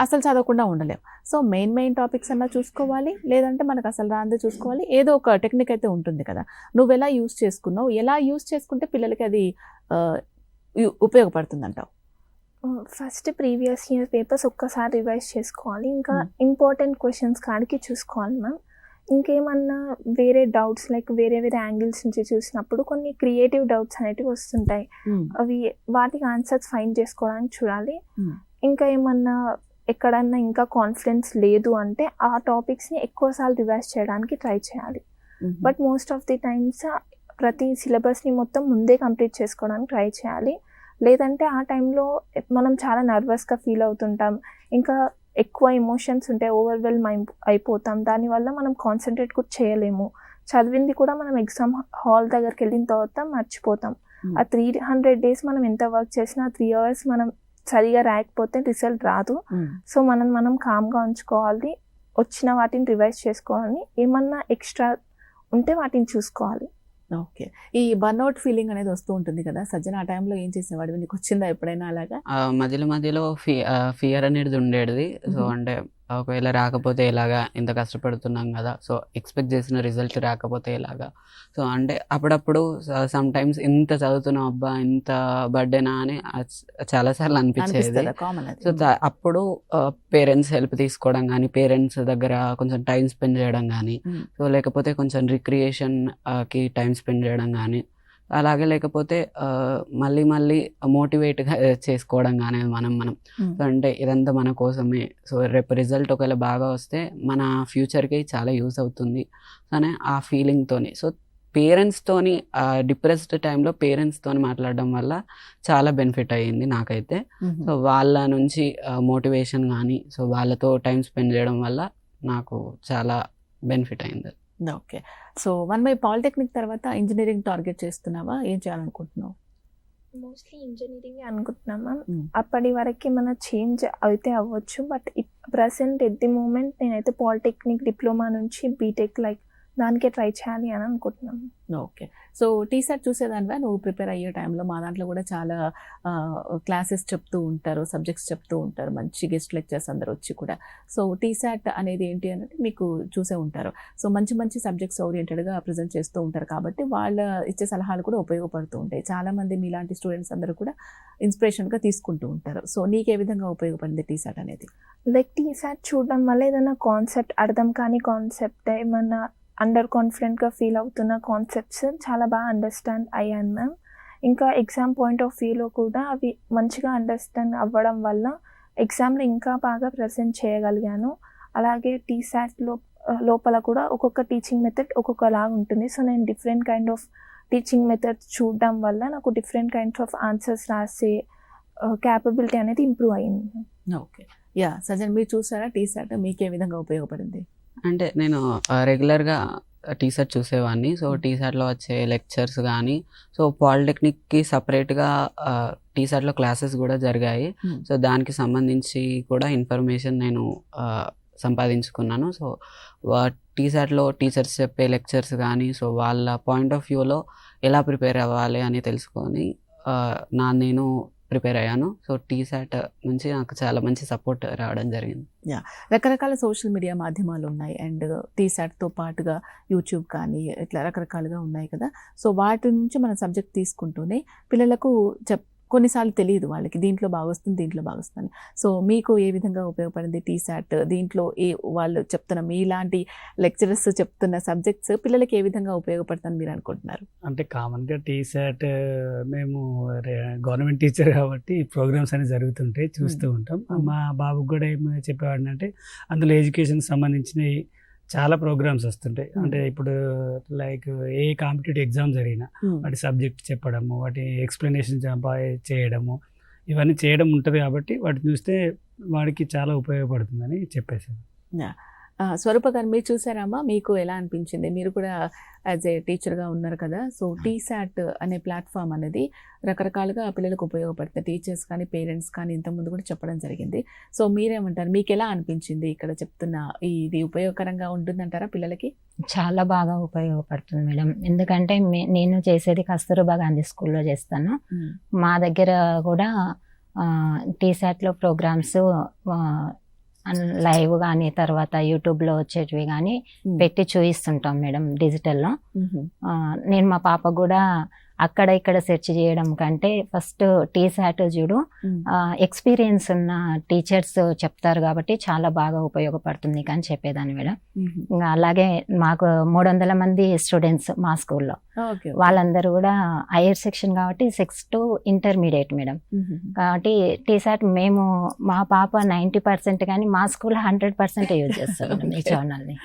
అసలు చదవకుండా ఉండలేం. సో మెయిన్ టాపిక్స్ అన్నా చూసుకోవాలి, లేదంటే మనకు అసలు రాందే చూసుకోవాలి. ఏదో ఒక టెక్నిక్ అయితే ఉంటుంది కదా, నువ్వు ఎలా యూస్ చేసుకున్నావు, ఎలా యూస్ చేసుకుంటే పిల్లలకి అది ఉపయోగపడుతుంది అంటావు? ఫస్ట్ ప్రీవియస్ ఇయర్ పేపర్స్ ఒక్కసారి రివైజ్ చేసుకోవాలి, ఇంకా ఇంపార్టెంట్ క్వశ్చన్స్ కాడికి చూసుకోవాలి మ్యామ్. ఇంకేమన్నా వేరే డౌట్స్ లైక్ వేరే యాంగిల్స్ నుంచి చూసినప్పుడు కొన్ని క్రియేటివ్ డౌట్స్ అనేటివి వస్తుంటాయి, అవి వాటికి ఆన్సర్స్ ఫైండ్ చేసుకోవడానికి చూడాలి. ఇంకా ఏమన్నా ఎక్కడన్నా ఇంకా కాన్ఫిడెన్స్ లేదు అంటే ఆ టాపిక్స్ని ఎక్కువసార్లు రివైజ్ చేయడానికి ట్రై చేయాలి. But most of the times ప్రతి సిలబస్ని మొత్తం ముందే కంప్లీట్ చేసుకోవడానికి ట్రై చేయాలి. లేదంటే ఆ టైంలో మనం చాలా నర్వస్గా ఫీల్ అవుతుంటాం, ఇంకా ఎక్కువ ఎమోషన్స్ ఉంటాయి, ఓవర్వెల్మ్ అయిపోతాం, దానివల్ల మనం కాన్సన్ట్రేట్ కూడా చేయలేము. చదివింది కూడా మనం ఎగ్జామ్ హాల్ దగ్గరికి వెళ్ళిన తర్వాత మర్చిపోతాం. ఆ 300 days మనం ఎంత వర్క్ చేసినా 3 hours మనం సరిగా రాయకపోతే రిజల్ట్ రాదు. సో మనం కామ్గా ఉంచుకోవాలి, వచ్చిన వాటిని రివైజ్ చేసుకోవాలి, ఏమన్నా ఎక్స్ట్రా ఉంటే వాటిని చూసుకోవాలి. ఓకే. ఈ బర్న్అవుట్ ఫీలింగ్ అనేది వస్తూ ఉంటుంది కదా సజ్జన, ఆ టైంలో ఏం చేసేవాడు? నీకు వచ్చిందా ఎప్పుడైనా అలాగా? మధ్యలో ఫియర్ అనేది ఉండేది. సో అంటే ఒకవేళ రాకపోతే ఎలాగా, ఇంత కష్టపడుతున్నాం కదా, సో ఎక్స్పెక్ట్ చేసిన రిజల్ట్ రాకపోతే ఎలాగా. సో అంటే అప్పుడప్పుడు సమ్ టైమ్స్ ఇంత చదువుతున్నాం అబ్బా ఇంత బర్డేనా అని చాలాసార్లు అనిపించేది. సో అప్పుడు పేరెంట్స్ హెల్ప్ తీసుకోవడం కానీ, పేరెంట్స్ దగ్గర కొంచెం టైం స్పెండ్ చేయడం కానీ, సో లేకపోతే కొంచెం రిక్రియేషన్కి టైం స్పెండ్ చేయడం కానీ, అలాగే లేకపోతే మళ్ళీ మోటివేట్గా చేసుకోవడం కానీ మనం సో అంటే ఇదంతా మన కోసమే, సో రేపు రిజల్ట్ ఒకవేళ బాగా వస్తే మన ఫ్యూచర్కి చాలా యూస్ అవుతుంది అనే ఆ ఫీలింగ్తోని. సో పేరెంట్స్తోని డిప్రెస్డ్ టైంలో పేరెంట్స్తోని మాట్లాడడం వల్ల చాలా బెనిఫిట్ అయ్యింది నాకైతే. సో వాళ్ళ నుంచి మోటివేషన్ కానీ, సో వాళ్ళతో టైం స్పెండ్ చేయడం వల్ల నాకు చాలా బెనిఫిట్ అయింది. ఓకే. సో వన్మై, పాలిటెక్నిక్ తర్వాత ఇంజనీరింగ్ టార్గెట్ చేస్తున్నావా? ఏం చేయాలనుకుంటున్నావు? మోస్ట్లీ ఇంజనీరింగ్ అనుకుంటున్నాం మ్యామ్. అప్పటి వరకు మన చేంజ్ అయితే అవ్వచ్చు, but present at the moment నేనైతే పాలిటెక్నిక్ డిప్లొమా నుంచి బీటెక్ లైక్ దానికే ట్రై చేయాలి అని అనుకుంటున్నాను. ఓకే. సో టీసాట్ చూసేదానివా నువ్వు ప్రిపేర్ అయ్యే టైంలో? మా దాంట్లో కూడా చాలా క్లాసెస్ చెప్తూ ఉంటారు, సబ్జెక్ట్స్ చెప్తూ ఉంటారు, మంచి గెస్ట్ లెక్చర్స్ అందరు వచ్చి కూడా. సో టీసాట్ అనేది ఏంటి అనేది మీకు చూసే ఉంటారు. సో మంచి సబ్జెక్ట్స్ ఓరియంటెడ్గా ప్రజెంట్ చేస్తూ ఉంటారు కాబట్టి వాళ్ళ ఇచ్చే సలహాలు కూడా ఉపయోగపడుతూ ఉంటాయి. చాలామంది మీలాంటి స్టూడెంట్స్ అందరూ కూడా ఇన్స్పిరేషన్గా తీసుకుంటూ ఉంటారు. సో నీకు ఏ విధంగా ఉపయోగపడింది టీసాట్ అనేది? లైక్ టీసాట్ చూడడం వల్ల ఏదైనా కాన్సెప్ట్ అర్థం కాని కాన్సెప్ట్, ఏమన్నా అండర్ కాన్ఫిడెంట్గా ఫీల్ అవుతున్న కాన్సెప్ట్స్ చాలా బాగా అండర్స్టాండ్ అయ్యాను మ్యామ్. ఇంకా ఎగ్జామ్ పాయింట్ ఆఫ్ వ్యూలో కూడా అవి మంచిగా అండర్స్టాండ్ అవ్వడం వల్ల ఎగ్జామ్లో ఇంకా బాగా ప్రజెంట్ చేయగలిగాను. అలాగే టీసాట్లో లోపల కూడా ఒక్కొక్క టీచింగ్ మెథడ్ ఒక్కొక్కలాగా ఉంటుంది. సో నేను different kind of teaching methods చూడడం వల్ల నాకు డిఫరెంట్ కైండ్స్ ఆఫ్ ఆన్సర్స్ రాసే క్యాపబిలిటీ అనేది ఇంప్రూవ్ అయ్యింది. ఓకే. యా సజన్, మీరు చూసారా టీసాట్ మీకు ఏ విధంగా ఉపయోగపడింది? అంటే నేను రెగ్యులర్గా టీసాట్ చూసేవాడిని. సో టీసాట్లో వచ్చే లెక్చర్స్ కానీ, సో పాలిటెక్నిక్కి సపరేట్గా టీసాట్లో క్లాసెస్ కూడా జరిగాయి. సో దానికి సంబంధించి కూడా ఇన్ఫర్మేషన్ నేను సంపాదించుకున్నాను. సో టీసాట్లో టీచర్స్ చెప్పే లెక్చర్స్ కానీ, సో వాళ్ళ పాయింట్ ఆఫ్ వ్యూలో ఎలా ప్రిపేర్ అవ్వాలి అని తెలుసుకొని నేను ప్రిపేర్ అయ్యాను. సో టీసాట్ నుంచి నాకు చాలా మంచి సపోర్ట్ రావడం జరిగింది. రకరకాల సోషల్ మీడియా మాధ్యమాలు ఉన్నాయి అండ్ టీసాట్తో పాటుగా యూట్యూబ్ కానీ ఇట్లా రకరకాలుగా ఉన్నాయి కదా. సో వాటి నుంచి మన సబ్జెక్ట్ తీసుకుంటూనే పిల్లలకు కొన్నిసార్లు తెలియదు వాళ్ళకి దీంట్లో బాగొస్తుంది దీంట్లో బాగొస్తుంది. సో మీకు ఏ విధంగా ఉపయోగపడింది టీసాట్? దీంట్లో వాళ్ళు చెప్తున్న మీలాంటి లెక్చరర్స్ చెప్తున్న సబ్జెక్ట్స్ పిల్లలకి ఏ విధంగా ఉపయోగపడుతుందని మీరు అనుకుంటున్నారు? అంటే కామన్గా టీసాట్ మేము గవర్నమెంట్ టీచర్ కాబట్టి ప్రోగ్రామ్స్ అనేవి జరుగుతుంటాయి, చూస్తూ ఉంటాం. మా బాబుకి కూడా ఏం చెప్పేవాడినంటే అందులో ఎడ్యుకేషన్కి సంబంధించినవి చాలా ప్రోగ్రామ్స్ వస్తుంటాయి. అంటే ఇప్పుడు లైక్ ఏ కాంపిటేటివ్ ఎగ్జామ్ జరిగినా వాటి సబ్జెక్ట్ చెప్పడము, వాటి ఎక్స్ప్లెనేషన్ చేయడము, ఇవన్నీ చేయడం ఉంటుంది కాబట్టి వాటిని చూస్తే వాడికి చాలా ఉపయోగపడుతుందని చెప్పేసాను. స్వరూప గారు, మీరు చూసారమ్మా, మీకు ఎలా అనిపించింది? మీరు కూడా యాజ్ ఏ టీచర్గా ఉన్నారు కదా. సో టీసాట్ అనే ప్లాట్ఫామ్ అనేది రకరకాలుగా పిల్లలకు ఉపయోగపడుతుంది. టీచర్స్ కానీ పేరెంట్స్ కానీ ఇంతకుముందు కూడా చెప్పడం జరిగింది. సో మీరేమంటారు? మీకు ఎలా అనిపించింది ఇక్కడ చెప్తున్న ఇది ఉపయోగకరంగా ఉంటుందంటారా పిల్లలకి? చాలా బాగా ఉపయోగపడుతుంది మేడం. ఎందుకంటే నేను చేసేది కస్తూర్బా గాంధీ స్కూల్లో చేస్తాను. మా దగ్గర కూడా టీసాట్లో ప్రోగ్రామ్స్ లైవ్ కానీ తర్వాత యూట్యూబ్లో వచ్చేటివి కానీ పెట్టి చూపిస్తుంటాం మేడం డిజిటల్లో. నేను మా పాప కూడా అక్కడ ఇక్కడ సెర్చ్ చేయడం కంటే ఫస్ట్ టీసాట్ చూడు, ఎక్స్పీరియన్స్ ఉన్న టీచర్స్ చెప్తారు కాబట్టి చాలా బాగా ఉపయోగపడుతుంది అని చెప్పేదాన్ని మేడం. ఇంకా అలాగే మాకు 300 మంది స్టూడెంట్స్ మా స్కూల్లో, వాళ్ళందరూ కూడా హైయర్ సెక్షన్ కాబట్టి 6 to ఇంటర్మీడియట్ మేడం. కాబట్టి టీసాట్ మేము మా పాప 90% కానీ మా స్కూల్ 100% యూజ్ చేస్తాం ఈ ఛానల్ని.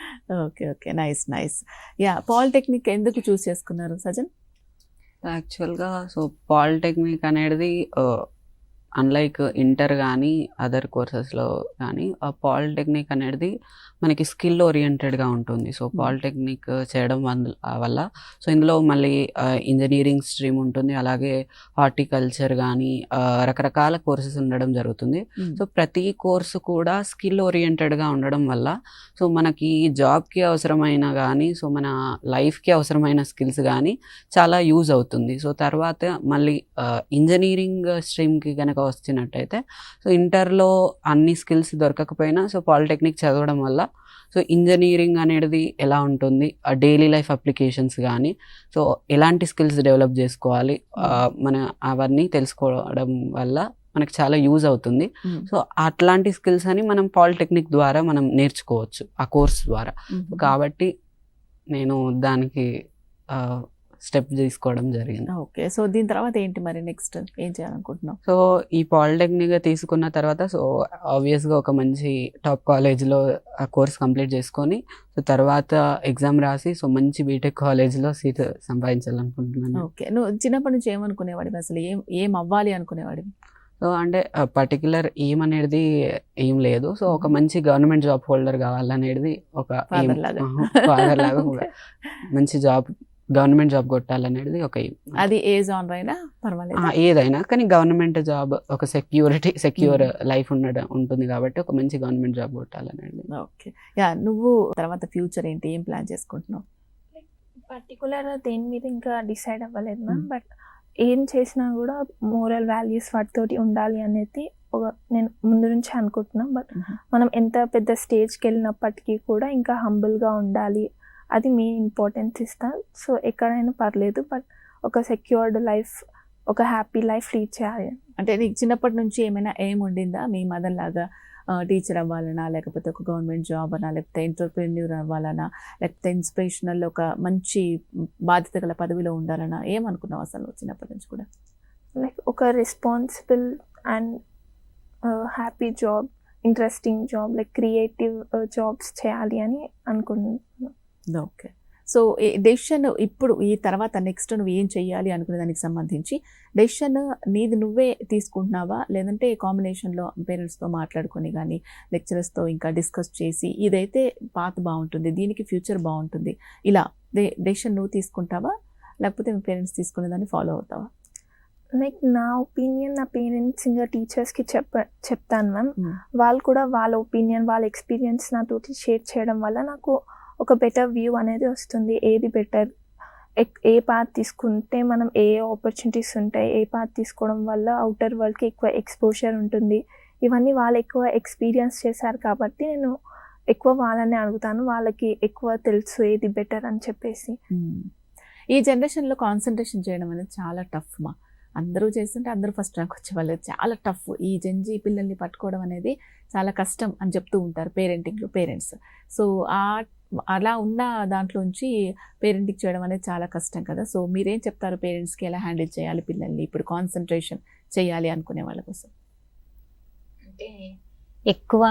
Okay okay, nice nice. Yeah, polytechnic ఎందుకు చూస్ చేసుకున్నారు సజన్? యాక్చువల్గా సో పాలిటెక్నిక్ అనేది అన్లైక్ ఇంటర్ కానీ అదర్ కోర్సెస్లో కానీ పాలిటెక్నిక్ అనేది మనకి స్కిల్ ఓరియంటెడ్గా ఉంటుంది. సో పాలిటెక్నిక్ చేయడం వల్ల సో ఇందులో మళ్ళీ ఇంజనీరింగ్ స్ట్రీమ్ ఉంటుంది, అలాగే హార్టికల్చర్ కానీ రకరకాల కోర్సెస్ ఉండడం జరుగుతుంది. సో ప్రతి కోర్సు కూడా స్కిల్ ఓరియంటెడ్గా ఉండడం వల్ల సో మనకి జాబ్కి అవసరమైన కానీ సో మన లైఫ్కి అవసరమైన స్కిల్స్ కానీ చాలా యూజ్ అవుతుంది. సో తర్వాత మళ్ళీ ఇంజనీరింగ్ స్ట్రీమ్కి కనుక వచ్చినట్టయితే సో ఇంటర్లో అన్ని స్కిల్స్ దొరకకపోయినా సో పాలిటెక్నిక్ చదవడం వల్ల సో ఇంజనీరింగ్ అనేది ఎలా ఉంటుంది, డైలీ లైఫ్ అప్లికేషన్స్ కానీ సో ఎలాంటి స్కిల్స్ డెవలప్ చేసుకోవాలి మన అవన్నీ తెలుసుకోవడం వల్ల మనకు చాలా యూజ్ అవుతుంది. సో అట్లాంటి స్కిల్స్ అని మనం పాలిటెక్నిక్ ద్వారా మనం నేర్చుకోవచ్చు ఆ కోర్స్ ద్వారా. కాబట్టి నేను దానికి స్టెప్ తీసుకోవడం జరిగింది. ఓకే, సో దీని తర్వాత ఏంటి మరి నెక్స్ట్ ఏం చేయాలనుకుంటున్నాం? సో ఈ పాలిటెక్నిక్ తీసుకున్న తర్వాత సో ఆబ్వియస్గా ఒక మంచి టాప్ కాలేజ్లో ఆ కోర్స్ కంప్లీట్ చేసుకొని సో తర్వాత ఎగ్జామ్ రాసి సో మంచి బీటెక్ కాలేజ్లో సీట్ సంపాదించాలనుకుంటున్నాను. ఓకే, నువ్వు చిన్నప్పటి నుంచి ఏమనుకునేవాడివి? అసలు ఏం అవ్వాలి అనుకునేవాడివి? సో అంటే పర్టికులర్ ఏం అనేది ఏం లేదు. సో ఒక మంచి గవర్నమెంట్ జాబ్ హోల్డర్ కావాలనేది ఒక ఫాదర్ లాగా మంచి జాబ్, గవర్నమెంట్ జాబ్ కొట్టాలనేది ఒక ఎయిమ్. అది ఏ జానర్ అయినా పర్వాలేదు, ఏదైనా కానీ గవర్నమెంట్ జాబ్ ఒక సెక్యూర్ లైఫ్ ఉంటుంది కాబట్టి ఒక మంచి గవర్నమెంట్ జాబ్ కొట్టాలనేది. ఓకే, యా, నువ్వు తర్వాత ఫ్యూచర్ ఏంటి, ఏం ప్లాన్ చేసుకుంటున్నావు? పర్టికులర్ దేని మీద ఇంకా డిసైడ్ అవ్వలేదు మ్యామ్. బట్ ఏం చేసినా కూడా మోరల్ వాల్యూస్ వాటితోటి ఉండాలి అనేది నేను ముందు నుంచి అనుకుంటున్నాను. బట్ మనం ఎంత పెద్ద స్టేజ్కి వెళ్ళినప్పటికీ కూడా ఇంకా హంబుల్గా ఉండాలి, అది మెయిన్ ఇంపార్టెన్స్ ఇస్తాను. సో ఎక్కడైనా పర్లేదు, బట్ ఒక సెక్యూర్డ్ లైఫ్, ఒక హ్యాపీ లైఫ్ లీడ్ చేయాలి. అంటే నీకు చిన్నప్పటి నుంచి ఏమైనా ఏం ఉండిందా? మీ మదర్ లాగా టీచర్ అవ్వాలనా, లేకపోతే ఒక గవర్నమెంట్ జాబ్ అనా, లేకపోతే ఎంటర్ప్రెన్యూర్ అవ్వాలనా, లేకపోతే ఇన్స్పిరేషనల్ ఒక మంచి బాధ్యత గల పదవిలో ఉండాలనా, ఏమనుకున్నావు అసలు చిన్నప్పటి నుంచి కూడా? లైక్ ఒక responsible and happy job interesting job like creative jobs చేయాలి అని అనుకుంటున్నాను. ఓకే. సో డెసిషన్ ఇప్పుడు ఈ తర్వాత నెక్స్ట్ నువ్వు ఏం చెయ్యాలి అనుకునే దానికి సంబంధించి డెసిషన్ నీది నువ్వే తీసుకుంటున్నావా, లేదంటే కాంబినేషన్లో పేరెంట్స్తో మాట్లాడుకొని కానీ లెక్చరర్స్తో ఇంకా డిస్కస్ చేసి ఇదైతే పాత బాగుంటుంది, దీనికి ఫ్యూచర్ బాగుంటుంది, ఇలా డెసిషన్ నువ్వు తీసుకుంటావా, లేకపోతే మీ పేరెంట్స్ తీసుకునే దాన్ని ఫాలో అవుతావా? లైక్ నా ఒపీనియన్ నా పేరెంట్స్ ఇంకా టీచర్స్కి చెప్తాను మ్యామ్. వాళ్ళు కూడా వాళ్ళ ఒపీనియన్ వాళ్ళ ఎక్స్పీరియన్స్ నాతోటి షేర్ చేయడం వల్ల నాకు ఒక బెటర్ వ్యూ అనేది వస్తుంది. ఏది బెటర్, ఏ పాత్ తీసుకుంటే మనం ఏ ఆపర్చునిటీస్ ఉంటాయి, ఏ పాత్ తీసుకోవడం వల్ల అవుటర్ వరల్డ్కి ఎక్కువ ఎక్స్పోజర్ ఉంటుంది, ఇవన్నీ వాళ్ళు ఎక్కువ ఎక్స్పీరియన్స్ చేశారు కాబట్టి నేను ఎక్కువ వాళ్ళని అడుగుతాను. వాళ్ళకి ఎక్కువ తెలుసు ఏది బెటర్ అని చెప్పేసి. ఈ జనరేషన్లో కాన్సన్ట్రేషన్ చేయడం అనేది చాలా టఫ్ మా. అందరూ చేస్తుంటే అందరూ ఫస్ట్ ర్యాంక్ వచ్చేవాళ్ళు, చాలా టఫ్. ఈ జెన్జీ పిల్లల్ని పట్టుకోవడం అనేది చాలా కష్టం అని చెప్తూ ఉంటారు పేరెంట్స్. సో అలా ఉన్న దాంట్లోంచి పేరెంటింగ్ చేయడం అనేది చాలా కష్టం కదా. సో మీరేం చెప్తారు పేరెంట్స్కి, ఎలా హ్యాండిల్ చేయాలి పిల్లల్ని ఇప్పుడు కాన్సన్ట్రేషన్ చేయాలి అనుకునే వాళ్ళ కోసం? అంటే ఎక్కువ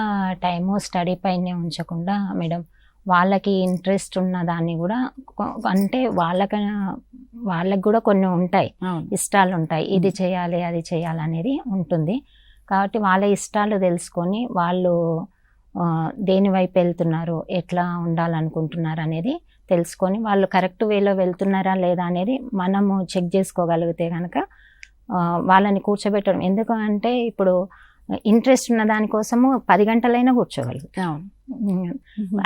టైము స్టడీ పైనే ఉంచకుండా మేడం, వాళ్ళకి ఇంట్రెస్ట్ ఉన్న దాన్ని కూడా అంటే వాళ్ళకి కూడా కొన్ని ఉంటాయి, ఇష్టాలు ఉంటాయి, ఇది చేయాలి అది చేయాలి అనేది ఉంటుంది. కాబట్టి వాళ్ళ ఇష్టాలు తెలుసుకొని వాళ్ళు దేని వైపు వెళ్తున్నారు, ఎట్లా ఉండాలనుకుంటున్నారు అనేది తెలుసుకొని వాళ్ళు కరెక్ట్ వేలో వెళ్తున్నారా లేదా అనేది మనము చెక్ చేసుకోగలిగితే కనుక వాళ్ళని కూర్చోబెట్టడం. ఎందుకంటే ఇప్పుడు ఇంట్రెస్ట్ ఉన్న దానికోసము 10 గంటలైనా కూర్చోగలుగుతాం.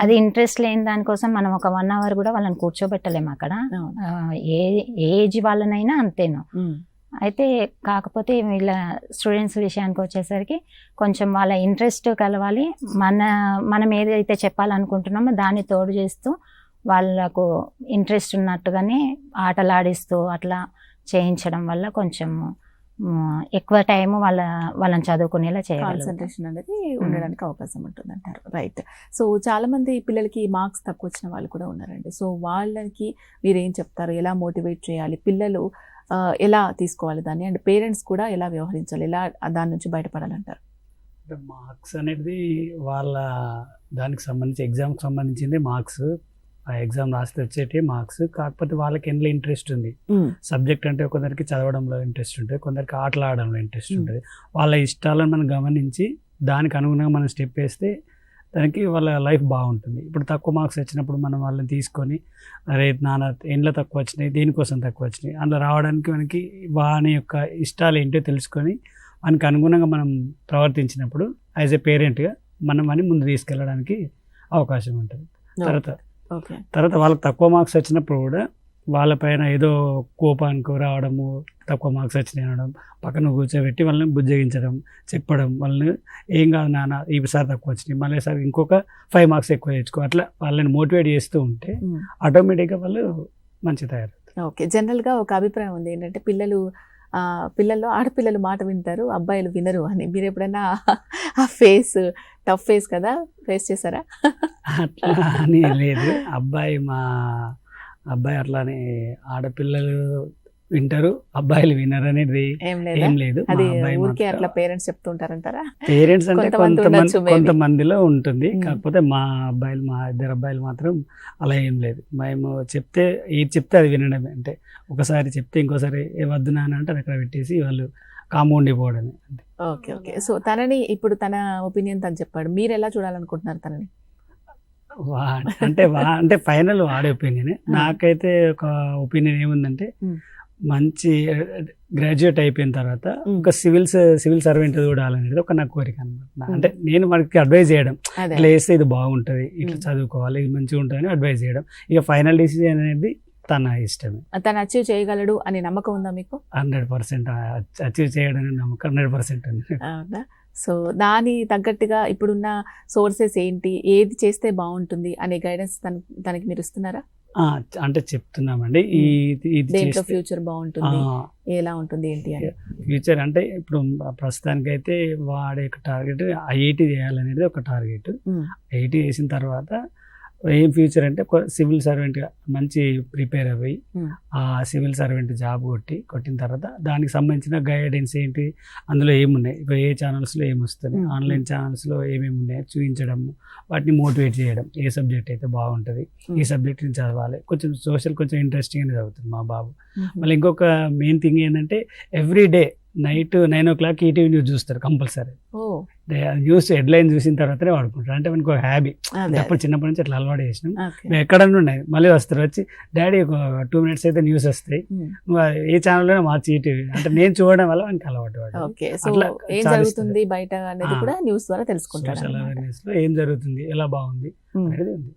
అది ఇంట్రెస్ట్ లేని దానికోసం మనం ఒక 1 అవర్ కూడా వాళ్ళని కూర్చోబెట్టలేము అక్కడ. ఏ ఏజ్ వాళ్ళనైనా అంతేను. అయితే కాకపోతే వీళ్ళ స్టూడెంట్స్ విషయానికి వచ్చేసరికి కొంచెం వాళ్ళ ఇంట్రెస్ట్ కలవాలి. మనం ఏదైతే చెప్పాలనుకుంటున్నామో దాన్ని తోడు చేస్తూ వాళ్ళకు ఇంట్రెస్ట్ ఉన్నట్టుగానే ఆటలాడిస్తూ అట్లా చేయించడం వల్ల కొంచెం ఎక్కువ టైము వాళ్ళని చదువుకునేలా చేయాలి. కాన్సన్ట్రేషన్ అనేది ఉండడానికి అవకాశం ఉంటుంది అంటారు. రైట్. సో చాలా మంది పిల్లలకి మార్క్స్ తక్కువ వచ్చిన వాళ్ళు కూడా ఉన్నారండి. సో వాళ్ళకి మీరు ఏం చెప్తారు, ఎలా మోటివేట్ చేయాలి, పిల్లలు ఎలా తీసుకోవాలి దాన్ని, అండ్ పేరెంట్స్ కూడా ఎలా వ్యవహరించాలి, ఎలా దాని నుంచి బయటపడాలంటారు? మార్క్స్ అనేది వాళ్ళ దానికి సంబంధించి ఎగ్జామ్కి సంబంధించింది మార్క్స్. ఆ ఎగ్జామ్ రాస్తే వచ్చేటి మార్క్స్. కాకపోతే వాళ్ళకి ఎందులో ఇంట్రెస్ట్ ఉంది, సబ్జెక్ట్ అంటే కొందరికి చదవడంలో ఇంట్రెస్ట్ ఉంటుంది, కొందరికి ఆటలు ఆడడంలో ఇంట్రెస్ట్ ఉంటుంది. వాళ్ళ ఇష్టాలను మనం గమనించి దానికి అనుగుణంగా మనం స్టెప్ వేస్తే దానికి వాళ్ళ లైఫ్ బాగుంటుంది. ఇప్పుడు తక్కువ మార్క్స్ వచ్చినప్పుడు మనం వాళ్ళని తీసుకొని అరే నాన్న ఎండ్లో తక్కువ వచ్చినాయి, దేనికోసం తక్కువ వచ్చినాయి, అందులో రావడానికి మనకి వాని యొక్క ఇష్టాలు ఏంటో తెలుసుకొని వానికి అనుగుణంగా మనం ప్రవర్తించినప్పుడు యాజ్ ఏ పేరెంట్గా మనం అని ముందు తీసుకెళ్ళడానికి అవకాశం ఉంటుంది. తర్వాత వాళ్ళకి తక్కువ మార్క్స్ వచ్చినప్పుడు కూడా వాళ్ళపైన ఏదో కోపానికి రావడము, తక్కువ మార్క్స్ వచ్చినాయి అనడం, పక్కన కూర్చోబెట్టి వాళ్ళని బుజ్జగించడం, చెప్పడం, వాళ్ళని ఏం కాదు నాన్న ఈసారి తక్కువ వచ్చినాయి, మళ్ళీ సార్ ఇంకొక 5 మార్క్స్ ఎక్కువ తెచ్చుకో, అట్లా వాళ్ళని మోటివేట్ చేస్తూ ఉంటే ఆటోమేటిక్గా వాళ్ళు మంచి తయారవుతారు. ఓకే. జనరల్గా ఒక అభిప్రాయం ఉంది ఏంటంటే పిల్లల్లో ఆడపిల్లలు మాట వింటారు, అబ్బాయిలు వినరు అని. మీరు ఎప్పుడైనా ఆ టఫ్ ఫేస్ కదా ఫేస్ చేశారా? అట్లా అని లేదు. మా అబ్బాయి అట్లానే ఆడపిల్లలు వింటారు, అబ్బాయిలు వినరు అనేది ఏం లేదు. ఊరికే అట్లా పేరెంట్స్ చెప్తుంటారంటారా? పేరెంట్స్ అంటే కొంతమందిలో ఉంటుంది. కాకపోతే మా 2 అబ్బాయిలు మాత్రం అలా ఏం లేదు. మేము ఏది చెప్తే అది వినడమే. అంటే ఒకసారి చెప్తే ఇంకోసారి వద్దు నాన్న అంటే అక్కడ పెట్టేసి వాళ్ళు కాంపౌండిపోవడమే. ఓకే. సో ఇప్పుడు తన ఒపీనియన్ తను చెప్పాడు, మీరు ఎలా చూడాలనుకుంటున్నారు తనని? అంటే ఫైనల్ వాడే ఒపీనియన్. నాకైతే ఒక ఒపీనియన్ ఏముందంటే మంచి గ్రాడ్యుయేట్ అయిపోయిన తర్వాత ఒక సివిల్ సర్వెంట్ చూడాలనేది ఒక నా కోరిక అనమాట. అంటే నేను మనకి అడ్వైజ్ చేయడం, ఇట్లా వేస్తే ఇది బాగుంటుంది, ఇట్లా చదువుకోవాలి, ఇది మంచిగా ఉంటుంది అని అడ్వైజ్ చేయడం. ఇక ఫైనల్ డిసిజన్ అనేది తన ఇష్టమే. తను అచీవ్ చేయగలడు అనే నమ్మకం ఉందా మీకు? 100% అచీవ్ చేయడం నమ్మకం 100% ఉంది. అవునా? సో దాని తగ్గట్టుగా ఇప్పుడున్న సోర్సెస్ ఏంటి, ఏది చేస్తే బాగుంటుంది అనే గైడెన్స్ తనకి మీరు ఇస్తున్నారా? అంటే చెప్తున్నామండి, దేంట్లో ఫ్యూచర్ బాగుంటుంది, ఎలా ఉంటుంది ఏంటి అని. ఫ్యూచర్ అంటే ఇప్పుడు ప్రస్తుతానికైతే వాడే టార్గెట్ IIT చేయాలనేది ఒక టార్గెట్. IIT చేసిన తర్వాత ఏం ఫ్యూచర్ అంటే సివిల్ సర్వెంట్గా మంచి ప్రిపేర్ అయ్యి Hmm. ఆ సివిల్ సర్వెంట్ జాబ్ కొట్టిన తర్వాత దానికి సంబంధించిన గైడెన్స్ ఏంటి, అందులో ఏమున్నాయి, ఇప్పుడు ఏ ఛానల్స్లో ఏమొస్తుంది, Hmm. ఆన్లైన్ ఛానల్స్లో ఏమేమి ఉన్నాయో చూపించడము, వాటిని మోటివేట్ చేయడం, ఏ సబ్జెక్ట్ అయితే బాగుంటుంది, Hmm. ఈ సబ్జెక్ట్ని చదవాలి, కొంచెం సోషల్ కొంచెం ఇంట్రెస్టింగ్ చదువుతుంది మా బాబు. Mhm. మళ్ళీ ఇంకొక మెయిన్ థింగ్ ఏంటంటే every day night 9 o'clock ETV news చూస్తారు కంపల్సరీ. Oh, న్యూస్ హెడ్లైన్ చూసిన తర్వాతనే వాడుకుంటారు. అంటే మనకు ఒక హ్యాబీ, అదే, అప్పుడు చిన్నప్పటి నుంచి అట్లా అలవాటు చేసినాం. okay. మేము ఎక్కడన్నా ఉన్నాయి మళ్ళీ వస్తారు, వచ్చి డాడీ ఒక 2 minutes అయితే న్యూస్ వస్తాయి, Hmm. నువ్వు ఏ ఛానల్లో మార్చి ఈటీవీ అంటే నేను చూడడం వల్ల మనకి అలవాటు పడ్డాడు. ఓకే, సో అట్లా ఏం చాలా జరుగుతుంది బయట అనేది కూడా న్యూస్ ద్వారా తెలుసుకుంటారు సోషల్ అన్నమాట. అవేర్నెస్లో ఏం జరుగుతుంది, ఎలా బాగుంది అనేది ఉంది.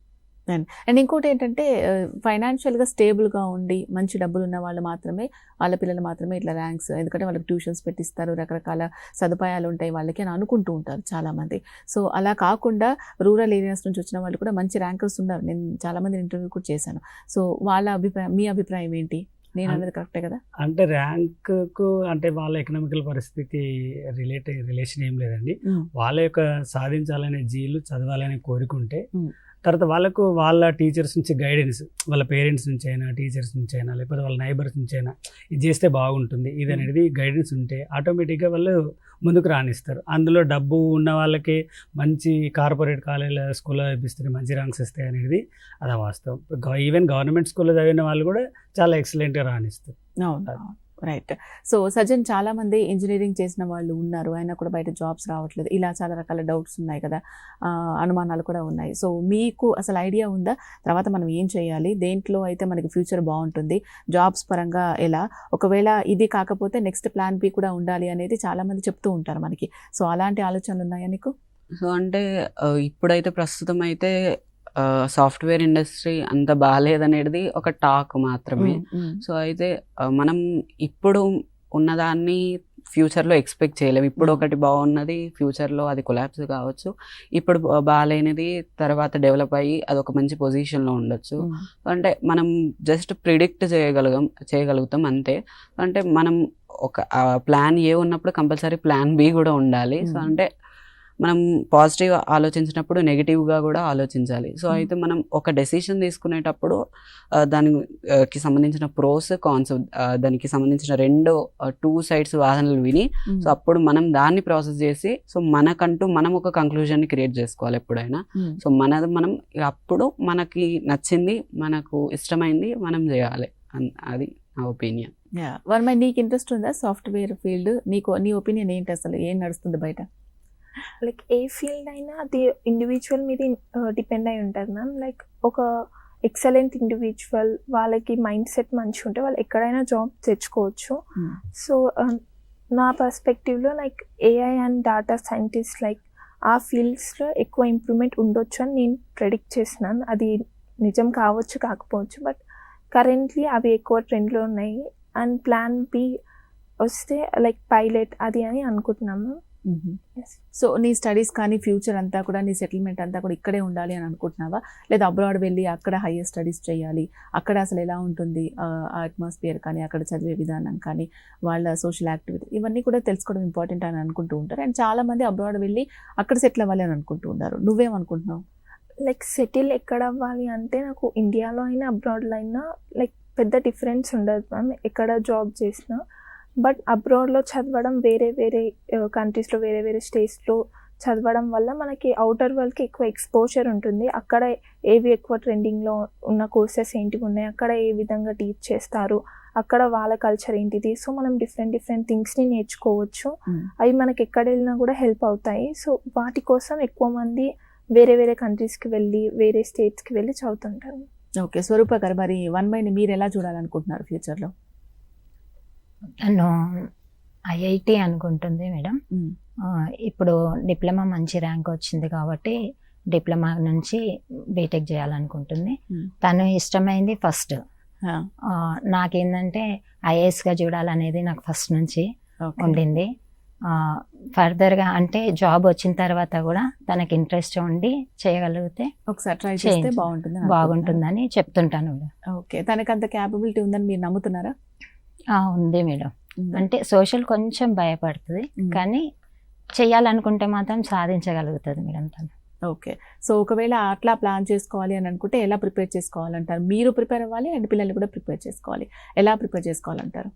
అండ్ ఇంకోటి ఏంటంటే ఫైనాన్షియల్గా స్టేబుల్గా ఉండి మంచి డబ్బులు ఉన్న వాళ్ళు మాత్రమే, వాళ్ళ పిల్లలు మాత్రమే ఇట్లా ర్యాంక్స్, ఎందుకంటే వాళ్ళకి ట్యూషన్స్ పెట్టిస్తారు, రకరకాల సదుపాయాలు ఉంటాయి వాళ్ళకి అని అనుకుంటూ ఉంటారు చాలామంది. సో అలా కాకుండా రూరల్ ఏరియాస్ నుంచి వచ్చిన వాళ్ళు కూడా మంచి ర్యాంకర్స్ ఉన్నారు. నేను చాలామంది ఇంటర్వ్యూ కూడా చేశాను. సో వాళ్ళ అభిప్రాయం, మీ అభిప్రాయం ఏంటి? నేను అన్నది కరెక్టే కదా? అంటే ర్యాంక్కు అంటే వాళ్ళ ఎకనామికల్ పరిస్థితి రిలేషన్ ఏం లేదండి. వాళ్ళ యొక్క సాధించాలనే జీలు, చదవాలనే కోరుకుంటే తర్వాత వాళ్ళకు వాళ్ళ టీచర్స్ నుంచి గైడెన్స్, వాళ్ళ పేరెంట్స్ నుంచి అయినా, టీచర్స్ నుంచి అయినా, లేకపోతే వాళ్ళ నైబర్స్ నుంచి అయినా ఇది చేస్తే బాగుంటుంది ఇది అనేది గైడెన్స్ ఉంటే ఆటోమేటిక్గా వాళ్ళు ముందుకు రాణిస్తారు. అందులో డబ్బు ఉన్న వాళ్ళకి మంచి కార్పొరేట్ కాలేజీల స్కూల్లో చదివిస్తే మంచి ర్యాంక్స్ వస్తాయి అనేది అది వాస్తవం. ఈవెన్ గవర్నమెంట్ స్కూల్లో చదివిన వాళ్ళు కూడా చాలా ఎక్సలెంట్గా రాణిస్తారు. అవును, రైట్. సో సజ్జన్, చాలా మంది ఇంజనీరింగ్ చేసిన వాళ్ళు ఉన్నారు, అయినా కూడా బయట జాబ్స్ రావట్లేదు, ఇలా చాలా రకాల డౌట్స్ ఉన్నాయి కదా, అనుమానాలు కూడా ఉన్నాయి. సో మీకు అసలు ఐడియా ఉందా తర్వాత మనం ఏం చేయాలి, దేంట్లో అయితే మనకి ఫ్యూచర్ బాగుంటుంది, జాబ్స్ పరంగా ఎలా, ఒకవేళ ఇది కాకపోతే నెక్స్ట్ ప్లాన్ బి కూడా ఉండాలి అనేది చాలా మంది చెప్తూ ఉంటారు మనకి. సో అలాంటి ఆలోచనలు ఉన్నాయా నీకు? సో అంటే ఇప్పుడైతే ప్రస్తుతం అయితే సాఫ్ట్వేర్ ఇండస్ట్రీ అంత బాగాలేదనేది ఒక టాక్ మాత్రమే. సో అయితే మనం ఇప్పుడు ఉన్నదాన్ని ఫ్యూచర్లో ఎక్స్పెక్ట్ చేయలేము. ఇప్పుడు ఒకటి బాగున్నది, ఫ్యూచర్లో అది కొలాప్స్ కావచ్చు. ఇప్పుడు బాగాలేనిది తర్వాత డెవలప్ అయ్యి అది ఒక మంచి పొజిషన్లో ఉండొచ్చు. అంటే మనం జస్ట్ ప్రిడిక్ట్ చేయగలుగుతాం అంతే. అంటే మనం ఒక ప్లాన్ ఏ ఉన్నప్పుడు కంపల్సరీ ప్లాన్ బి కూడా ఉండాలి. సో అంటే మనం పాజిటివ్ ఆలోచించినప్పుడు నెగిటివ్గా కూడా ఆలోచించాలి. సో అయితే మనం ఒక డెసిషన్ తీసుకునేటప్పుడు దానికి సంబంధించిన ప్రోస్ కాన్స్, దానికి సంబంధించిన 2 sides వాదనలు విని, సో అప్పుడు మనం దాన్ని ప్రాసెస్ చేసి, సో మనకంటూ మనం ఒక కంక్లూజన్ని క్రియేట్ చేసుకోవాలి ఎప్పుడైనా. సో మనం అప్పుడు మనకి నచ్చింది, మనకు ఇష్టమైంది మనం చేయాలి. అది నా ఒపీనియన్. వర్మ, నీకు ఇంట్రెస్ట్ ఉందా సాఫ్ట్వేర్ ఫీల్డ్? నీ ఒపీనియన్ ఏంటి, అసలు ఏం నడుస్తుంది బయట? లైక్ ఏ ఫీల్డ్ అయినా అది ఇండివిజువల్ మీద డిపెండ్ అయి ఉంటుంది మ్యామ్. లైక్ ఒక ఎక్సలెంట్ ఇండివిజువల్, వాళ్ళకి మైండ్ సెట్ మంచిగా ఉంటే వాళ్ళు ఎక్కడైనా జాబ్ తెచ్చుకోవచ్చు. సో నా పర్స్పెక్టివ్లో like AI and data scientist, like ఆ ఫీల్డ్స్లో ఎక్కువ ఇంప్రూవ్మెంట్ ఉండొచ్చు అని నేను ప్రెడిక్ట్ చేసినాను. అది నిజం కావచ్చు, కాకపోవచ్చు, బట్ కరెంట్లీ అవి ఎక్కువ ట్రెండ్లో ఉన్నాయి. అండ్ ప్లాన్ బి వస్తే లైక్ పైలట్ అది అని అనుకుంటున్నాము. సో నీ స్టడీస్ కానీ ఫ్యూచర్ అంతా కూడా, నీ సెటిల్మెంట్ అంతా కూడా ఇక్కడే ఉండాలి అని అనుకుంటున్నావా, లేదా అబ్రాడ్ వెళ్ళి అక్కడ హైయర్ స్టడీస్ చేయాలి, అక్కడ అసలు ఎలా ఉంటుంది ఆ అట్మాస్ఫియర్ కానీ, అక్కడ చదివే విధానం కానీ, వాళ్ళ సోషల్ యాక్టివిటీ, ఇవన్నీ కూడా తెలుసుకోవడం ఇంపార్టెంట్ అని అనుకుంటూ ఉంటారు. అండ్ చాలా మంది అబ్రాడ్ వెళ్ళి అక్కడ సెటిల్ అవ్వాలి అని అనుకుంటూ ఉంటారు. నువ్వేమనుకుంటున్నావు? లైక్ సెటిల్ ఎక్కడ అవ్వాలి అంటే, నాకు ఇండియాలో అయినా అబ్రాడ్లో అయినా లైక్ పెద్ద డిఫరెన్స్ ఉండదు మ్యామ్, ఎక్కడ జాబ్ చేసినా. బట్ అబ్రాడ్లో చదవడం, వేరే వేరే కంట్రీస్లో, వేరే వేరే స్టేట్స్లో చదవడం వల్ల మనకి అవుటర్ వరల్డ్కి ఎక్కువ ఎక్స్పోజర్ ఉంటుంది. అక్కడ ఏవి ఎక్కువ ట్రెండింగ్లో ఉన్న కోర్సెస్ ఏంటివి ఉన్నాయి, అక్కడ ఏ విధంగా టీచ్ చేస్తారు, అక్కడ వాళ్ళ కల్చర్ ఏంటిది. సో మనం డిఫరెంట్ థింగ్స్ని నేర్చుకోవచ్చు. అవి మనకి ఎక్కడ వెళ్ళినా కూడా హెల్ప్ అవుతాయి. సో వాటి కోసం ఎక్కువ మంది వేరే వేరే కంట్రీస్కి వెళ్ళి, వేరే స్టేట్స్కి వెళ్ళి చదువుతుంటారు. ఓకే, స్వరూప గారు, మరి 1/ని మీరు ఎలా చూడాలనుకుంటున్నారు ఫ్యూచర్లో? తను ఐఐటి అనుకుంటుంది మేడం. ఇప్పుడు డిప్లొమా మంచి ర్యాంక్ వచ్చింది కాబట్టి డిప్లొమా నుంచి బీటెక్ చేయాలనుకుంటుంది. తను ఇష్టమైంది ఫస్ట్. నాకేంటంటే ఐఏఎస్గా చూడాలనేది నాకు ఫస్ట్ నుంచి ఉండింది. ఫర్దర్గా అంటే జాబ్ వచ్చిన తర్వాత కూడా తనకి ఇంట్రెస్ట్ ఉండి చేయగలిగితే ఒకసారి ట్రై చేస్తే బాగుంటుందని చెప్తుంటాను. ఓకే, తనకి అంత క్యాపబిలిటీ ఉందని మీరు నమ్ముతున్నారా? ఉంది మేడం. అంటే సోషల్ కొంచెం భయపడుతుంది, కానీ చెయ్యాలనుకుంటే మాత్రం సాధించగలుగుతుంది మేడం తను. ఓకే. సో ఒకవేళ అట్లా ప్లాన్ చేసుకోవాలి అని అనుకుంటే ఎలా ప్రిపేర్ చేసుకోవాలంటారు? మీరు ప్రిపేర్ అవ్వాలి అండ్ పిల్లల్ని కూడా ప్రిపేర్ చేసుకోవాలి. ఎలా ప్రిపేర్ చేసుకోవాలంటారు?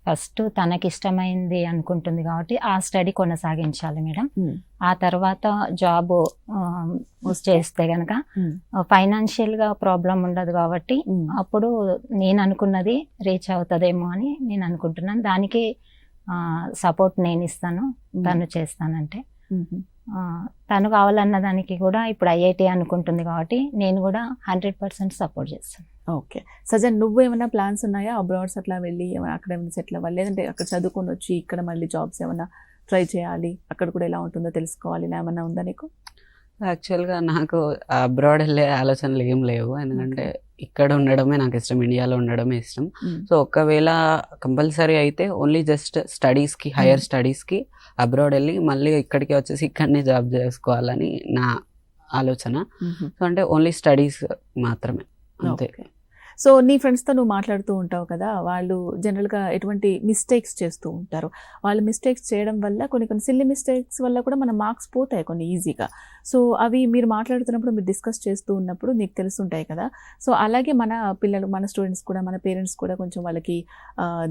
ఫస్ట్ తనకి ఇష్టమైంది అనుకుంటుంది కాబట్టి ఆ స్టడీ కొనసాగించాలి మేడం. ఆ తర్వాత జాబ్ చేస్తే కనుక ఫైనాన్షియల్గా ప్రాబ్లం ఉండదు కాబట్టి అప్పుడు నేను అనుకున్నది రీచ్ అవుతుందేమో అని నేను అనుకుంటున్నాను. దానికి సపోర్ట్ నేను ఇస్తాను, తను చేస్తానంటే. తను కావాలన్న దానికి కూడా ఇప్పుడు ఐఐటి అనుకుంటుంది కాబట్టి నేను కూడా 100% సపోర్ట్ చేస్తాను. ఓకే. సజన్, నువ్వు ఏమైనా ప్లాన్స్ ఉన్నాయా అబ్రాడ్స్ అట్లా వెళ్ళి అక్కడ ఏమైనా సెటిల్ అవ్వాలి, లేదంటే అక్కడ చదువుకొని వచ్చి ఇక్కడ మళ్ళీ జాబ్స్ ఏమైనా ట్రై చేయాలి, అక్కడ కూడా ఎలా ఉంటుందో తెలుసుకోవాలి ఏమన్నా ఉందా నీకు? యాక్చువల్గా నాకు అబ్రాడ్ వెళ్ళే ఆలోచనలు ఏం లేవు, ఎందుకంటే ఇక్కడ ఉండడమే నాకు ఇష్టం, ఇండియాలో ఉండడమే ఇష్టం. సో ఒకవేళ కంపల్సరీ అయితే ఓన్లీ జస్ట్ స్టడీస్కి, హైయర్ స్టడీస్కి అబ్రాడ్ వెళ్ళి మళ్ళీ ఇక్కడికి వచ్చేసి ఇక్కడనే జాబ్ చేసుకోవాలని నా ఆలోచన. సో అంటే ఓన్లీ స్టడీస్ మాత్రమే, అంతే. సో నీ ఫ్రెండ్స్తో నువ్వు మాట్లాడుతూ ఉంటావు కదా, వాళ్ళు జనరల్గా ఎటువంటి మిస్టేక్స్ చేస్తూ ఉంటారు. వాళ్ళు మిస్టేక్స్ చేయడం వల్ల కొన్ని సిల్లీ మిస్టేక్స్ వల్ల కూడా మన మార్క్స్ పోతాయి కొన్ని ఈజీగా. సో అవి మీరు మాట్లాడుతున్నప్పుడు, మీరు డిస్కస్ చేస్తూ ఉన్నప్పుడు నీకు తెలుస్తుంటాయి కదా. సో అలాగే మన పిల్లలు, మన స్టూడెంట్స్ కూడా, మన పేరెంట్స్ కూడా కొంచెం వాళ్ళకి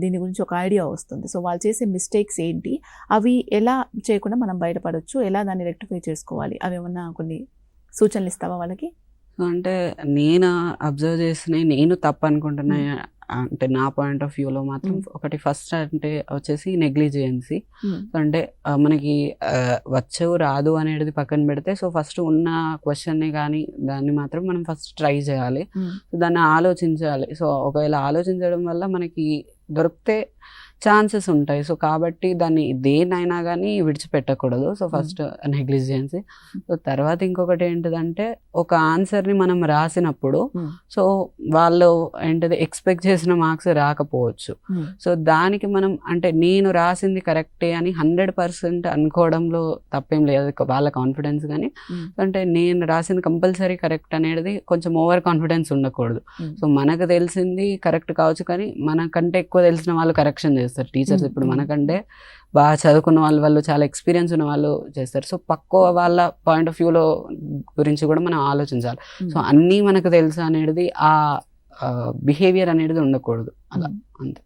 దీని గురించి ఒక ఐడియా వస్తుంది. సో వాళ్ళు చేసే మిస్టేక్స్ ఏంటి, అవి ఎలా చేయకుండా మనం బయటపడవచ్చు, ఎలా దాన్ని రెక్టిఫై చేసుకోవాలి, అవి ఏమన్నా కొన్ని సూచనలు ఇస్తావా వాళ్ళకి? అంటే నేను అబ్జర్వ్ చేసిన, నేను తప్పు అనుకుంటున్నా అంటే నా పాయింట్ ఆఫ్ వ్యూలో మాత్రం ఒకటి ఫస్ట్ అంటే వచ్చేసి నెగ్లిజెన్సీ. అంటే మనకి వచ్చు రాదు అనేది పక్కన పెడితే, సో ఫస్ట్ ఉన్న క్వశ్చన్ని కానీ దాన్ని మాత్రం మనం ఫస్ట్ ట్రై చేయాలి, దాన్ని ఆలోచించాలి. సో ఒకవేళ ఆలోచించడం వల్ల మనకి దొరికితే ఛాన్సెస్ ఉంటాయి. సో కాబట్టి దాన్ని దేనైనా కానీ విడిచిపెట్టకూడదు. So first negligency. సో తర్వాత ఇంకొకటి ఏంటిదంటే, ఒక ఆన్సర్ని మనం రాసినప్పుడు సో వాళ్ళు ఏంటిది ఎక్స్పెక్ట్ చేసిన మార్క్స్ రాకపోవచ్చు. సో దానికి మనం అంటే నేను రాసింది కరెక్టే అని 100% అనుకోవడంలో తప్పేం లేదు, వాళ్ళ కాన్ఫిడెన్స్. కానీ అంటే నేను రాసింది కంపల్సరీ కరెక్ట్ అనేది కొంచెం ఓవర్ కాన్ఫిడెన్స్ ఉండకూడదు. సో మనకు తెలిసింది కరెక్ట్ కావచ్చు, కానీ మనకంటే ఎక్కువ తెలిసిన వాళ్ళు కరెక్షన్ చేస్తారు టీచర్స్. ఇప్పుడు మనకంటే బాగా చదువుకున్న వాళ్ళు చాలా ఎక్స్పీరియన్స్ ఉన్న వాళ్ళు చేస్తారు. సో పక్కో వాళ్ళ పాయింట్ ఆఫ్ వ్యూలో గురించి కూడా మనం ఆలోచించాలి. సో అన్నీ మనకు తెలుసు అనేది ఆ బిహేవియర్ అనేది ఉండకూడదు, అలా అంతే.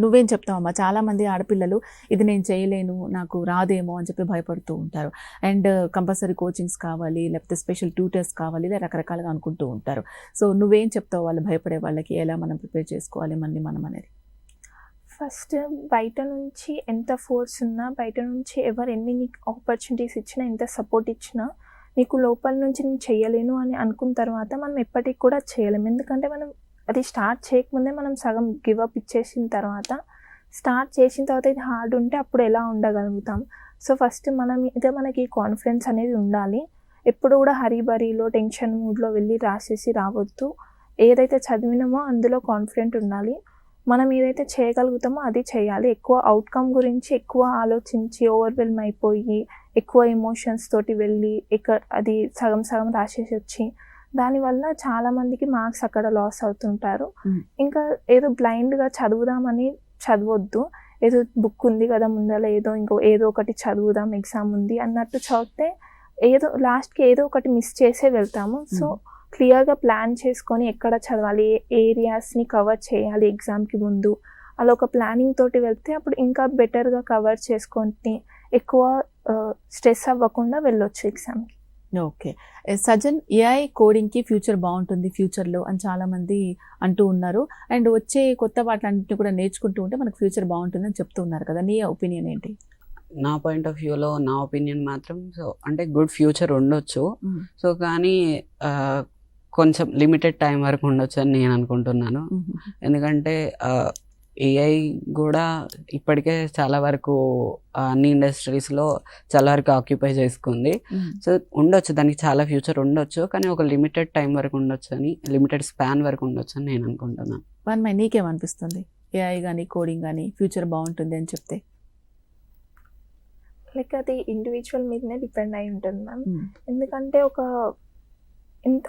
నువ్వేం చెప్తావమ్మా? చాలా మంది ఆడపిల్లలు ఇది నేను చేయలేను, నాకు రాదేమో అని చెప్పి భయపడుతూ ఉంటారు. అండ్ కంపల్సరీ కోచింగ్స్ కావాలి, లేకపోతే స్పెషల్ ట్యూటర్స్ కావాలి, ఇలా రకరకాలుగా అనుకుంటూ ఉంటారు. సో నువ్వేం చెప్తావు వాళ్ళు భయపడే వాళ్ళకి, ఎలా మనం ప్రిపేర్ చేసుకోవాలి మనం అనేది? ఫస్ట్ బయట నుంచి ఎంత ఫోర్స్ ఉన్నా, బయట నుంచి ఎవరు ఎన్ని నీకు ఆపర్చునిటీస్ ఇచ్చినా, ఎంత సపోర్ట్ ఇచ్చినా, నీకు లోపల నుంచి నేను చేయలేను అని అనుకున్న తర్వాత మనం ఎప్పటికి కూడా చేయలేము. ఎందుకంటే మనం అది స్టార్ట్ చేయకముందే మనం సగం గివప్ ఇచ్చేసిన తర్వాత, స్టార్ట్ చేసిన తర్వాత ఇది హార్డ్ ఉంటే అప్పుడు ఎలా ఉండగలుగుతాం? సో ఫస్ట్ మన మీద మనకి కాన్ఫిడెన్స్ అనేది ఉండాలి. ఎప్పుడు కూడా హరీబరీలో టెన్షన్ మూడ్లో వెళ్ళి రాసేసి రావద్దు. ఏదైతే చదివినామో అందులో కాన్ఫిడెంట్ ఉండాలి. మనం ఏదైతే చేయగలుగుతామో అది చేయాలి. ఎక్కువ అవుట్కమ్ గురించి ఎక్కువ ఆలోచించి ఓవర్వెల్మ్ అయిపోయి ఎక్కువ ఎమోషన్స్ తోటి వెళ్ళి అది సగం రాసేసి వచ్చి దానివల్ల చాలామందికి మార్క్స్ అక్కడ లాస్ అవుతుంటారు. ఇంకా ఏదో బ్లైండ్గా చదువుదామని చదవద్దు. ఏదో బుక్ ఉంది కదా ముందర, ఏదో ఒకటి చదువుదాం, ఎగ్జామ్ ఉంది అన్నట్టు చదివితే ఏదో లాస్ట్కి ఏదో ఒకటి మిస్ చేసే వెళ్తాము. సో క్లియర్గా ప్లాన్ చేసుకొని ఎక్కడ చదవాలి, ఏ ఏరియాస్ని కవర్ చేయాలి ఎగ్జామ్కి ముందు, అలా ఒక ప్లానింగ్ తోటి వెళ్తే అప్పుడు ఇంకా బెటర్గా కవర్ చేసుకొని ఎక్కువ స్ట్రెస్ అవ్వకుండా వెళ్ళొచ్చు ఎగ్జామ్కి. ఓకే. సజన్, ఏఐ కోడింగ్కి ఫ్యూచర్ బాగుంటుంది ఫ్యూచర్లో అని చాలామంది అంటూ ఉన్నారు. అండ్ వచ్చే కొత్త వాటిలన్నింటినీ కూడా నేర్చుకుంటూ ఉంటే మనకు ఫ్యూచర్ బాగుంటుందని చెప్తూ ఉన్నారు కదా, నీ ఒపీనియన్ ఏంటి? నా పాయింట్ ఆఫ్ వ్యూలో నా ఒపీనియన్ మాత్రం సో అంటే గుడ్ ఫ్యూచర్ ఉండొచ్చు. సో కానీ కొంచెం లిమిటెడ్ టైం వరకు ఉండొచ్చు అని నేను అనుకుంటున్నాను. ఎందుకంటే ఏఐ కూడా ఇప్పటికే చాలా వరకు అన్ని ఇండస్ట్రీస్లో చాలా వరకు ఆక్యుపై చేసుకుంది. సో ఉండొచ్చు, దానికి చాలా ఫ్యూచర్ ఉండొచ్చు, కానీ ఒక లిమిటెడ్ టైం వరకు ఉండొచ్చు అని, లిమిటెడ్ స్పాన్ వరకు ఉండొచ్చు అని నేను అనుకుంటున్నాను. నీకేమనిపిస్తుంది? ఏఐ కానీ కోడింగ్ కానీ ఫ్యూచర్ బాగుంటుంది అని చెప్తే? లైక్ అది ఇండివిజువల్ మీదనే డిపెండ్ అయి ఉంటుంది మ్యామ్. ఎందుకంటే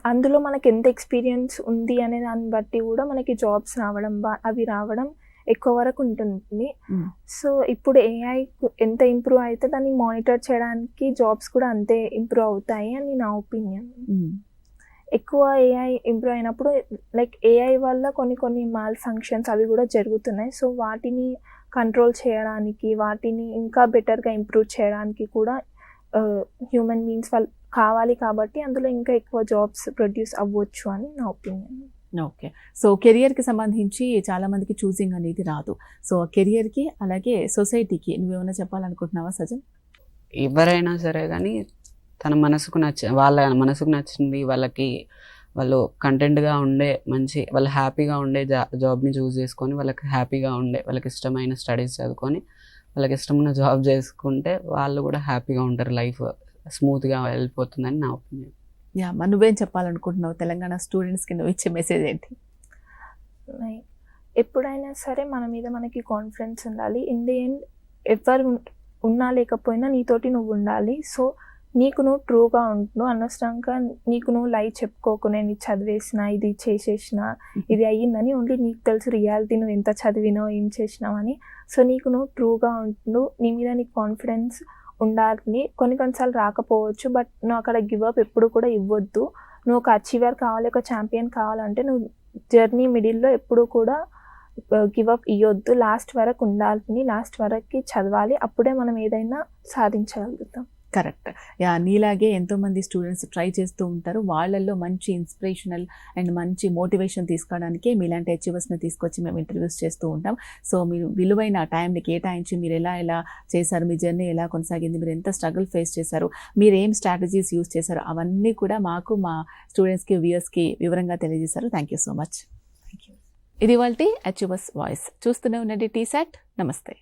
అందులో మనకి ఎంత ఎక్స్పీరియన్స్ ఉంది అనే దాన్ని బట్టి కూడా మనకి జాబ్స్ రావడం, అవి రావడం ఎక్కువ వరకు ఉంటుంది. Mm. సో ఇప్పుడు ఏఐ ఎంత ఇంప్రూవ్ అయితే దాన్ని మానిటర్ చేయడానికి జాబ్స్ కూడా అంతే ఇంప్రూవ్ అవుతాయి అని నా ఒపీనియన్. ఎక్కువ ఏఐ ఇంప్రూవ్ అయినప్పుడు లైక్ ఏఐ వల్ల కొన్ని మాల్ ఫంక్షన్స్ అవి కూడా జరుగుతున్నాయి. సో వాటిని కంట్రోల్ చేయడానికి, వాటిని ఇంకా బెటర్గా ఇంప్రూవ్ చేయడానికి కూడా హ్యూమన్ బీయింగ్స్ వాళ్ళు కావాలి. కాబట్టి అందులో ఇంకా ఎక్కువ జాబ్స్ ప్రొడ్యూస్ అవ్వచ్చు అని నా ఒపీనియన్. ఓకే. సో కెరియర్కి సంబంధించి చాలా మందికి చూసింగ్ అనేది రాదు. సో కెరియర్కి అలాగే సొసైటీకి నువ్వేమైనా చెప్పాలనుకుంటున్నావా సజన్? ఎవరైనా సరే కానీ వాళ్ళ మనసుకు నచ్చింది వాళ్ళు కంటెంట్గా ఉండే వాళ్ళు హ్యాపీగా ఉండే జాబ్ని చూస్ చేసుకొని వాళ్ళకి హ్యాపీగా ఉండే వాళ్ళకి ఇష్టమైన స్టడీస్ చదువుకొని వాళ్ళకి ఇష్టమైన జాబ్ చేసుకుంటే వాళ్ళు కూడా హ్యాపీగా ఉంటారు. లైఫ్ స్మూత్గా వెళ్ళిపోతుందని నా ఒపీనియన్. యా, మరి నువ్వేం చెప్పాలనుకుంటున్నావు? తెలంగాణ స్టూడెంట్స్కి నువ్వు ఇచ్చే మెసేజ్ ఏంటి? లైక్ ఎప్పుడైనా సరే మన మీద మనకి కాన్ఫిడెన్స్ ఉండాలి. ఇన్ ది ఎండ్ ఎవరు ఉన్నా లేకపోయినా నీతోటి నువ్వు ఉండాలి. సో నీకు నువ్వు ట్రూగా ఉంటున్నావు, అనవసరంగా నీకు నువ్వు లై చెప్పుకోకు, నేను ఇది చదివేసిన, ఇది చేసేసిన, ఇది అయ్యిందని. ఓన్లీ నీకు తెలుసు రియాలిటీ, నువ్వు ఎంత చదివినావు, ఏం చేసినావు అని. సో నీకు నువ్వు ట్రూగా ఉంటున్నావు, నీ మీద నీకు కాన్ఫిడెన్స్ ఉండాలి. కొన్నిసార్లు రాకపోవచ్చు, బట్ నువ్వు అక్కడ గివ్ అప్ ఎప్పుడు కూడా ఇవ్వద్దు. నువ్వు ఒక అచీవర్ కావాలి, ఒక ఛాంపియన్ కావాలంటే నువ్వు జర్నీ మిడిల్లో ఎప్పుడు కూడా గివ్ అప్ ఇవ్వద్దు. లాస్ట్ వరకు ఉండాలి, లాస్ట్ వరకు చదవాలి. అప్పుడే మనం ఏదైనా సాధించగలుగుతాం. కరెక్ట్. యా, నీలాగే ఎంతోమంది స్టూడెంట్స్ ట్రై చేస్తూ ఉంటారు. వాళ్ళల్లో మంచి ఇన్స్పిరేషనల్ అండ్ మంచి మోటివేషన్ తీసుకోవడానికే మీలాంటి అచీవర్స్ని తీసుకొచ్చి మేము ఇంటర్వ్యూస్ చేస్తూ ఉంటాం. సో మీరు విలువైన టైంని కేటాయించి మీరు ఎలా చేశారు, మీ జర్నీ ఎలా కొనసాగింది, మీరు ఎంత స్ట్రగుల్ ఫేస్ చేశారు, మీరు ఏం స్ట్రాటజీస్ యూస్ చేశారు, అవన్నీ కూడా మాకు మా స్టూడెంట్స్కి వ్యూయర్స్కి వివరంగా తెలియజేశారు. Thank you so much. Thank you. ఇది వాళ్ళ అచీవర్స్ వాయిస్. చూస్తూనే ఉండండి TSAT. నమస్తే.